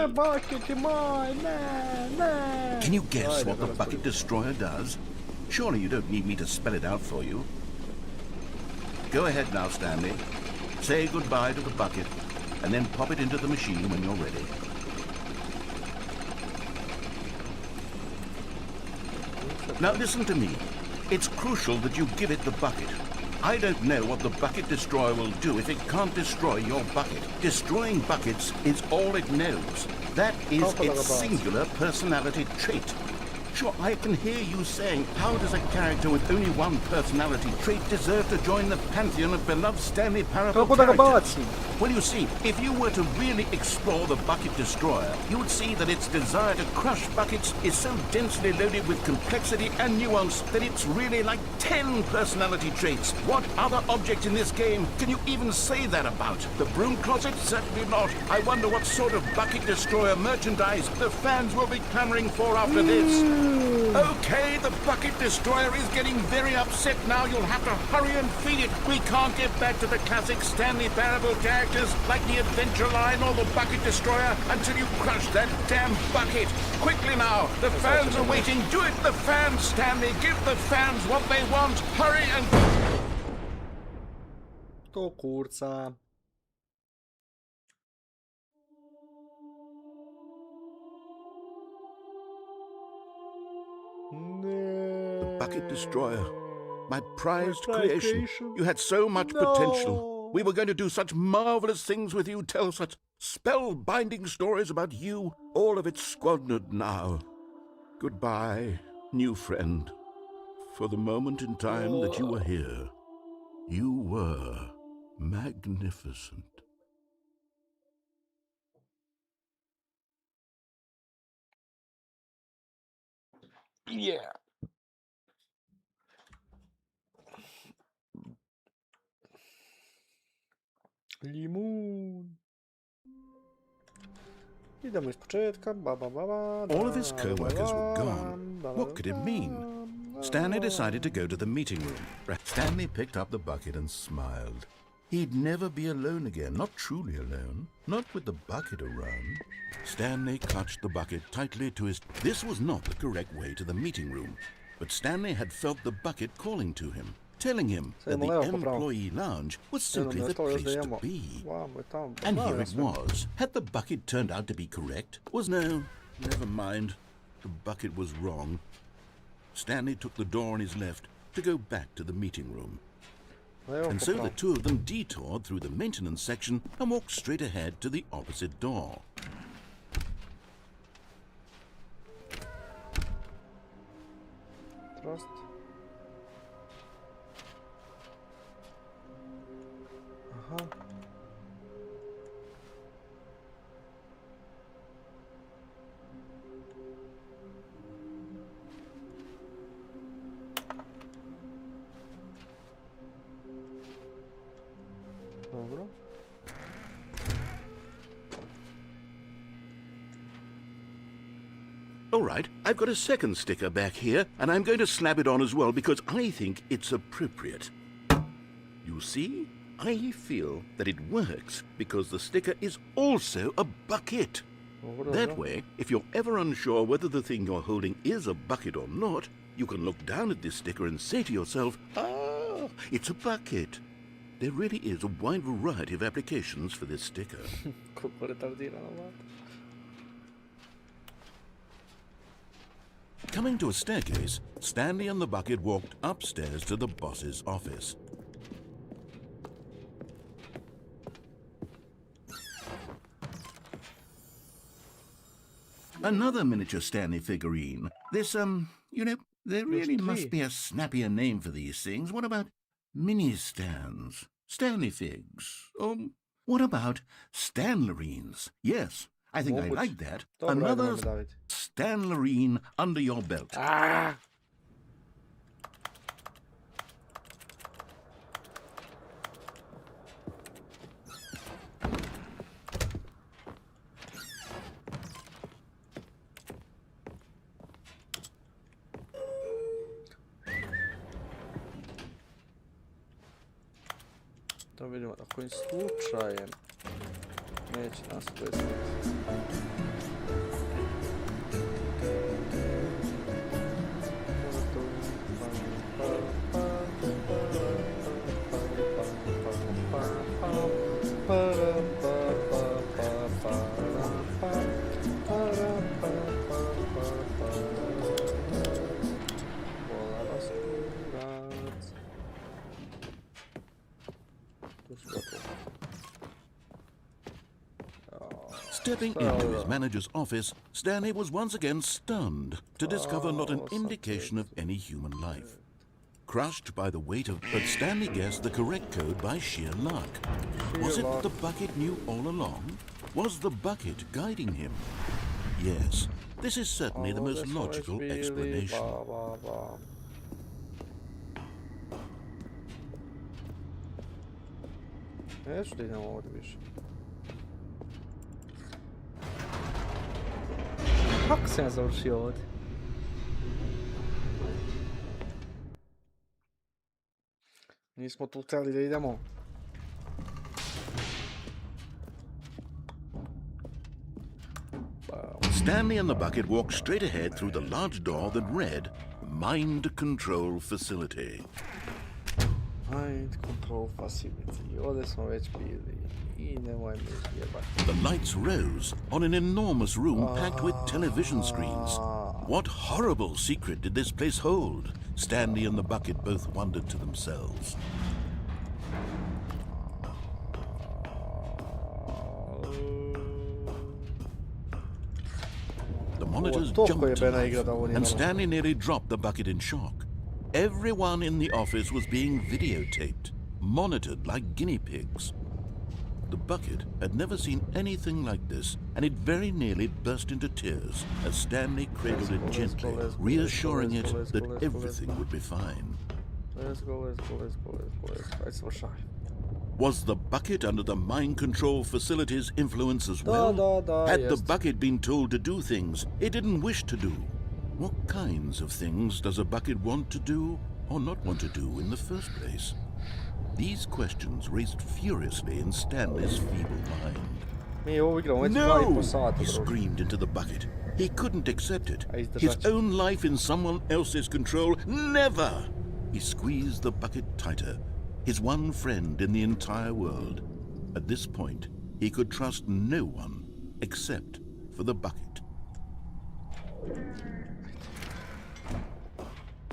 Can you guess what the Bucket Destroyer does? Surely you don't need me to spell it out for you. Go ahead now, Stanley. Say goodbye to the bucket, and then pop it into the machine when you're ready. Now listen to me. It's crucial that you give it the bucket. I don't know what the Bucket Destroyer will do if it can't destroy your bucket. Destroying buckets is all it knows. That is its singular personality trait. Sure, I can hear you saying, how does a character with only one personality trait deserve to join the pantheon of beloved Stanley Parable characters? Well, you see, if you were to really explore the Bucket Destroyer, you would see that its desire to crush buckets is so densely loaded with complexity and nuance that it's really like 10 personality traits. What other object in this game can you even say that about? The broom closet? Certainly not. I wonder what sort of Bucket Destroyer merchandise the fans will be clamoring for after this. Okay, the Bucket Destroyer is getting very upset now. You'll have to hurry and feed it. We can't get back to the classic Stanley Parable characters like the Adventure Line or the Bucket Destroyer until you crush that damn bucket. Quickly now, the fans are waiting. Do it, the fans, Stanley. Give the fans what they want. Hurry and... To kurca. The Bucket Destroyer, my prized creation. You had so much potential. We were going to do such marvelous things with you, tell such spellbinding stories about you. All of it squandered now. Goodbye, new friend. For the moment in time that you were here, you were magnificent. Yeah. Limun. Idemo iz početka. All of his co-workers were gone. What could it mean? Stanley decided to go to the meeting room. Stanley picked up the bucket and smiled. He'd never be alone again, not truly alone, not with the bucket around. Stanley clutched the bucket tightly to his... This was not the correct way to the meeting room, but Stanley had felt the bucket calling to him, telling him that the employee lounge was simply the place to be. And here it was. Had the bucket turned out to be correct? No, never mind. The bucket was wrong. Stanley took the door on his left to go back to the meeting room. And so the two of them detoured through the maintenance section and walked straight ahead to the opposite door. Trust. Aha. Dobro. All right, I've got a second sticker back here, and I'm going to slap it on as well because I think it's appropriate. You see, I feel that it works because the sticker is also a bucket. That way, if you're ever unsure whether the thing you're holding is a bucket or not, you can look down at this sticker and say to yourself, ah, it's a bucket. There really is a wide variety of applications for this sticker. Coming to a staircase, Stanley and the bucket walked upstairs to the boss's office. Another miniature Stanley figurine. This, you know, there really must be a snappier name for these things. What about mini-stands? Stanley figs? What about Stanlerines? Yes, I think I like that. Another Stanlerine under your belt. Ah! Da vidimo da kojim slučajem neće nas desiti. Stepping into his manager's office, Stanley was once again stunned to discover not an indication of any human life. Crushed by the weight of... But Stanley guessed the correct code by sheer luck. Was it that the bucket knew all along? Was the bucket guiding him? Yes, this is certainly the most logical explanation. Neću da idem ovdje više. Kako sam ja završio ovdje? Nismo tu htjeli da idemo. Stanley and the bucket walked straight ahead through the large door that read, Mind Control Facility. Mind Control Facility. Ovdje smo već bili. I nemoj me jebati. The lights rose on an enormous room packed with television screens. What horrible secret did this place hold? Stanley and the bucket both wondered to themselves. The monitors jumped to life, and Stanley nearly dropped the bucket in shock. Everyone in the office was being videotaped, monitored like guinea pigs. The bucket had never seen anything like this, and it very nearly burst into tears as Stanley cradled it gently, reassuring it that everything would be fine. Was the bucket under the mind control facility's influence as well? Had the bucket been told to do things it didn't wish to do? What kinds of things does a bucket want to do or not want to do in the first place? These questions raced furiously in Stanley's feeble mind. No! He screamed into the bucket. He couldn't accept it. His own life in someone else's control. Never! He squeezed the bucket tighter. His one friend in the entire world. At this point, he could trust no one except for the bucket.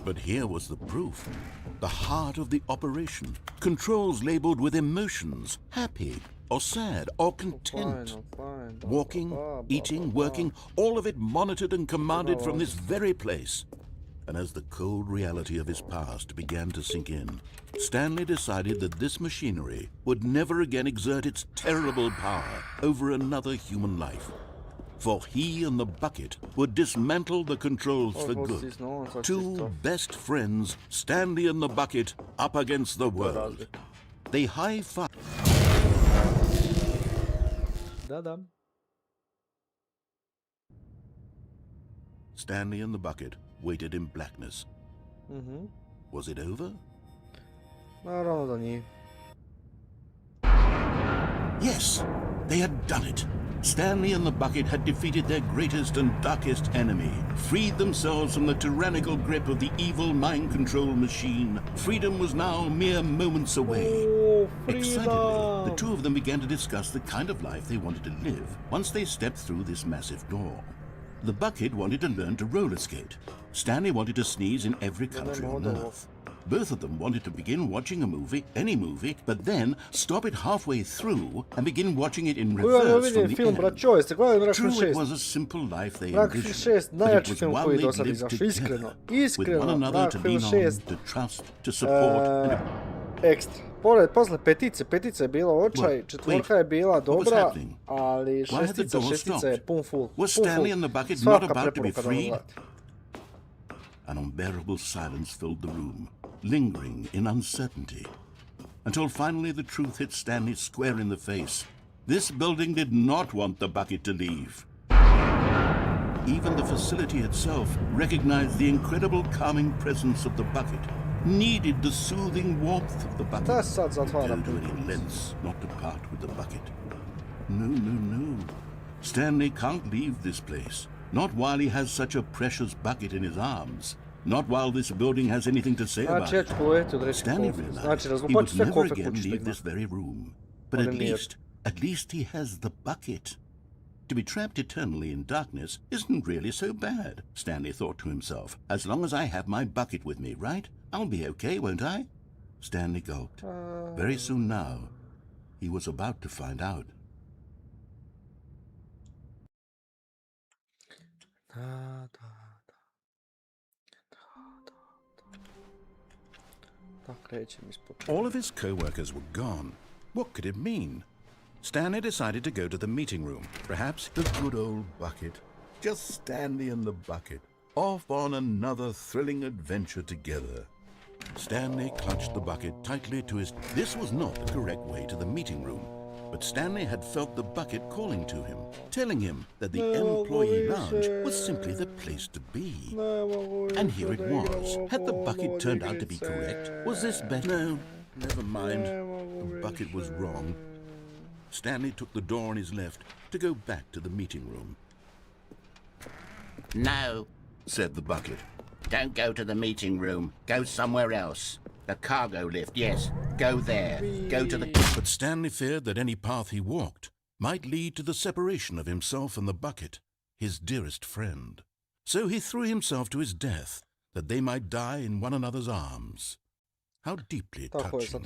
But here was the proof. The heart of the operation. Controls labeled with emotions. Happy or sad or content. Walking, eating, working, all of it monitored and commanded from this very place. And as the cold reality of his past began to sink in, Stanley decided that this machinery would never again exert its terrible power over another human life. For he and the bucket would dismantle the controls for good. Two best friends, Stanley and the bucket, up against the world. They high-fived. Stanley and the bucket waited in blackness. Was it over? Yes, they had done it. Stanley and the bucket had defeated their greatest and darkest enemy, freed themselves from the tyrannical grip of the evil mind control machine. Freedom was now mere moments away. Excitedly, the two of them began to discuss the kind of life they wanted to live once they stepped through this massive door. The bucket wanted to learn to roller skate. Stanley wanted to sneeze in every country on earth. Both of them wanted to begin watching a movie, any movie, but then stop it halfway through and begin watching it in reverse from the end. True, it was a simple life they envisioned, but it was one they lived together, with one another to lean on, to trust, to support, and Ekstra. Posle petica je bila očaj, četvorka je bila dobra, ali šestica je pun full. Was Stanley and the bucket not about to be freed? An unbearable silence filled the room, lingering in uncertainty, until finally the truth hit Stanley square in the face. This building did not want the bucket to leave. Even the facility itself recognized the incredible calming presence of the bucket, needed the soothing warmth of the bucket. Go to any lengths not to part with the bucket. No. Stanley can't leave this place. Not while he has such a precious bucket in his arms. Not while this building has anything to say about it. Stanley realized he would never again leave this very room. But at least he has the bucket. To be trapped eternally in darkness isn't really so bad, Stanley thought to himself. As long as I have my bucket with me, right? I'll be okay, won't I? Stanley gulped. Very soon now, he was about to find out. All of his co-workers were gone. What could it mean? Stanley decided to go to the meeting room. Perhaps the good old bucket. Just Stanley and the bucket, off on another thrilling adventure together. Stanley clutched the bucket tightly to his... This was not the correct way to the meeting room, but Stanley had felt the bucket calling to him, telling him that the employee lounge was simply the place to be. And here it was. Had the bucket turned out to be correct? Was this better? No, never mind. The bucket was wrong. Stanley took the door on his left to go back to the meeting room. No, said the bucket. don't go to the meeting room. Go somewhere else. The cargo lift, yes. Go there. Go to the... But Stanley feared that any path he walked might lead to the separation of himself and the bucket, his dearest friend. So he threw himself to his death, that they might die in one another's arms. How deeply touching.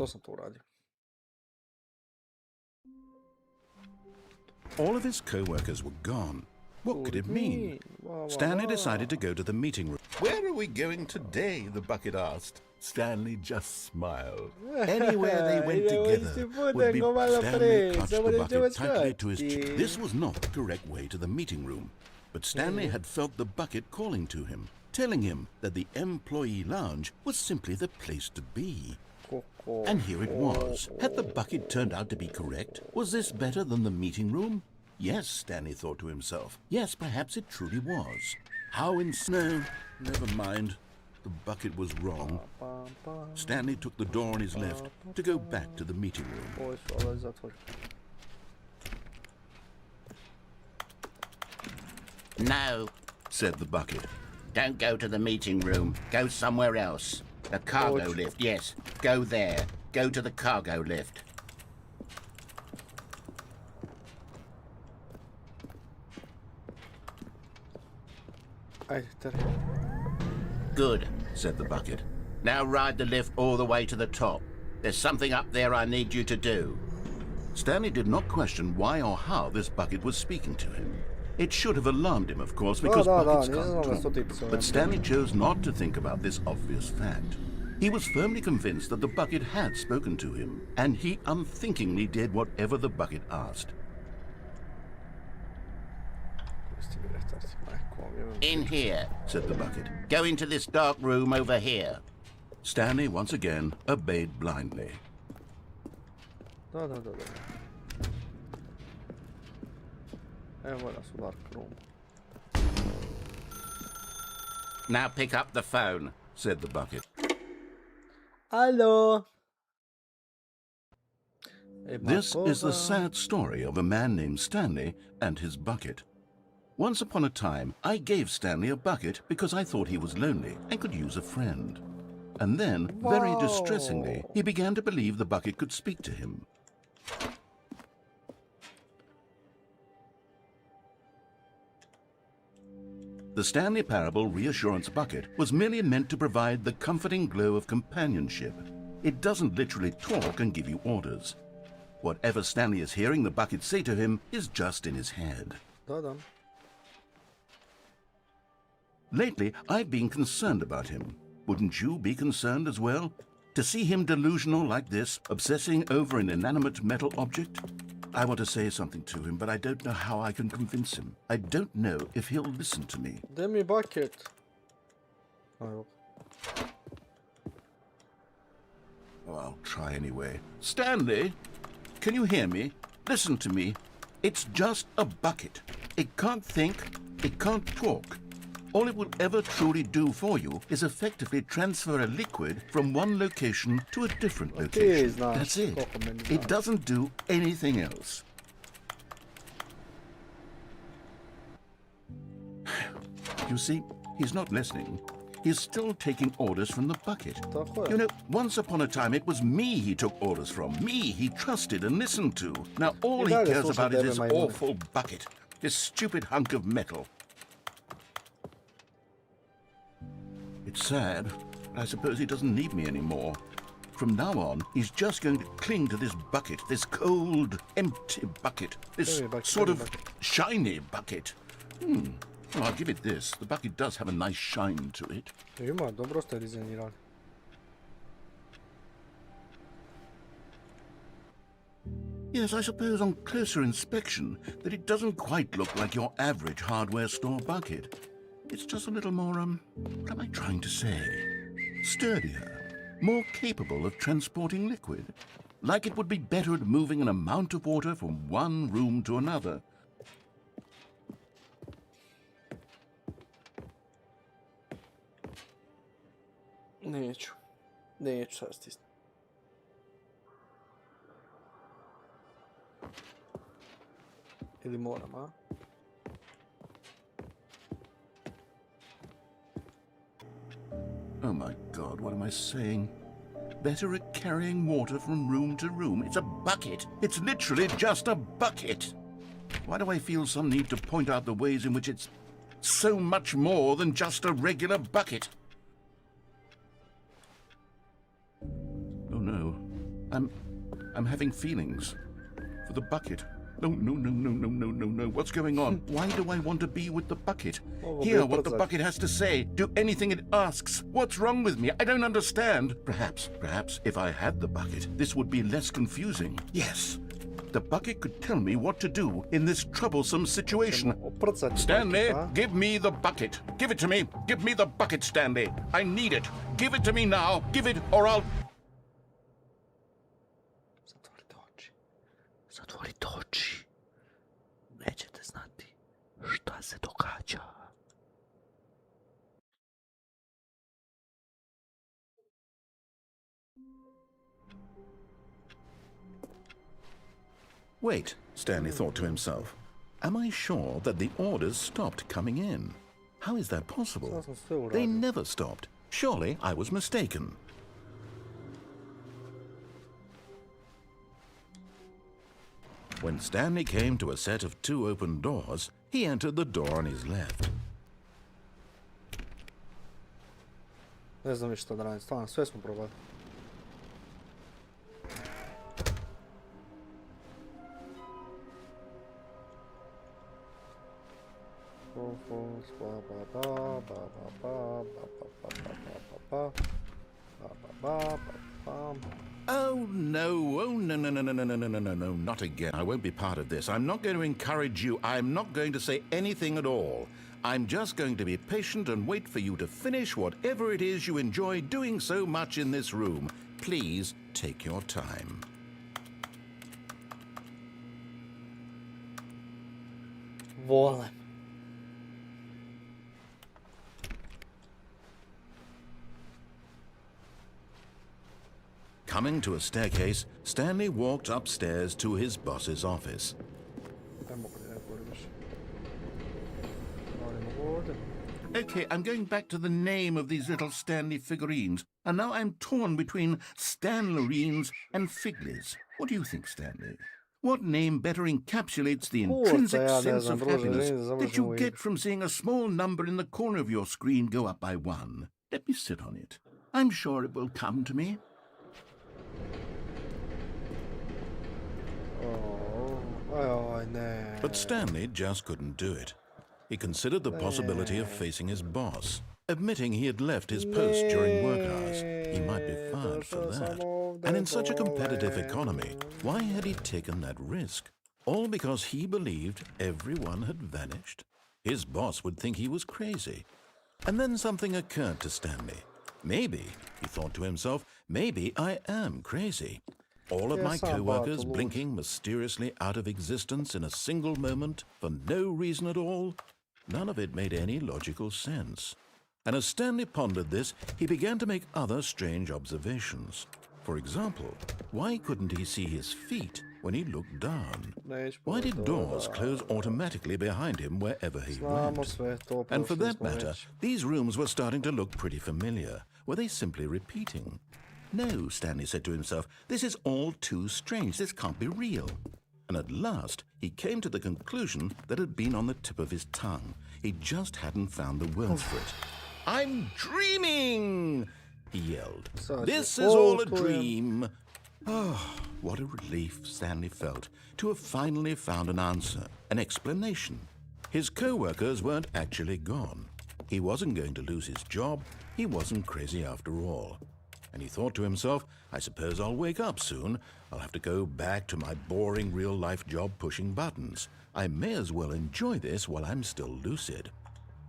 All of his co-workers were gone. What could it mean? Stanley decided to go to the meeting room. Where are we going today? The bucket asked. Stanley just smiled. Anywhere they went together would be... Stanley clutched the bucket tightly to his chest. This was not the correct way to the meeting room, but Stanley had felt the bucket calling to him, telling him that the employee lounge was simply the place to be. And here it was. Had the bucket turned out to be correct? Was this better than the meeting room? Yes, Stanley thought to himself. Yes, perhaps it truly was. How No, never mind. The bucket was wrong. Stanley took the door on his left to go back to the meeting room. No, said the bucket. don't go to the meeting room. Go somewhere else. The cargo lift, yes. Go there. Go to the cargo lift. Good, said the bucket. Now ride the lift all the way to the top. There's something up there I need you to do. Stanley did not question why or how this bucket was speaking to him. It should have alarmed him, of course, because buckets can't talk. But Stanley chose not to think about this obvious fact. He was firmly convinced that the bucket had spoken to him, and he unthinkingly did whatever the bucket asked. In here, said the bucket. Go into this dark room over here. Stanley once again obeyed blindly. Now pick up the phone, said the bucket. Alo. This is the sad story of a man named Stanley and his bucket. Once upon a time, I gave Stanley a bucket because I thought he was lonely and could use a friend. And then, very distressingly, he began to believe the bucket could speak to him. The Stanley Parable Reassurance Bucket was merely meant to provide the comforting glow of companionship. It doesn't literally talk and give you orders. Whatever Stanley is hearing the bucket say to him is just in his head. Lately, I've been concerned about him. Wouldn't you be concerned as well? To see him delusional like this, obsessing over an inanimate metal object? I want to say something to him, but I don't know how I can convince him. I don't know if he'll listen to me. Demi bucket. Oh, I'll try anyway. Stanley, can you hear me? Listen to me. It's just a bucket. It can't think, it can't talk. All it will ever truly do for you is effectively transfer a liquid from one location to a different location. That's it. It doesn't do anything else. You see, he's not listening. He's still taking orders from the bucket. You know, once upon a time it was me he took orders from. Me he trusted and listened to. Now all he cares about is this awful bucket. This stupid hunk of metal. It's sad, but I suppose he doesn't need me anymore. From now on, he's just going to cling to this bucket, this cold, empty bucket, this sort of shiny bucket. Well, I'll give it this. The bucket does have a nice shine to it. Ima, dobro ste dizajnirali. Yes, I suppose on closer inspection that it doesn't quite look like your average hardware store bucket. It's just a little more, what am I trying to say? Sturdier, more capable of transporting liquid. Like it would be better at moving an amount of water from one room to another. Neću. Neću sad stisnuti. Ili moram, a? Oh my God, what am I saying? Better at carrying water from room to room. It's a bucket. It's literally just a bucket. Why do I feel some need to point out the ways in which it's so much more than just a regular bucket? Oh no, I'm having feelings for the bucket. No. What's going on? Why do I want to be with the bucket? Hear what the bucket has to say. Do anything it asks. What's wrong with me? I don't understand. Perhaps, if I had the bucket, this would be less confusing. Yes, the bucket could tell me what to do in this troublesome situation. Stanley, give me the bucket. Give it to me. Give me the bucket, Stanley. I need it. Give it to me now. Give it or I'll... Zatvorite oči. Nećete znati šta se događa. Wait, Stanley thought to himself. Am I sure that the orders stopped coming in? How is that possible? They never stopped. Surely I was mistaken. When Stanley came to a set of 2 open doors, he entered the door on his left. Ne znam više šta da radim, stvarno, sve smo probali. Oh no, not again. I won't be part of this. I'm not going to encourage you. I'm not going to say anything at all. I'm just going to be patient and wait for you to finish whatever it is you enjoy doing so much in this room. Please take your time. Volem. coming to a staircase, Stanley walked upstairs to his boss's office. Okay, I'm going back to the name of these little Stanley figurines, and now I'm torn between Stanlerines and Figlies. What do you think, Stanley? What name better encapsulates the intrinsic sense of happiness that you get from seeing a small number in the corner of your screen go up by 1? Let me sit on it. I'm sure it will come to me. But Stanley just couldn't do it. He considered the possibility of facing his boss, admitting he had left his post during work hours. He might be fired for that. And in such a competitive economy, why had he taken that risk? All because he believed everyone had vanished? His boss would think he was crazy. And then something occurred to Stanley. Maybe, he thought to himself, maybe I am crazy. All of my co-workers blinking mysteriously out of existence in a single moment for no reason at all. None of it made any logical sense. And as Stanley pondered this, he began to make other strange observations. For example, why couldn't he see his feet when he looked down? Why did doors close automatically behind him wherever he went? And for that matter, these rooms were starting to look pretty familiar. Were they simply repeating? No, Stanley said to himself, this is all too strange. This can't be real. And at last, he came to the conclusion that had been on the tip of his tongue. He just hadn't found the words for it. I'm dreaming, he yelled. This is all a dream. Oh, what a relief Stanley felt to have finally found an answer, an explanation. His co-workers weren't actually gone. He wasn't going to lose his job. He wasn't crazy after all. And he thought to himself, I suppose I'll wake up soon. I'll have to go back to my boring real-life job pushing buttons. I may as well enjoy this while I'm still lucid.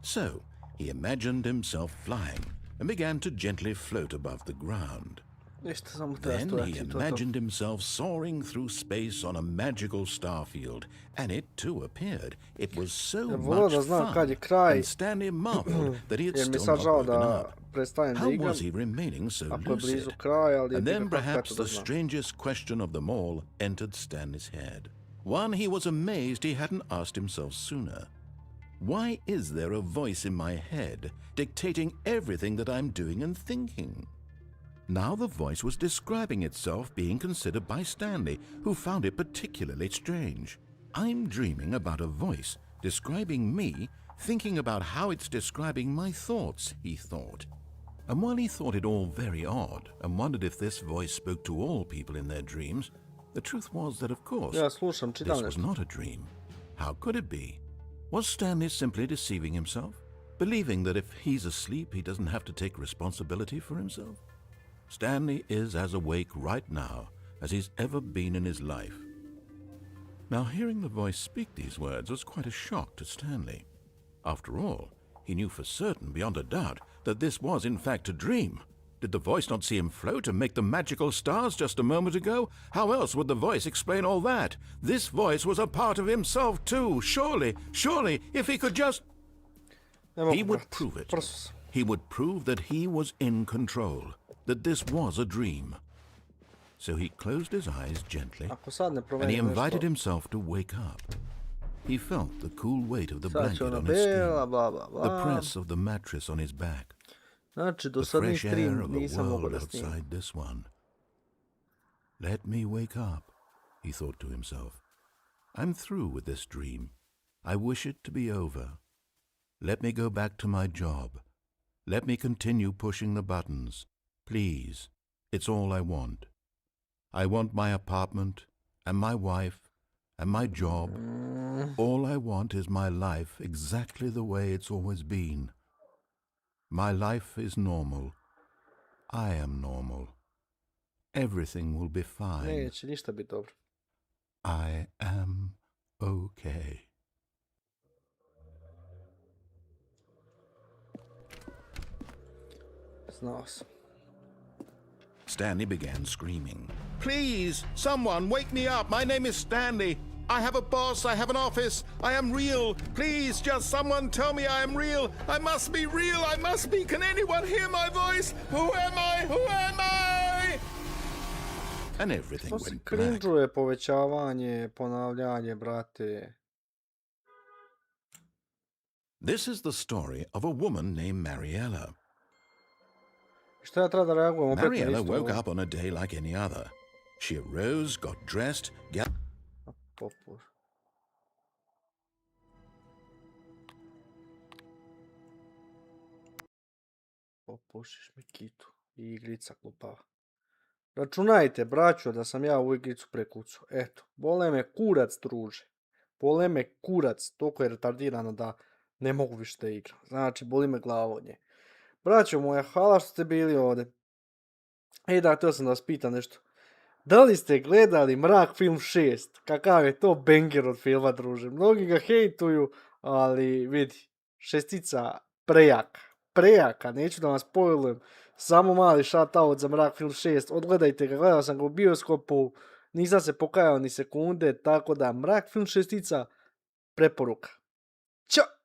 So, he imagined himself flying and began to gently float above the ground. Then he imagined himself soaring through space on a magical star field, and it too appeared. It was so much fun, and Stanley marveled that he had still not woken up. How was he remaining so lucid? And then perhaps the strangest question of them all entered Stanley's head. One he was amazed he hadn't asked himself sooner. Why is there a voice in my head dictating everything that I'm doing and thinking? Now the voice was describing itself being considered by Stanley, who found it particularly strange. I'm dreaming about a voice describing me, thinking about how it's describing my thoughts, he thought. And while he thought it all very odd and wondered if this voice spoke to all people in their dreams, the truth was that, of course, this was not a dream. How could it be? Was Stanley simply deceiving himself, believing that if he's asleep, he doesn't have to take responsibility for himself? Stanley is as awake right now as he's ever been in his life. Now, hearing the voice speak these words was quite a shock to Stanley. After all, he knew for certain, beyond a doubt, that this was in fact a dream. Did the voice not see him float and make the magical stars just a moment ago? How else would the voice explain all that? This voice was a part of himself too. Surely, if he could just... He would prove it. He would prove that he was in control, that this was a dream. So he closed his eyes gently, and he invited himself to wake up. He felt the cool weight of the blanket on his skin, the press of the mattress on his back, the fresh air of the world outside this one. Let me wake up, he thought to himself. I'm through with this dream. I wish it to be over. Let me go back to my job. Let me continue pushing the buttons. Please, it's all I want. I want my apartment, and my wife, and my job. All I want is my life exactly the way it's always been. My life is normal. I am normal. Everything will be fine. Neće ništa biti dobro. I am okay. Znao sam. Stanley began screaming. Please, someone, wake me up. My name is Stanley. I have a boss. I have an office. I am real. Please, just someone tell me I am real. I must be real. I must be. Can anyone hear my voice? Who am I? Who am I? and everything Što se went black. cringeuje, povećavanje, ponavljanje, brate. This is the story of a woman named Mariella. Što ja treba da reagujem opet na Mariella isto? woke up on a day like any other. She arose, got dressed, Popur. Popušiš mi kitu. I igrica glupava. Računajte, braćo, da sam ja u igricu prekucao. Eto, bole me kurac, druže. Bole me kurac, toliko je retardirano da ne mogu više da igram. Znači, boli me glava od nje. Braćo moja, hvala što ste bili ovdje. Da, htio sam da vas pitam nešto. Da li ste gledali Mrak film 6? Kakav je to banger od filma, druže. Mnogi ga hejtuju, ali vidi, šestica prejaka. Prejaka, neću da vas spoilujem. Samo mali shoutout za Mrak film 6. Odgledajte ga, gledao sam ga u bioskopu. Nisam se pokajao ni sekunde, tako da Mrak film 6 preporuka. Ćao!